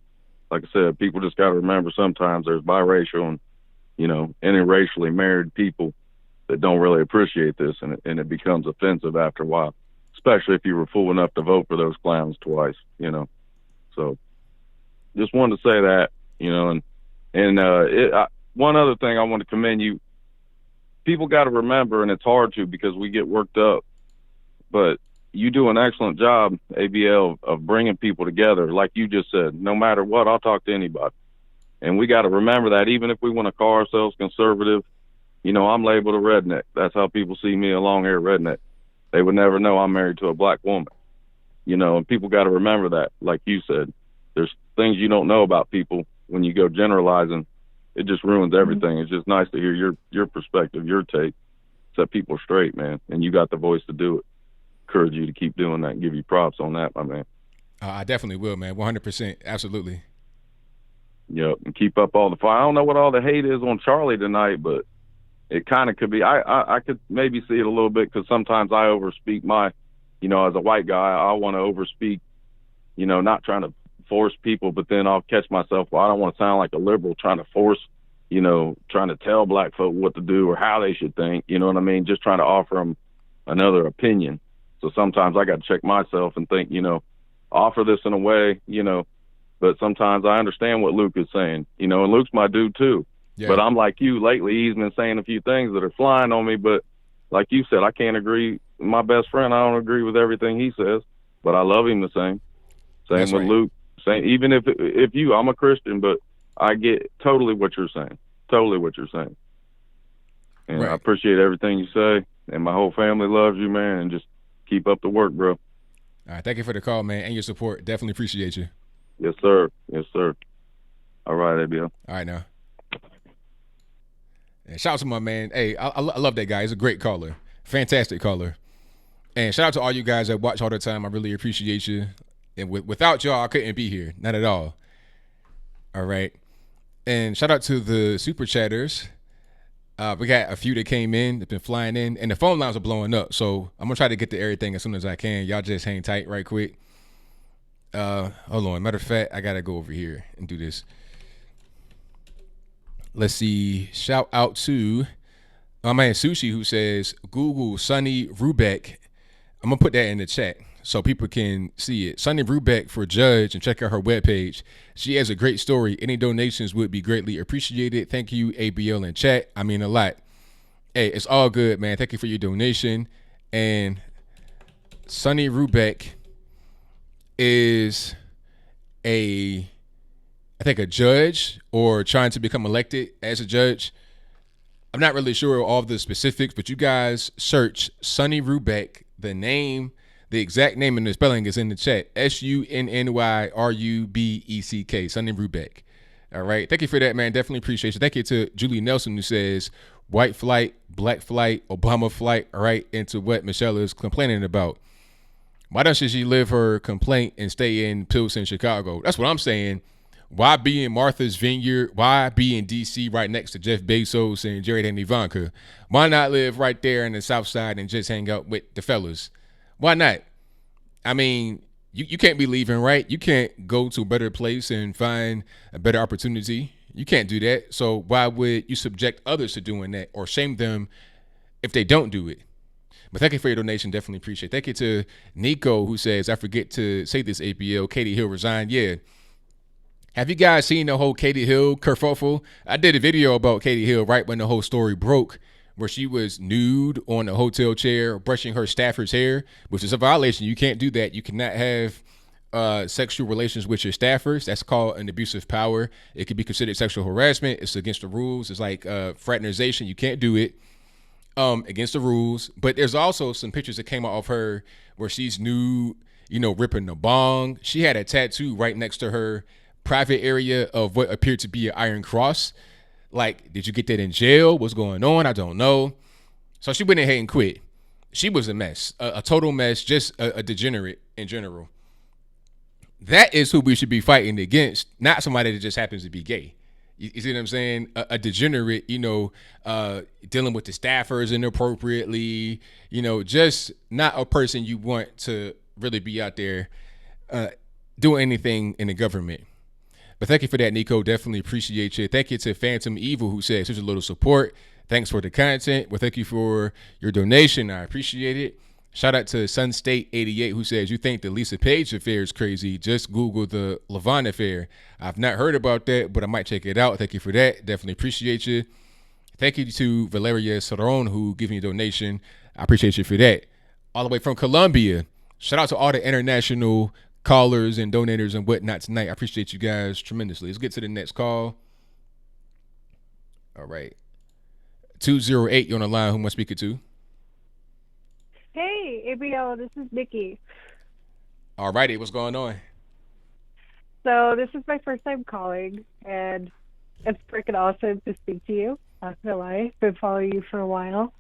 Like I said, people just got to remember sometimes there's biracial and, interracially married people that don't really appreciate this, and it becomes offensive after a while, especially if you were fool enough to vote for those clowns twice, So just wanted to say that, one other thing I want to commend you. People got to remember, and it's hard to because we get worked up, but you do an excellent job, ABL, of bringing people together. Like you just said, no matter what, I'll talk to anybody. And we got to remember that even if we want to call ourselves conservative, I'm labeled a redneck. That's how people see me, a long-haired redneck. They would never know I'm married to a black woman. And people got to remember that. Like you said, there's things you don't know about people when you go generalizing. It just ruins everything. It's just nice to hear your perspective, your take. Set people straight, man. And you got the voice to do it. Encourage you to keep doing that and give you props on that, my man. I definitely will, man. 100%. Absolutely. Yep. And keep up all the fire. I don't know what all the hate is on Charlie tonight, but it kind of could be. I could maybe see it a little bit because sometimes I overspeak my, as a white guy, I want to overspeak, not trying to force people, but then I'll catch myself. Well, I don't want to sound like a liberal trying to force, trying to tell black folk what to do or how they should think. You know what I mean? Just trying to offer them another opinion. So sometimes I got to check myself and think, offer this in a way, but sometimes I understand what Luke is saying, and Luke's my dude too. Yeah. But I'm like you. Lately, he's been saying a few things that are flying on me. But like you said, I can't agree. My best friend, I don't agree with everything he says, but I love him the same. Same That's with right. Luke. Same, even if I'm a Christian, but I get totally what you're saying. Totally what you're saying. And right. I appreciate everything you say. And my whole family loves you, man. And just keep up the work, bro. All right. Thank you for the call, man, and your support. Definitely appreciate you. Yes, sir. Yes, sir. All right, ABL. All right, now. And shout out to my man. Hey, I love that guy. He's a great caller. Fantastic caller. And shout out to all you guys that watch all the time. I really appreciate you. And without y'all, I couldn't be here. Not at all. All right. And shout out to the super chatters. We got a few that came in, that been flying in, and the phone lines are blowing up. So I'm going to try to get to everything as soon as I can. Y'all just hang tight right quick. Hold on. Matter of fact, I got to go over here and do this. Let's see. Shout out to my man Sushi, who says, Google Sonny Rubeck. I'm going to put that in the chat. so people can see it. Sunny Rubeck for judge, and check out her webpage. She has a great story. Any donations would be greatly appreciated. Thank you, ABL in chat. I mean a lot. Hey, it's all good, man. Thank you for your donation. And Sunny Rubeck is I think a judge or trying to become elected as a judge. I'm not really sure all of the specifics, but you guys search Sunny Rubeck. The name, the exact name and the spelling is in the chat. SUNNYRUBECK, Sunny Rubeck. All right. Thank you for that, man. Definitely appreciate it. Thank you to Julie Nelson, who says white flight, black flight, Obama flight. All right. Into what Michelle is complaining about. Why doesn't she live her complaint and stay in Pilsen, Chicago? That's what I'm saying. Why be in Martha's Vineyard? Why be in D.C. right next to Jeff Bezos and Jared and Ivanka? Why not live right there in the South Side and just hang out with the fellas? Why not? I mean, you can't be leaving, right? You can't go to a better place and find a better opportunity. You can't do that. So why would you subject others to doing that or shame them if they don't do it? But thank you for your donation. Definitely appreciate it. Thank you to Nico, who says, I forget to say this, ABL. Katie Hill resigned. Yeah. Have you guys seen the whole Katie Hill kerfuffle? I did a video about Katie Hill right when the whole story broke, where she was nude on a hotel chair brushing her staffer's hair, which is a violation. You can't do that. You cannot have sexual relations with your staffers. That's called an abuse of power. It could be considered sexual harassment. It's against the rules. It's like fraternization. You can't do it. Against the rules. But there's also some pictures that came out of her where she's nude, ripping the bong. She had a tattoo right next to her private area of what appeared to be an iron cross. Like, did you get that in jail? What's going on? I don't know. So she went ahead and quit. She was a mess, a total mess, just a degenerate in general. That is who we should be fighting against, not somebody that just happens to be gay. You see what I'm saying? A degenerate, dealing with the staffers inappropriately, just not a person you want to really be out there doing anything in the government. But thank you for that, Nico. Definitely appreciate you. Thank you to Phantom Evil, who says here's a little support. Thanks for the content. Well, thank you for your donation. I appreciate it. Shout out to Sunstate88, who says, you think the Lisa Page affair is crazy? Just Google the Levon affair. I've not heard about that, but I might check it out. Thank you for that. Definitely appreciate you. Thank you to Valeria Soron, who gave me a donation. I appreciate you for that. All the way from Colombia. Shout out to all the international callers and donators and whatnot tonight. I appreciate you guys tremendously. Let's get to the next call. All right. 208, you're on the line. Who am I speaking to? Hey, ABL, this is Nikki. All righty, what's going on? So this is my first time calling, and it's freaking awesome to speak to you. Not gonna lie, I've been following you for a while.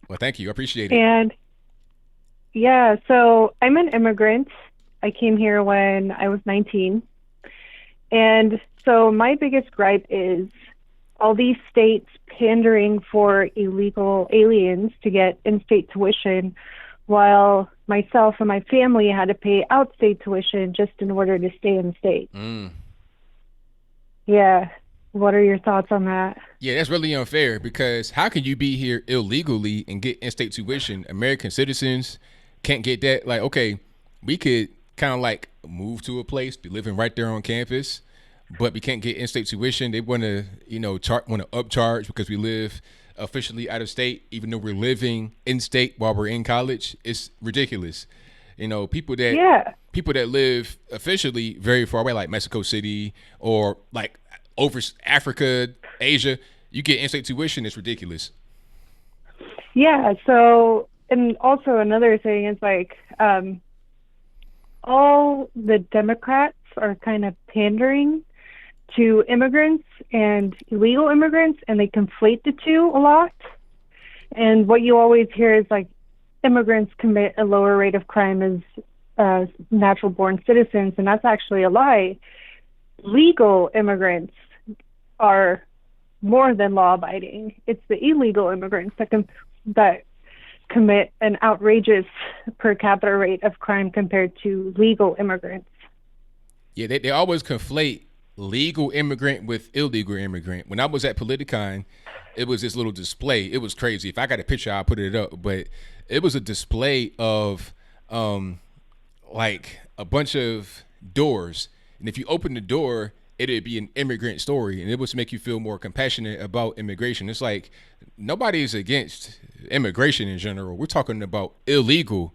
Well, thank you. I appreciate it. And yeah, so I'm an immigrant. I came here when I was 19. And so my biggest gripe is all these states pandering for illegal aliens to get in-state tuition, while myself and my family had to pay out-state tuition just in order to stay in the state. Yeah. What are your thoughts on that? Yeah, that's really unfair, because how can you be here illegally and get in-state tuition? American citizens can't get that. Like, okay, we could kind of like move to a place, be living right there on campus, but we can't get in-state tuition. They want to, want to upcharge because we live officially out of state, even though we're living in state while we're in college. It's ridiculous. People that live officially very far away, like Mexico City or like over Africa, Asia, you get in-state tuition. It's ridiculous. Yeah. So, and also another thing is like, all the Democrats are kind of pandering to immigrants and illegal immigrants, and they conflate the two a lot. And what you always hear is like immigrants commit a lower rate of crime as natural born citizens, and that's actually a lie. Legal immigrants are more than law abiding. It's the illegal immigrants that commit an outrageous per capita rate of crime compared to legal immigrants. Yeah, they always conflate legal immigrant with illegal immigrant. When I was at Politicon, it was this little display. It was crazy. If I got a picture, I'll put it up. But it was a display of like a bunch of doors. And if you open the door, it'd be an immigrant story. And it was to make you feel more compassionate about immigration. It's like nobody's against immigration in general. We're talking about illegal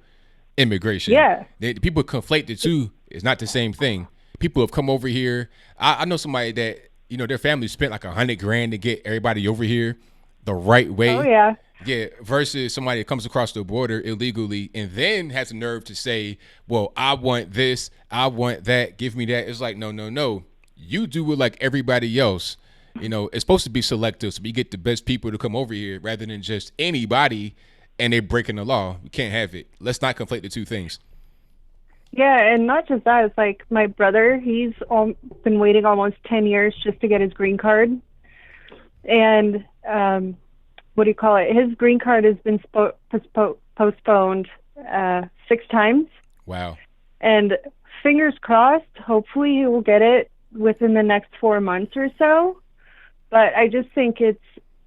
immigration. Yeah. People conflate the two. It's not the same thing. People have come over here. I know somebody that, you know, their family spent like $100,000 to get everybody over here the right way. Oh, yeah. Yeah, versus somebody that comes across the border illegally and then has the nerve to say, well, I want this, I want that, give me that. It's like, no. You do it like everybody else. You know, it's supposed to be selective, so we get the best people to come over here rather than just anybody and they're breaking the law. We can't have it. Let's not conflate the two things. Yeah, and not just that. It's like my brother, he's been waiting almost 10 years just to get his green card. And what do you call it? His green card has been postponed 6 times. Wow. And fingers crossed, hopefully he will get it within the next 4 months or so. But I just think it's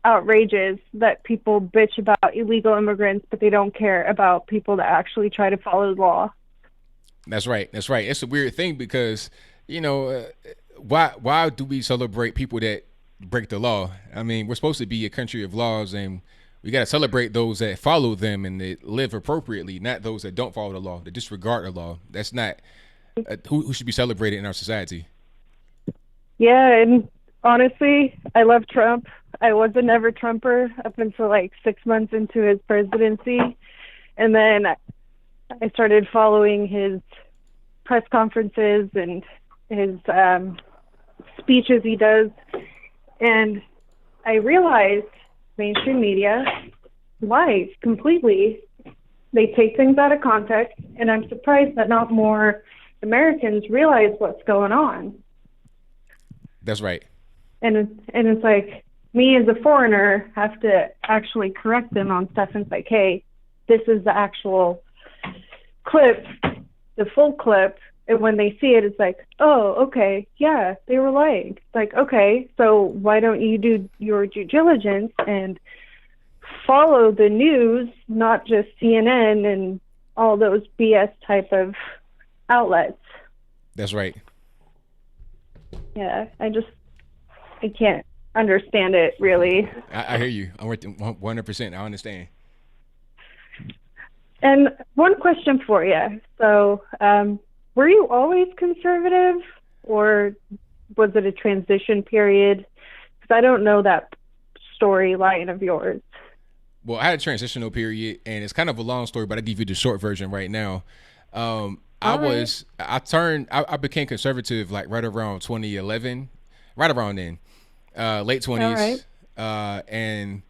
outrageous that people bitch about illegal immigrants, but they don't care about people that actually try to follow the law. That's right. It's a weird thing because, you know, why do we celebrate people that break the law? I mean, we're supposed to be a country of laws, and we got to celebrate those that follow them and that live appropriately, not those that don't follow the law, that disregard the law. That's not who should be celebrated in our society. Yeah, and honestly, I love Trump. I was a never Trumper up until like 6 months into his presidency. And then I started following his press conferences and his speeches he does. And I realized mainstream media lies completely. They take things out of context, and I'm surprised that not more Americans realize what's going on. That's right. And it's like, me as a foreigner have to actually correct them on stuff, and it's like, hey, this is the actual clip, the full clip, and when they see it, it's like, oh, okay, yeah, they were lying. It's like, okay, so why don't you do your due diligence and follow the news, not just CNN and all those BS type of outlets? That's right. Yeah, I can't understand it, really. I hear you. I'm with 100%. I understand. And one question for you. So, were you always conservative, or was it a transition period? Because I don't know that storyline of yours. Well, I had a transitional period, and it's kind of a long story, but I'll give you the short version right now. I became conservative like right around 2011, right around then, late 20s. Right. And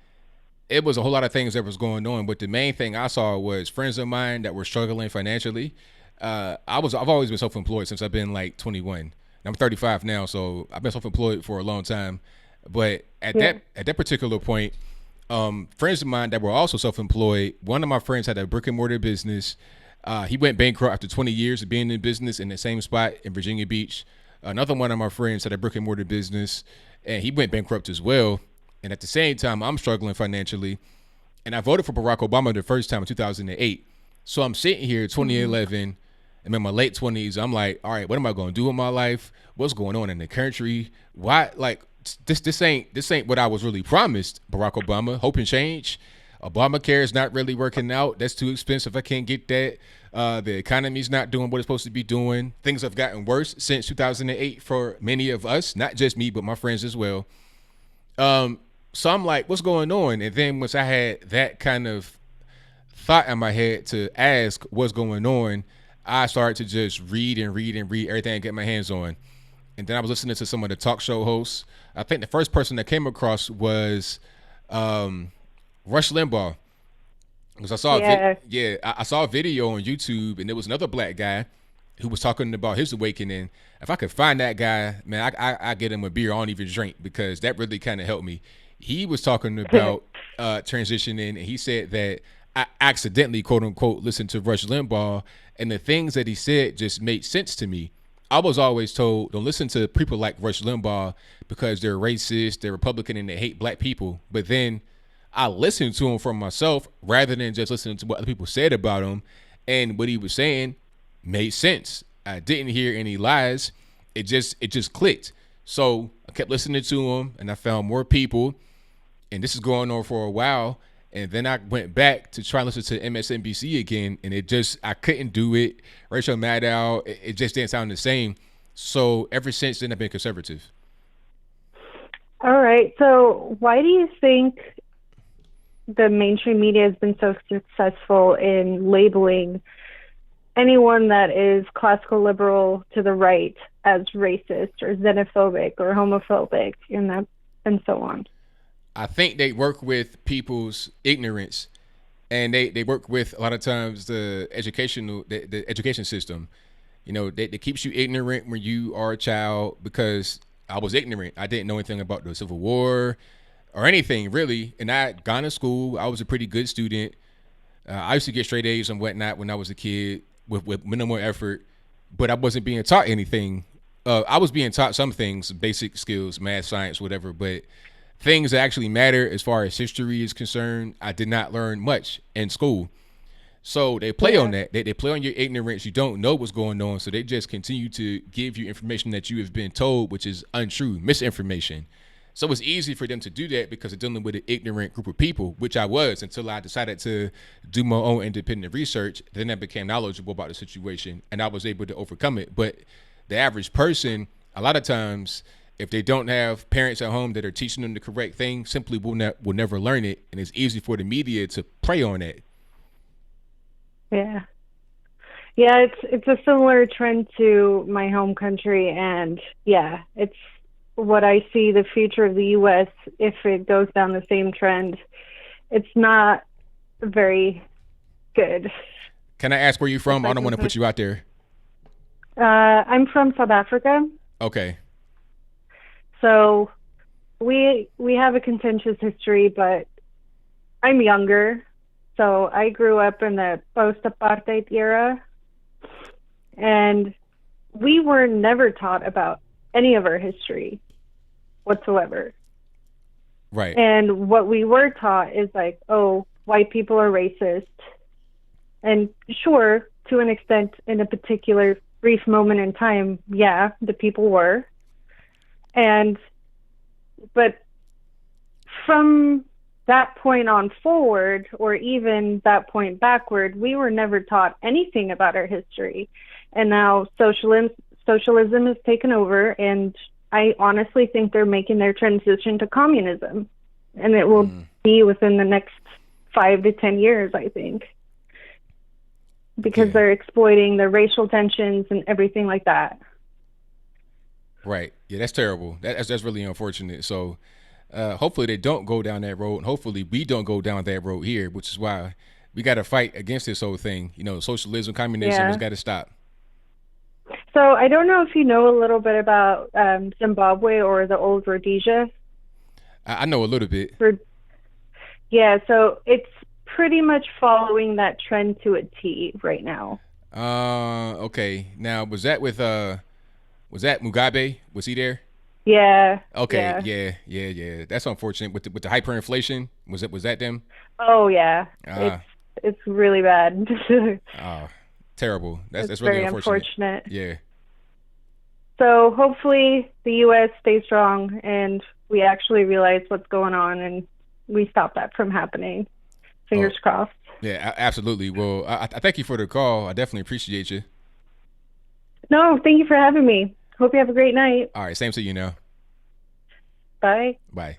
it was a whole lot of things that was going on, but the main thing I saw was friends of mine that were struggling financially. I've always been self-employed since I've been like 21. I'm 35 now, so I've been self-employed for a long time. But at that particular point, friends of mine that were also self-employed, one of my friends had a brick and mortar business. He went bankrupt after 20 years of being in business in the same spot in Virginia Beach. Another one of my friends had a brick and mortar business, and he went bankrupt as well. And at the same time, I'm struggling financially. And I voted for Barack Obama the first time in 2008. So I'm sitting here 2011. I'm in my late 20s. I'm like, all right, what am I going to do with my life? What's going on in the country? Why? Like, this ain't what I was really promised, Barack Obama. Hope and change. Obamacare is not really working out. That's too expensive. I can't get that. The economy's not doing what it's supposed to be doing. Things have gotten worse since 2008 for many of us, not just me, but my friends as well. So I'm like, what's going on? And then once I had that kind of thought in my head to ask what's going on, I started to just read everything I get my hands on. And then I was listening to some of the talk show hosts. I think the first person that came across was Rush Limbaugh. Because I saw I saw a video on YouTube, and there was another black guy who was talking about his awakening. If I could find that guy, man, I get him a beer I don't even drink, because that really kind of helped me. He was talking about transitioning, and he said that I accidentally, quote unquote, listened to Rush Limbaugh, and the things that he said just made sense to me. I was always told, don't listen to people like Rush Limbaugh because they're racist, they're Republican, and they hate black people. But then I listened to him for myself rather than just listening to what other people said about him. And what he was saying made sense. I didn't hear any lies. It just clicked. So I kept listening to him, and I found more people. And this is going on for a while. And then I went back to try and listen to MSNBC again, and I couldn't do it. Rachel Maddow, it just didn't sound the same. So ever since then, I've been conservative. All right. So why do you think the mainstream media has been so successful in labeling anyone that is classical liberal to the right as racist or xenophobic or homophobic and so on? I think they work with people's ignorance, and they work with a lot of times the education system. You know, that keeps you ignorant when you are a child, because I was ignorant. I didn't know anything about the Civil War or anything really, and I had gone to school. I was a pretty good student. I used to get straight A's and whatnot when I was a kid with minimal effort, but I wasn't being taught anything. I was being taught some things, basic skills, math, science, whatever, but things that actually matter as far as history is concerned, I did not learn much in school. So they play on that. They play on your ignorance. You don't know what's going on. So they just continue to give you information that you have been told, which is untrue, misinformation. So it's easy for them to do that because they're dealing with an ignorant group of people, which I was until I decided to do my own independent research. Then I became knowledgeable about the situation, and I was able to overcome it. But the average person, a lot of times, if they don't have parents at home that are teaching them the correct thing, simply will never learn it. And it's easy for the media to prey on that. Yeah. Yeah, it's a similar trend to my home country, and yeah, it's what I see the future of the U.S. if it goes down the same trend. It's not very good. Can I ask where you're from? I don't want to put you out there. I'm from South Africa. Okay. So we have a contentious history, but I'm younger. So I grew up in the post-apartheid era, and we were never taught about any of our history whatsoever. Right. And what we were taught is like, oh, white people are racist. And sure, to an extent, in a particular brief moment in time, yeah, the people were. But from that point on forward, or even that point backward, we were never taught anything about our history. And now socialism has taken over, and I honestly think they're making their transition to communism. And it will be within the next 5 to 10 years, I think. Because they're exploiting the racial tensions and everything like that. Right. Yeah, that's terrible. That's really unfortunate. So hopefully they don't go down that road, and hopefully we don't go down that road here, which is why we got to fight against this whole thing. You know, socialism, communism has got to stop. So I don't know if you know a little bit about Zimbabwe or the old Rhodesia. I know a little bit. Yeah, so it's pretty much following that trend to a T right now. Okay. Now, was that Mugabe? Was he there? Yeah. Okay. Yeah. That's unfortunate. With the hyperinflation, was that them? Oh yeah. It's really bad. Terrible. That's really very unfortunate. Yeah. So hopefully the U.S. stays strong and we actually realize what's going on and we stop that from happening. Fingers crossed. Yeah, absolutely. Well, I thank you for the call. I definitely appreciate you. No, thank you for having me. Hope you have a great night. All right, same to you now. Bye. Bye.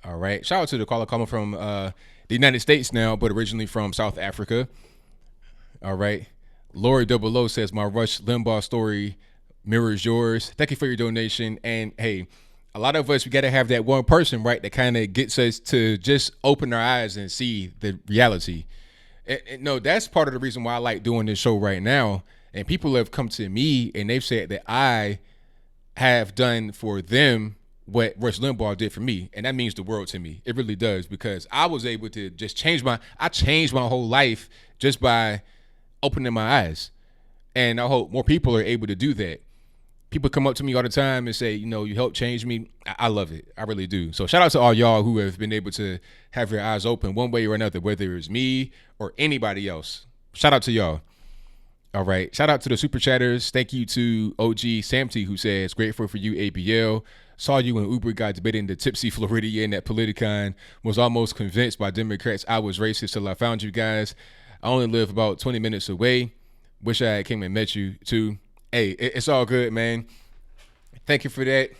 All right. Shout out to the caller coming from the United States now, but originally from South Africa. All right. Lori Double O says, my Rush Limbaugh story mirrors yours. Thank you for your donation. And hey, a lot of us, we got to have that one person, right, that kind of gets us to just open our eyes and see the reality. And no, that's part of the reason why I like doing this show right now. And people have come to me and they've said that I have done for them what Rush Limbaugh did for me. And that means the world to me. It really does, because I was able to just changed my whole life just by opening my eyes. And I hope more people are able to do that. People come up to me all the time and say, you helped change me. I love it. I really do. So shout out to all y'all who have been able to have your eyes open one way or another, whether it's me or anybody else. Shout out to y'all. All right. Shout out to the super chatters. Thank you to OG Samty, who says, grateful for you, ABL. Saw you when Uber got debating the tipsy Floridian at Politicon. Was almost convinced by Democrats I was racist till I found you guys. I only live about 20 minutes away. Wish I had came and met you too. Hey, it's all good, man. Thank you for that.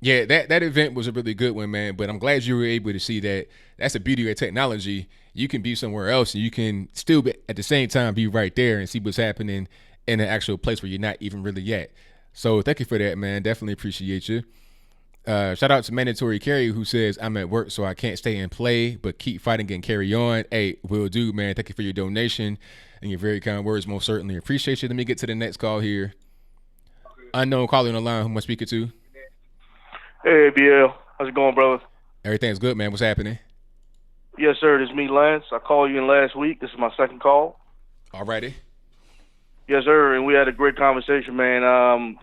Yeah, that event was a really good one, man. But I'm glad you were able to see that. That's the beauty of technology. You can be somewhere else and you can still be, at the same time, be right there and see what's happening in an actual place where you're not even really at. So thank you for that, man. Definitely appreciate you. Shout out to Mandatory Carry, who says, I'm at work, so I can't stay and play, but keep fighting and carry on. Hey, will do, man. Thank you for your donation and your very kind words. Most certainly appreciate you. Let me get to the next call here. Unknown caller on the line. Who am I speaking to? Hey, ABL. How's it going, brother? Everything's good, man. What's happening? Yes, sir. This is me, Lance. I called you in last week. This is my second call. Alrighty. Yes, sir. And we had a great conversation, man.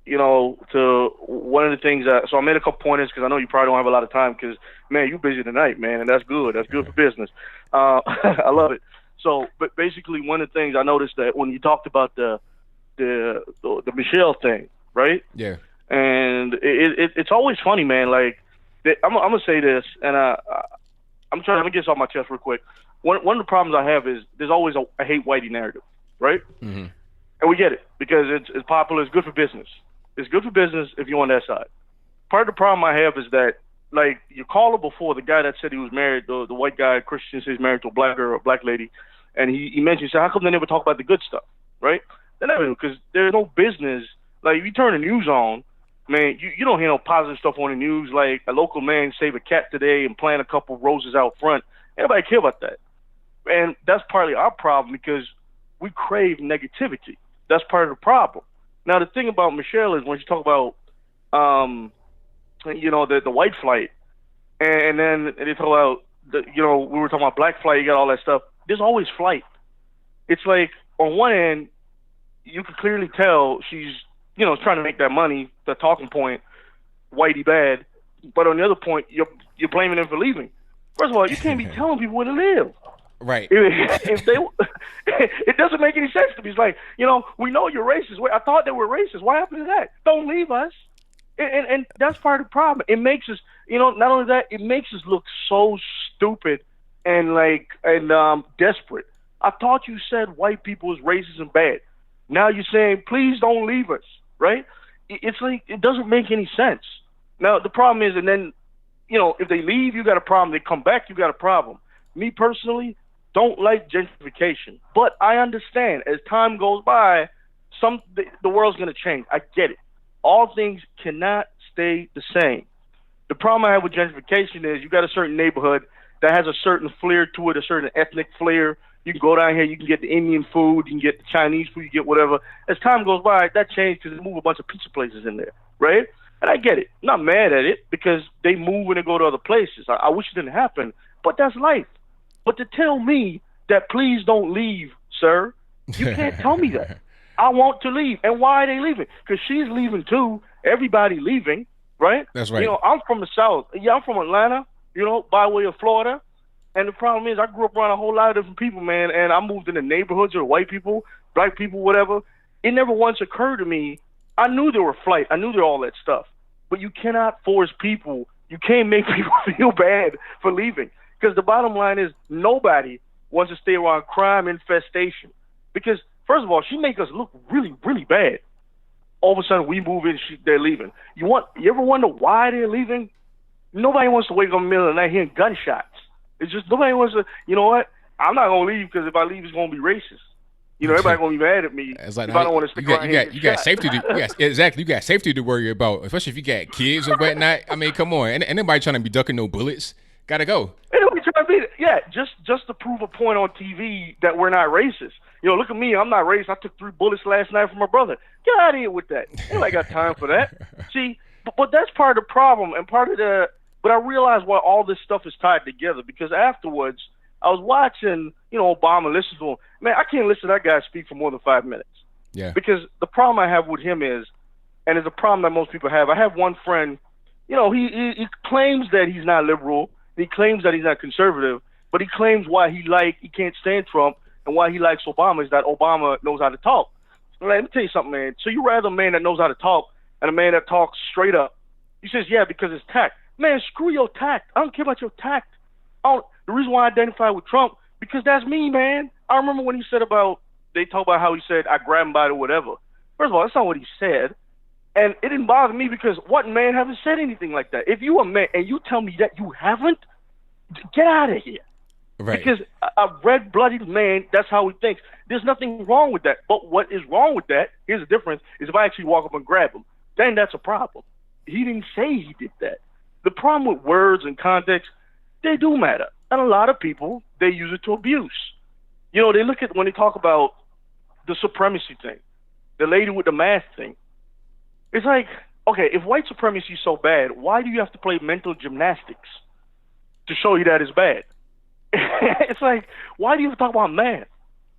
You know, to one of the things so I made a couple pointers because I know you probably don't have a lot of time because, man, you're busy tonight, man, and that's good. That's good for business. I love it. So, but basically, one of the things I noticed that when you talked about the Michelle thing, right? Yeah. And it's always funny, man. Like, I'm gonna say this, and I'm trying to get this off my chest real quick. One of the problems I have is there's always a hate whitey narrative, right? Mm-hmm. And we get it because it's popular. It's good for business. It's good for business if you're on that side. Part of the problem I have is that, like, your caller before, the guy that said he was married, the white guy, Christian, says he's married to a black girl, a black lady, and he mentioned, how come they never talk about the good stuff, right? They never do, because there's no business. Like, if you turn the news on, man, you don't hear no positive stuff on the news, like a local man saved a cat today and plant a couple of roses out front. Anybody care about that? And that's partly our problem because we crave negativity. That's part of the problem. Now, the thing about Michelle is when you talk about, the white flight, and then they talk about, we were talking about black flight, you got all that stuff. There's always flight. It's like, on one end, you can clearly tell she's, trying to make that money, the talking point, whitey bad. But on the other point, you're blaming them for leaving. First of all, you can't be telling people where to live. Right. If they, it doesn't make any sense to me. It's like, we know you're racist. I thought they were racist. What happened to that? Don't leave us. And that's part of the problem. It makes us, not only that, it makes us look so stupid and desperate. I thought you said white people is racist and bad. Now you're saying, please don't leave us, right? It's like, it doesn't make any sense. Now, the problem is, and then, if they leave, you got a problem. They come back, you got a problem. Me personally, don't like gentrification. But I understand, as time goes by, the world's going to change. I get it. All things cannot stay the same. The problem I have with gentrification is you got a certain neighborhood that has a certain flair to it, a certain ethnic flair. You can go down here, you can get the Indian food, you can get the Chinese food, you get whatever. As time goes by, that changed because they move a bunch of pizza places in there, right? And I get it. I'm not mad at it because they move and they go to other places. I wish it didn't happen, but that's life. But to tell me that please don't leave, sir, you can't tell me that. I want to leave. And why are they leaving? Because she's leaving too. Everybody leaving, right? That's right. I'm from the South. Yeah, I'm from Atlanta, by way of Florida. And the problem is I grew up around a whole lot of different people, man, and I moved in the neighborhoods of white people, black people, whatever. It never once occurred to me. I knew there were flight. I knew there were all that stuff. But you cannot force people. You can't make people feel bad for leaving. Because the bottom line is nobody wants to stay around crime infestation. Because, first of all, she makes us look really, really bad. All of a sudden, we move in, they're leaving. You ever wonder why they're leaving? Nobody wants to wake up in the middle of the night hearing gunshots. It's just nobody wants to, you know what? I'm not going to leave because if I leave, it's going to be racist. Everybody going to be mad at me if I don't want to stick around here. You got safety. Exactly. You got safety to worry about, especially if you got kids or whatnot. I mean, come on. And anybody trying to be ducking no bullets. Got to go. Just to prove a point on TV that we're not racist. Look at me. I'm not racist. I took 3 bullets last night from my brother. Get out of here with that. Anybody got time for that? See, but that's part of the problem and part of the. But I realized why all this stuff is tied together because afterwards I was watching, Obama, listen to him. Man, I can't listen to that guy speak for more than 5 minutes. Yeah. Because the problem I have with him is, and it's a problem that most people have. I have one friend, you know, he claims that he's not liberal. He claims that he's not conservative, but he claims why he can't stand Trump and why he likes Obama is that Obama knows how to talk. Let me tell you something, man. So you rather a man that knows how to talk and a man that talks straight up? He says, yeah, because it's tact. Man, screw your tact. I don't care about your tact. The reason why I identify with Trump, because that's me, man. I remember when he said they talk about how he said, I grab him by the whatever. First of all, that's not what he said. And it didn't bother me because what man haven't said anything like that? If you a man and you tell me that you haven't, get out of here. Right. Because a red-blooded man, that's how he thinks. There's nothing wrong with that. But what is wrong with that, here's the difference, is if I actually walk up and grab him, then that's a problem. He didn't say he did that. The problem with words and context, they do matter. And a lot of people, they use it to abuse. You know, they look at when they talk about the supremacy thing, the lady with the mask thing. It's like, okay, if white supremacy is so bad, why do you have to play mental gymnastics to show you that it's bad? It's like, why do you talk about math?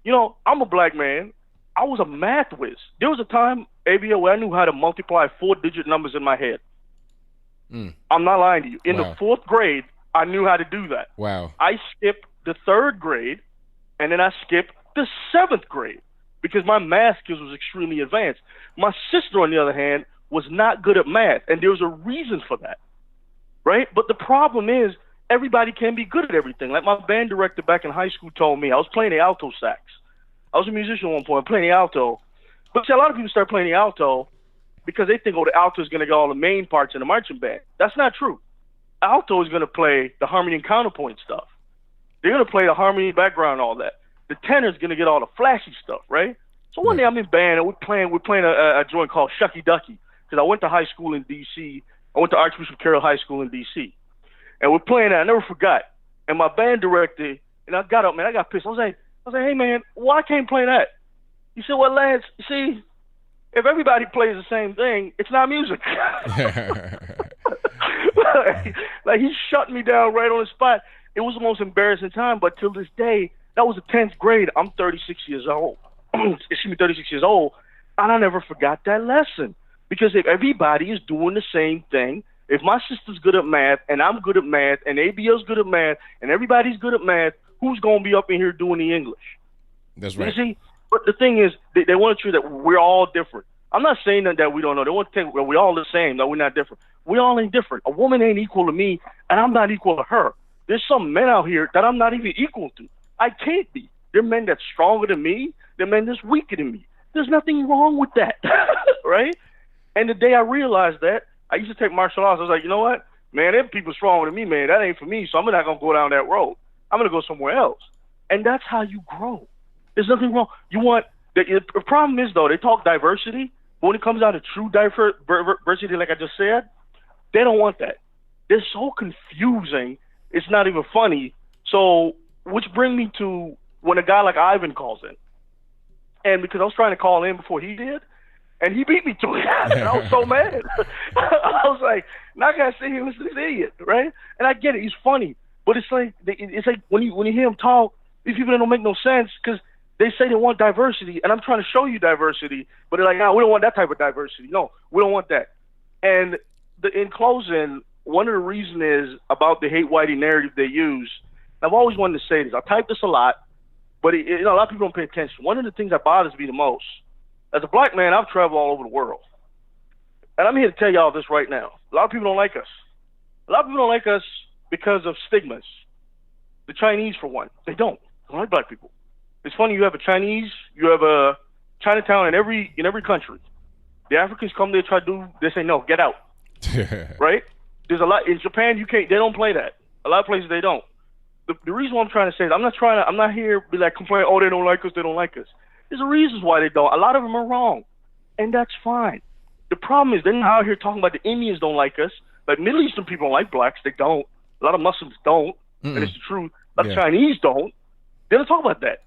You know, I'm a black man. I was a math whiz. There was a time, ABL, where I knew how to multiply 4-digit numbers in my head. I'm not lying to you. In the 4th grade, I knew how to do that. Wow. I skipped the 3rd grade, and then I skipped the 7th grade because my math skills was extremely advanced. My sister, on the other hand, was not good at math, and there was a reason for that, right? But the problem is, everybody can be good at everything. Like my band director back in high school told me, I was playing the alto sax. I was a musician at one point, playing the alto. But see, a lot of people start playing the alto because they think, oh, the alto is going to get all the main parts in the marching band. That's not true. Alto is going to play the harmony and counterpoint stuff. They're going to play the harmony, background, all that. The tenor is going to get all the flashy stuff, right? So one day I'm in band and we're playing a joint called Shucky Ducky because I went to high school in D.C. I went to Archbishop Carroll High School in D.C. And we're playing that. I never forgot. And my band director, and I got up, man, I got pissed. I was like, hey, man, why can't play that? He said, well, Lance, you see, if everybody plays the same thing, it's not music. Like he shut me down right on the spot. It was the most embarrassing time, but till this day, that was the 10th grade. I'm 36 years old. Excuse me, 36 years old. And I never forgot that lesson. Because if everybody is doing the same thing, if my sister's good at math, and I'm good at math, and ABL's good at math, and everybody's good at math, who's going to be up in here doing the English? That's right. You see? But the thing is, they want to treat that we're all different. I'm not saying that we don't know. They want to think we're all the same, that we're not different. We all ain't different. A woman ain't equal to me, and I'm not equal to her. There's some men out here that I'm not even equal to. I can't be. There are men that's stronger than me. There are men that's weaker than me. There's nothing wrong with that, right? And the day I realized that, I used to take martial arts. I was like, you know what? Man, them people stronger than me, man. That ain't for me, so I'm not going to go down that road. I'm going to go somewhere else. And that's how you grow. There's nothing wrong. The problem is, though, they talk diversity, but when it comes down to true diversity, like I just said, they don't want that. They're so confusing, it's not even funny. So, which brings me to when a guy like Ivan calls in. And because I was trying to call in before he did, and he beat me to it. And I was so mad. I was like, now I gotta sit here and listen to this idiot, right? And I get it, he's funny. But it's like when you hear him talk, these people don't make no sense because they say they want diversity, and I'm trying to show you diversity, but they're like, no, we don't want that type of diversity. No, we don't want that. And in closing, one of the reasons is about the hate whitey narrative they use. I've always wanted to say this. I type this a lot, but a lot of people don't pay attention. One of the things that bothers me the most, as a black man, I've traveled all over the world. And I'm here to tell y'all this right now. A lot of people don't like us. A lot of people don't like us because of stigmas. The Chinese, for one, they don't like black people. It's funny, you have a Chinese, you have a Chinatown in every country. The Africans come there, they say, no, get out. Right? There's a lot, in Japan, they don't play that. A lot of places they don't. The reason why I'm trying to say is, I'm not here to be like complaining, oh, they don't like us, they don't like us. There's a reasons why they don't. A lot of them are wrong. And that's fine. The problem is they're not out here talking about the Indians don't like us. Like Middle Eastern people don't like blacks. They don't. A lot of Muslims don't. And it's the truth. A lot of Chinese don't. They don't talk about that.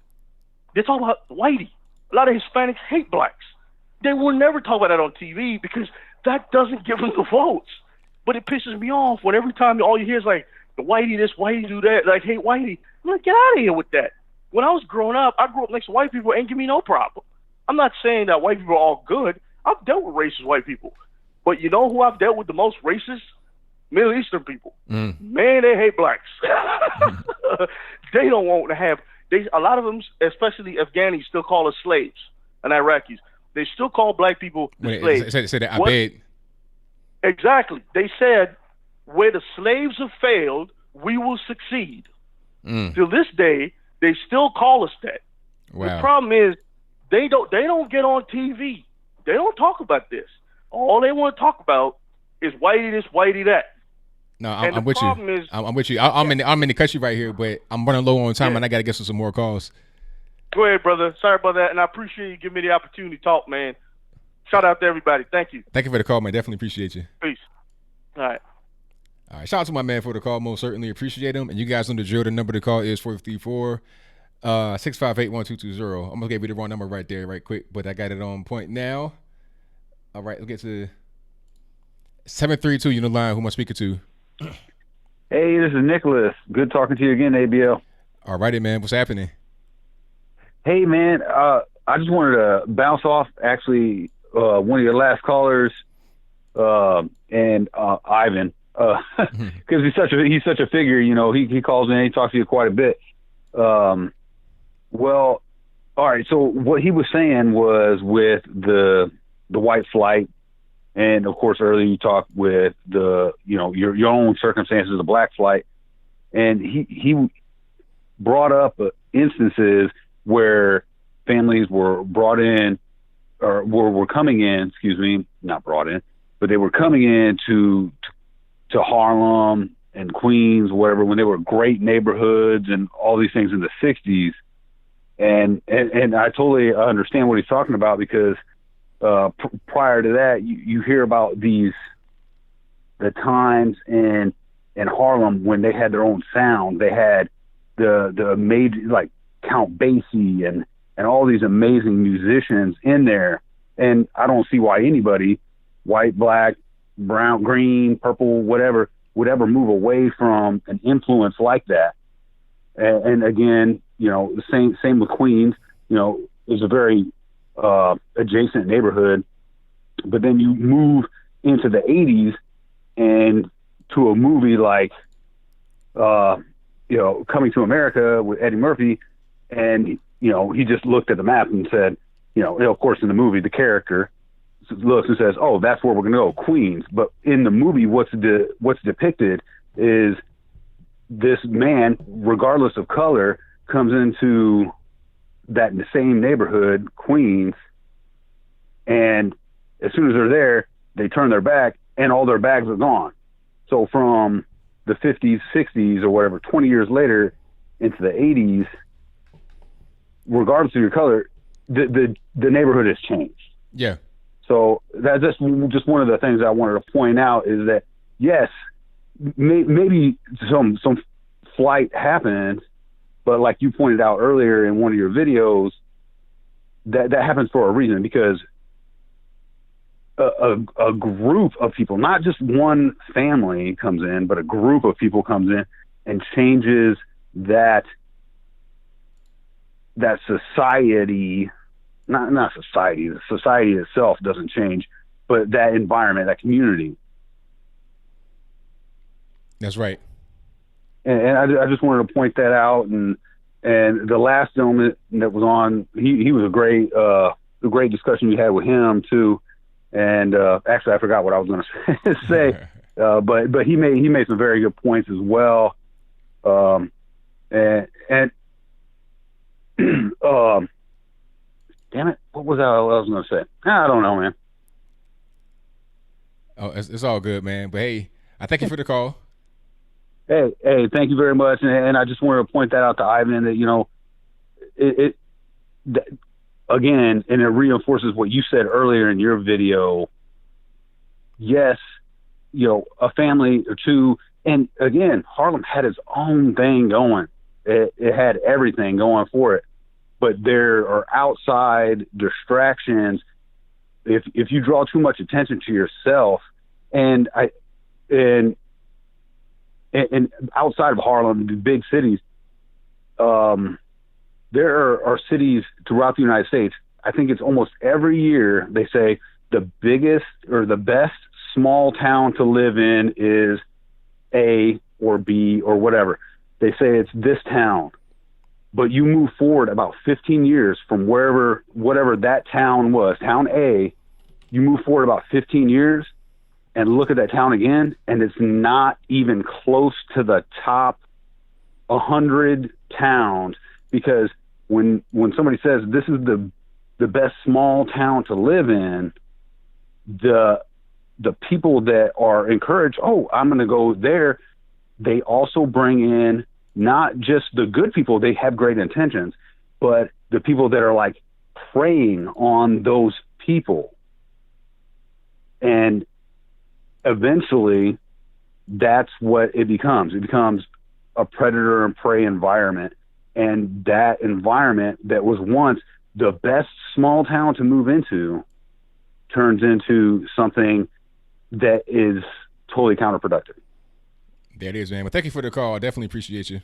They talk about whitey. A lot of Hispanics hate blacks. They will never talk about that on TV because that doesn't give them the votes. But it pisses me off when every time all you hear is like, the whitey this, whitey do that, like hate whitey. I'm like, get out of here with that. When I was growing up, I grew up next to white people, ain't give me no problem. I'm not saying that white people are all good. I've dealt with racist white people. But you know who I've dealt with the most racist? Middle Eastern people. Man, they hate blacks. They don't want to have, a lot of them, especially Afghanis, still call us slaves, and Iraqis. They still call black people slaves. Say that, I bet. Exactly. They said, where the slaves have failed, we will succeed. Till this day, they still call us that. Wow. The problem is, they don't get on TV. They don't talk about this. All they want to talk about is whitey this, whitey that. No, I'm with you. I'm with you. I'm in the country right here, but I'm running low on time, and I got to get some more calls. Go ahead, brother. Sorry about that, and I appreciate you giving me the opportunity to talk, man. Shout out to everybody. Thank you. Thank you for the call, man. Definitely appreciate you. Peace. All right. All right. Shout out to my man for the call. Most certainly appreciate him. And you guys know the drill. The number to call is 454-658-1220. I'm gonna give you the wrong number right there, right quick, but I got it on point now. All right, we'll get to 732. You know the line. Who am I speaking to? Hey, this is Nicholas. Good talking to you again, ABL. All righty, man. What's happening? Hey, man. I just wanted to bounce off actually one of your last callers and Ivan because he's such a figure. You know, he calls in. He talks to you quite a bit. Well, all right. So what he was saying was with the white flight. And of course, earlier you talked with your own circumstances of the black flight, and he brought up instances where families were brought in, or were coming in. Excuse me, not brought in, but they were coming in to Harlem and Queens, whatever, when they were great neighborhoods and all these things in the '60s, and I totally understand what he's talking about because. Prior to that, you hear about the times in Harlem when they had their own sound. They had the major, like Count Basie and all these amazing musicians in there. And I don't see why anybody, white, black, brown, green, purple, whatever, would ever move away from an influence like that. And again, you know, the same with Queens. You know, it was a very adjacent neighborhood, but then you move into the 80s and to a movie like Coming to America with Eddie Murphy, and he just looked at the map and said, of course in the movie the character looks and says, oh, that's where we're gonna go, Queens. But in the movie what's depicted is this man, regardless of color, comes into that same neighborhood, Queens, and as soon as they're there, they turn their back and all their bags are gone. So from the 50s, 60s, or whatever, 20 years later into the 80s, regardless of your color, the neighborhood has changed. Yeah. So that's just one of the things I wanted to point out is that, yes, maybe some flight happens, but like you pointed out earlier in one of your videos, that happens for a reason, because a group of people, not just one family comes in, but a group of people comes in and changes that society, not society, the society itself doesn't change, but that environment, that community. That's right. And I just wanted to point that out. And the last gentleman that was on, he was a great discussion you had with him too. And actually, I forgot what I was going to say. But he made some very good points as well. And damn it, what was that I was going to say? I don't know, man. Oh, it's all good, man. But hey, I thank you for the call. Hey, thank you very much. And I just wanted to point that out to Ivan, that, again, and it reinforces what you said earlier in your video. Yes, a family or two. And again, Harlem had its own thing going. It had everything going for it. But there are outside distractions. If you draw too much attention to yourself, and outside of Harlem, the big cities, there are cities throughout the United States. I think it's almost every year they say the biggest or the best small town to live in is A or B or whatever. They say it's this town. But you move forward about 15 years from whatever that town was, town A, you move forward about 15 years and look at that town again, and it's not even close to the top 100 towns, because when somebody says this is the best small town to live in, the people that are encouraged, oh, I'm going to go there, they also bring in not just the good people, they have great intentions, but the people that are like preying on those people. And eventually that's what it becomes. It becomes a predator and prey environment. And that environment that was once the best small town to move into turns into something that is totally counterproductive. There it is, man. Well, thank you for the call. I definitely appreciate you.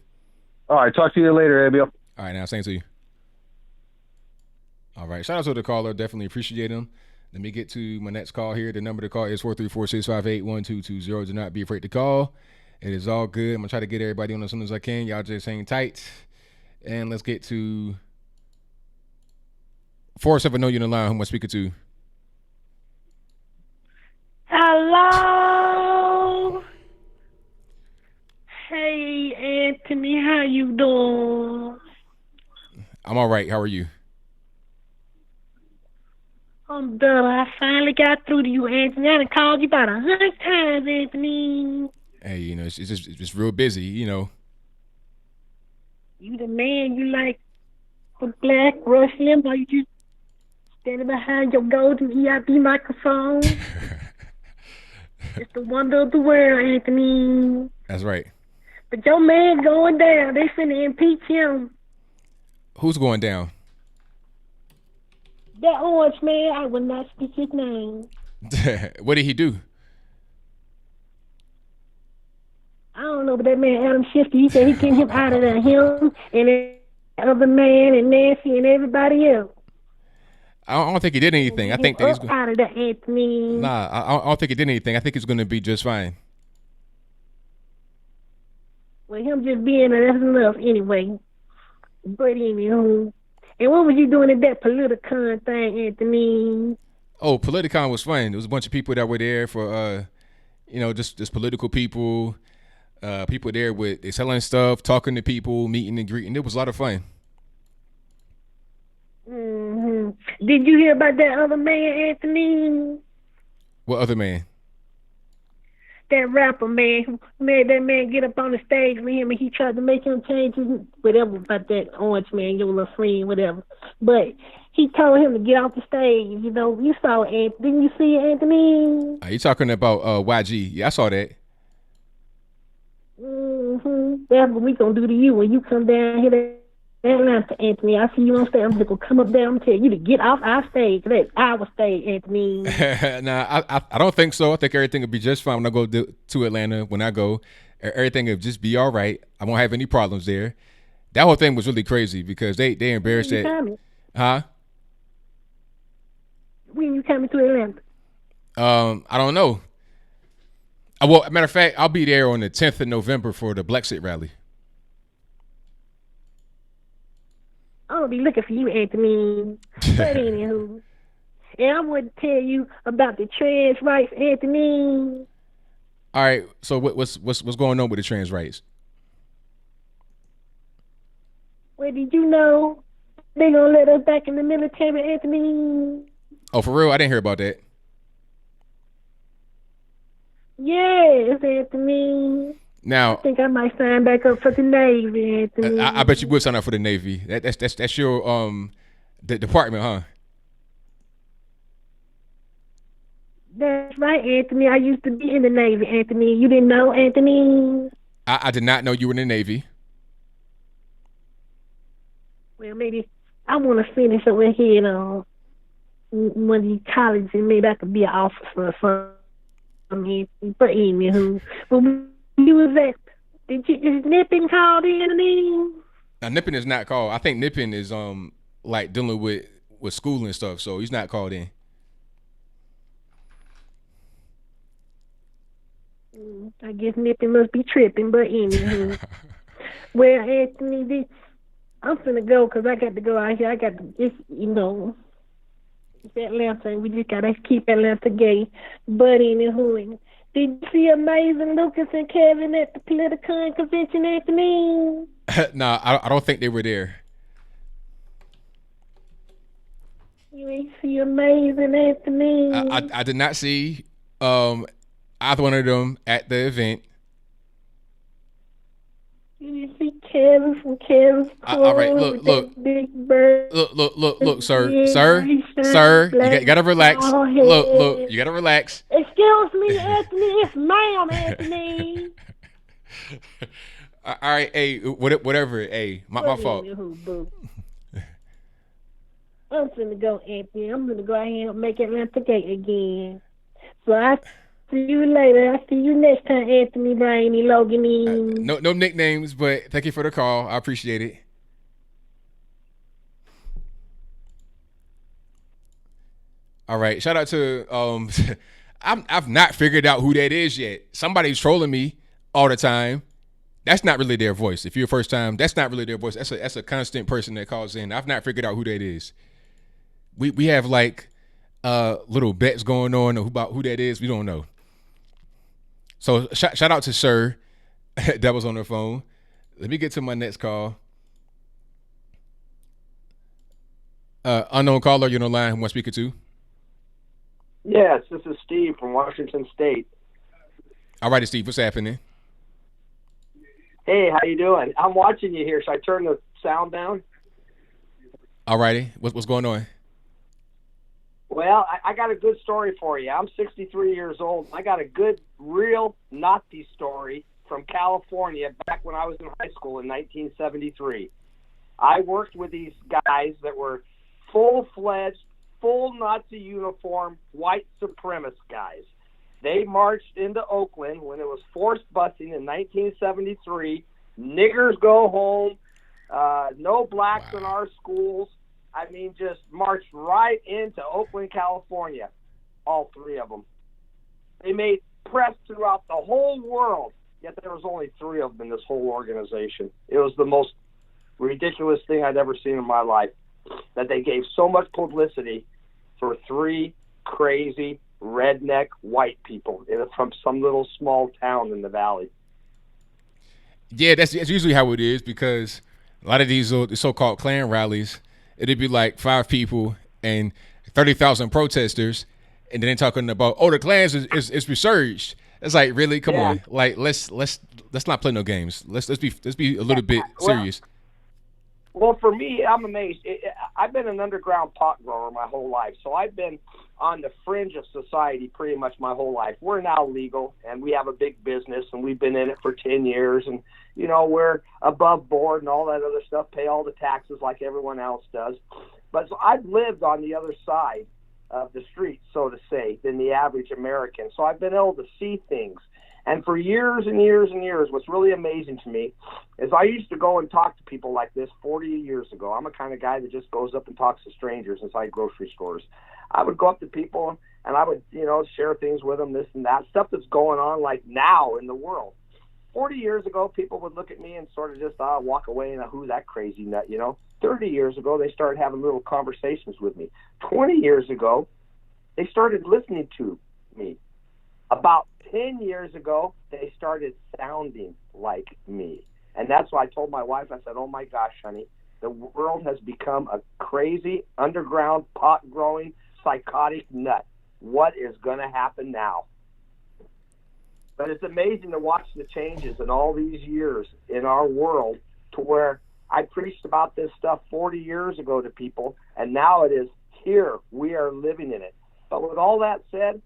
All right. Talk to you later, ABL. All right. Now, same to you. All right. Shout out to the caller. Definitely appreciate him. Let me get to my next call here. The number to call is 434-658-1220. Do not be afraid to call. It is all good. I'm going to try to get everybody on as soon as I can. Y'all just hang tight. And let's get to 470 on the line. Who am I speaking to? Hello. Hey, Anthony, how you doing? I'm all right. How are you? I'm done. I finally got through to you, Anthony. I done called you about 100 times, Anthony. Hey, you know, it's just real busy, you know. You the man, you like the black Russian, or you just standing behind your golden EIB microphone? It's the wonder of the world, Anthony. That's right. But your man going down. They finna impeach him. Who's going down? That orange man, I will not speak his name. What did he do? I don't know, but that man Adam Shifty, he said he getting him out of there. Him and the other man and Nancy and everybody else. I don't think he did anything. I think that he's going out of there, Anthony. Nah, I don't think he did anything. I think he's going to be just fine. Well, him just being there, that's enough anyway. But anywho, and what was you doing at that Politicon thing, Anthony? Oh, Politicon was fun. There was a bunch of people that were there for, just political people. People there they selling stuff, talking to people, meeting and greeting. It was a lot of fun. Mm-hmm. Did you hear about that other man, Anthony? What other man? That rapper man who made that man get up on the stage with him, and he tried to make him change his whatever about that orange man, your little friend, whatever. But he told him to get off the stage. You know, you saw it. Didn't you see it, Anthony? Are you talking about YG? Yeah, I saw that. Mm-hmm. That's what we gonna do to you when you come down here to Atlanta, Anthony. I see you on stage. I'm just gonna come up there and tell you to get off our stage. That's our stage, Anthony. Nah, I don't think so. I think everything will be just fine when I go to Atlanta. When I go, everything will just be all right. I won't have any problems there. That whole thing was really crazy because they embarrassed that. Coming? Huh? When you coming to Atlanta? I don't know. Well, matter of fact, I'll be there on the 10th of November for the Blexit rally. I'll be looking for you, Anthony. But anywho, and I want to tell you about the trans rights, Anthony. All right. So what's going on with the trans rights? Well, did you know they gonna let us back in the military, Anthony? Oh, for real? I didn't hear about that. Yes, Anthony. Now, I think I might sign back up for the Navy, Anthony. I bet you would sign up for the Navy. That's your the department, huh? That's right, Anthony. I used to be in the Navy, Anthony. You didn't know, Anthony? I did not know you were in the Navy. Well, maybe I want to finish over here on one of these colleges, and maybe I could be an officer or something. I mean, but anywho, when you was at, is Nippon called in? Now, Nippon is not called. I think Nippon is like dealing with with school and stuff, so he's not called in. I guess Nippy must be tripping, but anywho. Well, Anthony, I'm finna go because I got to go out here. I got to, it's Atlanta. We just got to keep Atlanta gay. But anywho, did you see Amazing Lucas and Kevin at the Politicon convention, Anthony? Nah, I don't think they were there. You ain't see Amazing, Anthony. I did not see either one of them at the event. You didn't see Kevin from Kevin's All right, look, big bird. Look, sir, you gotta relax. Look, you gotta relax. Excuse me, Anthony. It's ma'am, Anthony. All right, hey, whatever. Hey, my fault. I'm finna go, Anthony. I'm gonna go ahead and make Atlanta gay again. So I see you later. I see you next time, Anthony Brainy Logan. No nicknames, but thank you for the call. I appreciate it. All right, shout out to I've not figured out who that is yet. Somebody's trolling me all the time. That's not really their voice. If you're first time, that's not really their voice. That's a constant person that calls in. I've not figured out who that is. We have like little bets going on about who that is. We don't know. So shout out to Sir that was on the phone. Let me get to my next call. Unknown caller, you're on the line. Who am I speaking to? Yes, this is Steve from Washington State. All righty, Steve. What's happening? Hey, how you doing? I'm watching you here. Should I turn the sound down? All righty. What's going on? Well, I got a good story for you. I'm 63 years old. I got a good, real Nazi story from California back when I was in high school in 1973. I worked with these guys that were full-fledged, full Nazi uniform, white supremacist guys. They marched into Oakland when it was forced busing in 1973. Niggers go home. No blacks in our schools. I mean, just marched right into Oakland, California, all three of them. They made press throughout the whole world, yet there was only three of them in this whole organization. It was the most ridiculous thing I'd ever seen in my life, that they gave so much publicity for three crazy, redneck white people from some little small town in the valley. Yeah, that's usually how it is, because a lot of these so-called Klan rallies, it'd be like 5 people and 30,000 protesters, and then they're talking about, the Klans is resurged. It's like, really? Come on. Like, let's not play no games. Let's be a little bit serious. Well, for me, I'm amazed. I've been an underground pot grower my whole life, so I've been on the fringe of society pretty much my whole life. We're now legal, and we have a big business, and we've been in it for 10 years, and, we're above board and all that other stuff, pay all the taxes like everyone else does. But so I've lived on the other side of the street, so to say, than the average American. So I've been able to see things. And for years and years and years, what's really amazing to me is I used to go and talk to people like this 40 years ago. I'm a kind of guy that just goes up and talks to strangers inside grocery stores. I would go up to people and I would, share things with them, this and that, stuff that's going on like now in the world. 40 years ago, people would look at me and sort of just walk away and who's that crazy nut, 30 years ago, they started having little conversations with me. 20 years ago, they started listening to me. About 10 years ago, they started sounding like me. And that's why I told my wife, I said, oh my gosh, honey, the world has become a crazy, underground, pot-growing, psychotic nut. What is going to happen now? But it's amazing to watch the changes in all these years in our world, to where I preached about this stuff 40 years ago to people, and now it is here. We are living in it. But with all that said,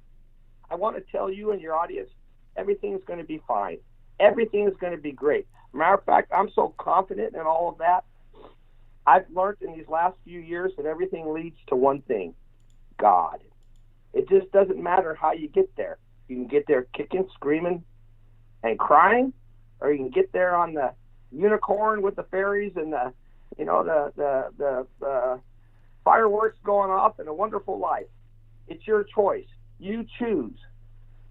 I want to tell you and your audience, everything's going to be fine. Everything is going to be great. Matter of fact, I'm so confident in all of that. I've learned in these last few years that everything leads to one thing: God. It just doesn't matter how you get there. You can get there kicking, screaming, and crying, or you can get there on the unicorn with the fairies and the fireworks going off, and a wonderful life. It's your choice. You choose.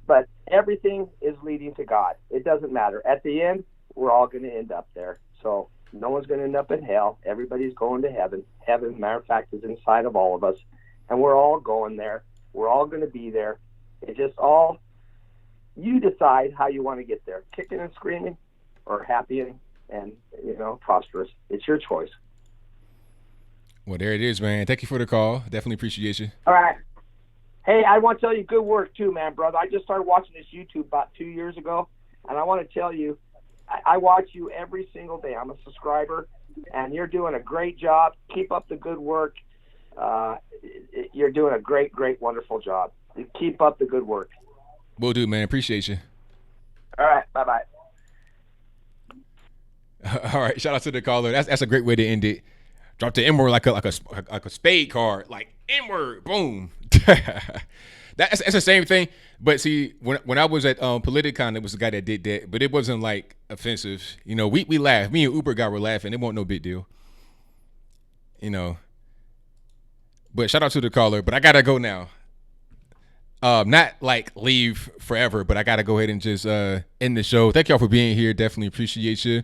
But everything is leading to God. It doesn't matter. At the end, we're all going to end up there. So no one's going to end up in hell. Everybody's going to heaven. Heaven, matter of fact, is inside of all of us. And we're all going there. We're all going to be there. It just all, you decide how you want to get there. Kicking and screaming or happy and prosperous. It's your choice. Well, there it is, man. Thank you for the call. Definitely appreciate you. All right. Hey, I want to tell you good work too, man, brother. I just started watching this YouTube about 2 years ago, and I want to tell you, I watch you every single day. I'm a subscriber, and you're doing a great job. Keep up the good work. You're doing a great, wonderful job. Keep up the good work. Will do, man. Appreciate you. All right. Bye-bye. All right. Shout out to the caller. That's a great way to end it. Drop the N-word like a spade card. Like, N-word. Boom. That's the same thing. But see, when I was at Politicon, there was a guy that did that, but it wasn't like offensive. We laughed. Me and Uber guy were laughing. It wasn't no big deal. But shout out to the caller. But I gotta go now. Not like leave forever, but I gotta go ahead and just end the show. Thank y'all for being here. Definitely appreciate you.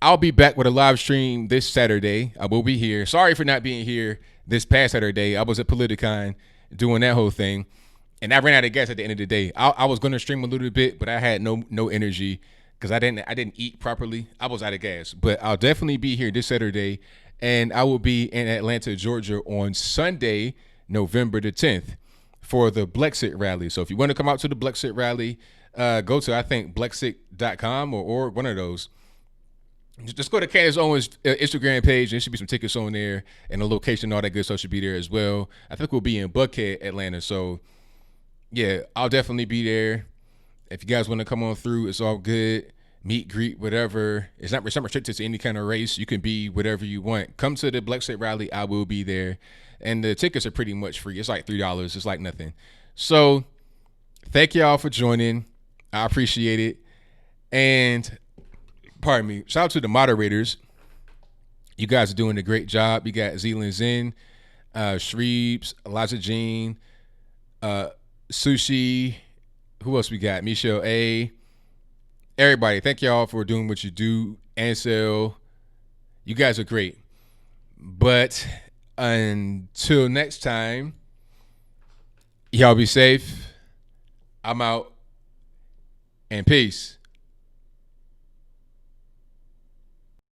I'll be back with a live stream this Saturday. I will be here. Sorry for not being here this past Saturday. I was at Politicon doing that whole thing, and I ran out of gas at the end of the day. I was going to stream a little bit, but I had no energy because I didn't eat properly. I was out of gas, but I'll definitely be here this Saturday, and I will be in Atlanta, Georgia on Sunday, November the 10th for the Blexit rally. So if you want to come out to the Blexit rally, go to, I think, blexit.com or one of those. Just go to Candace Owens' Instagram page. There should be some tickets on there, and the location, all that good stuff should be there as well. I think we'll be in Buckhead, Atlanta. So, yeah, I'll definitely be there. If you guys want to come on through, it's all good. Meet, greet, whatever. It's not restricted to any kind of race. You can be whatever you want. Come to the Blexit rally. I will be there. And the tickets are pretty much free. It's like $3. It's like nothing. So, thank y'all for joining. I appreciate it. And pardon me, shout out to the moderators. You guys are doing a great job. You got Zealand Zen, Shreebs, Elijah Jean, Sushi. Who else we got? Michelle A. Everybody, thank y'all for doing what you do. Ansel, you guys are great. But until next time, y'all be safe. I'm out, and peace.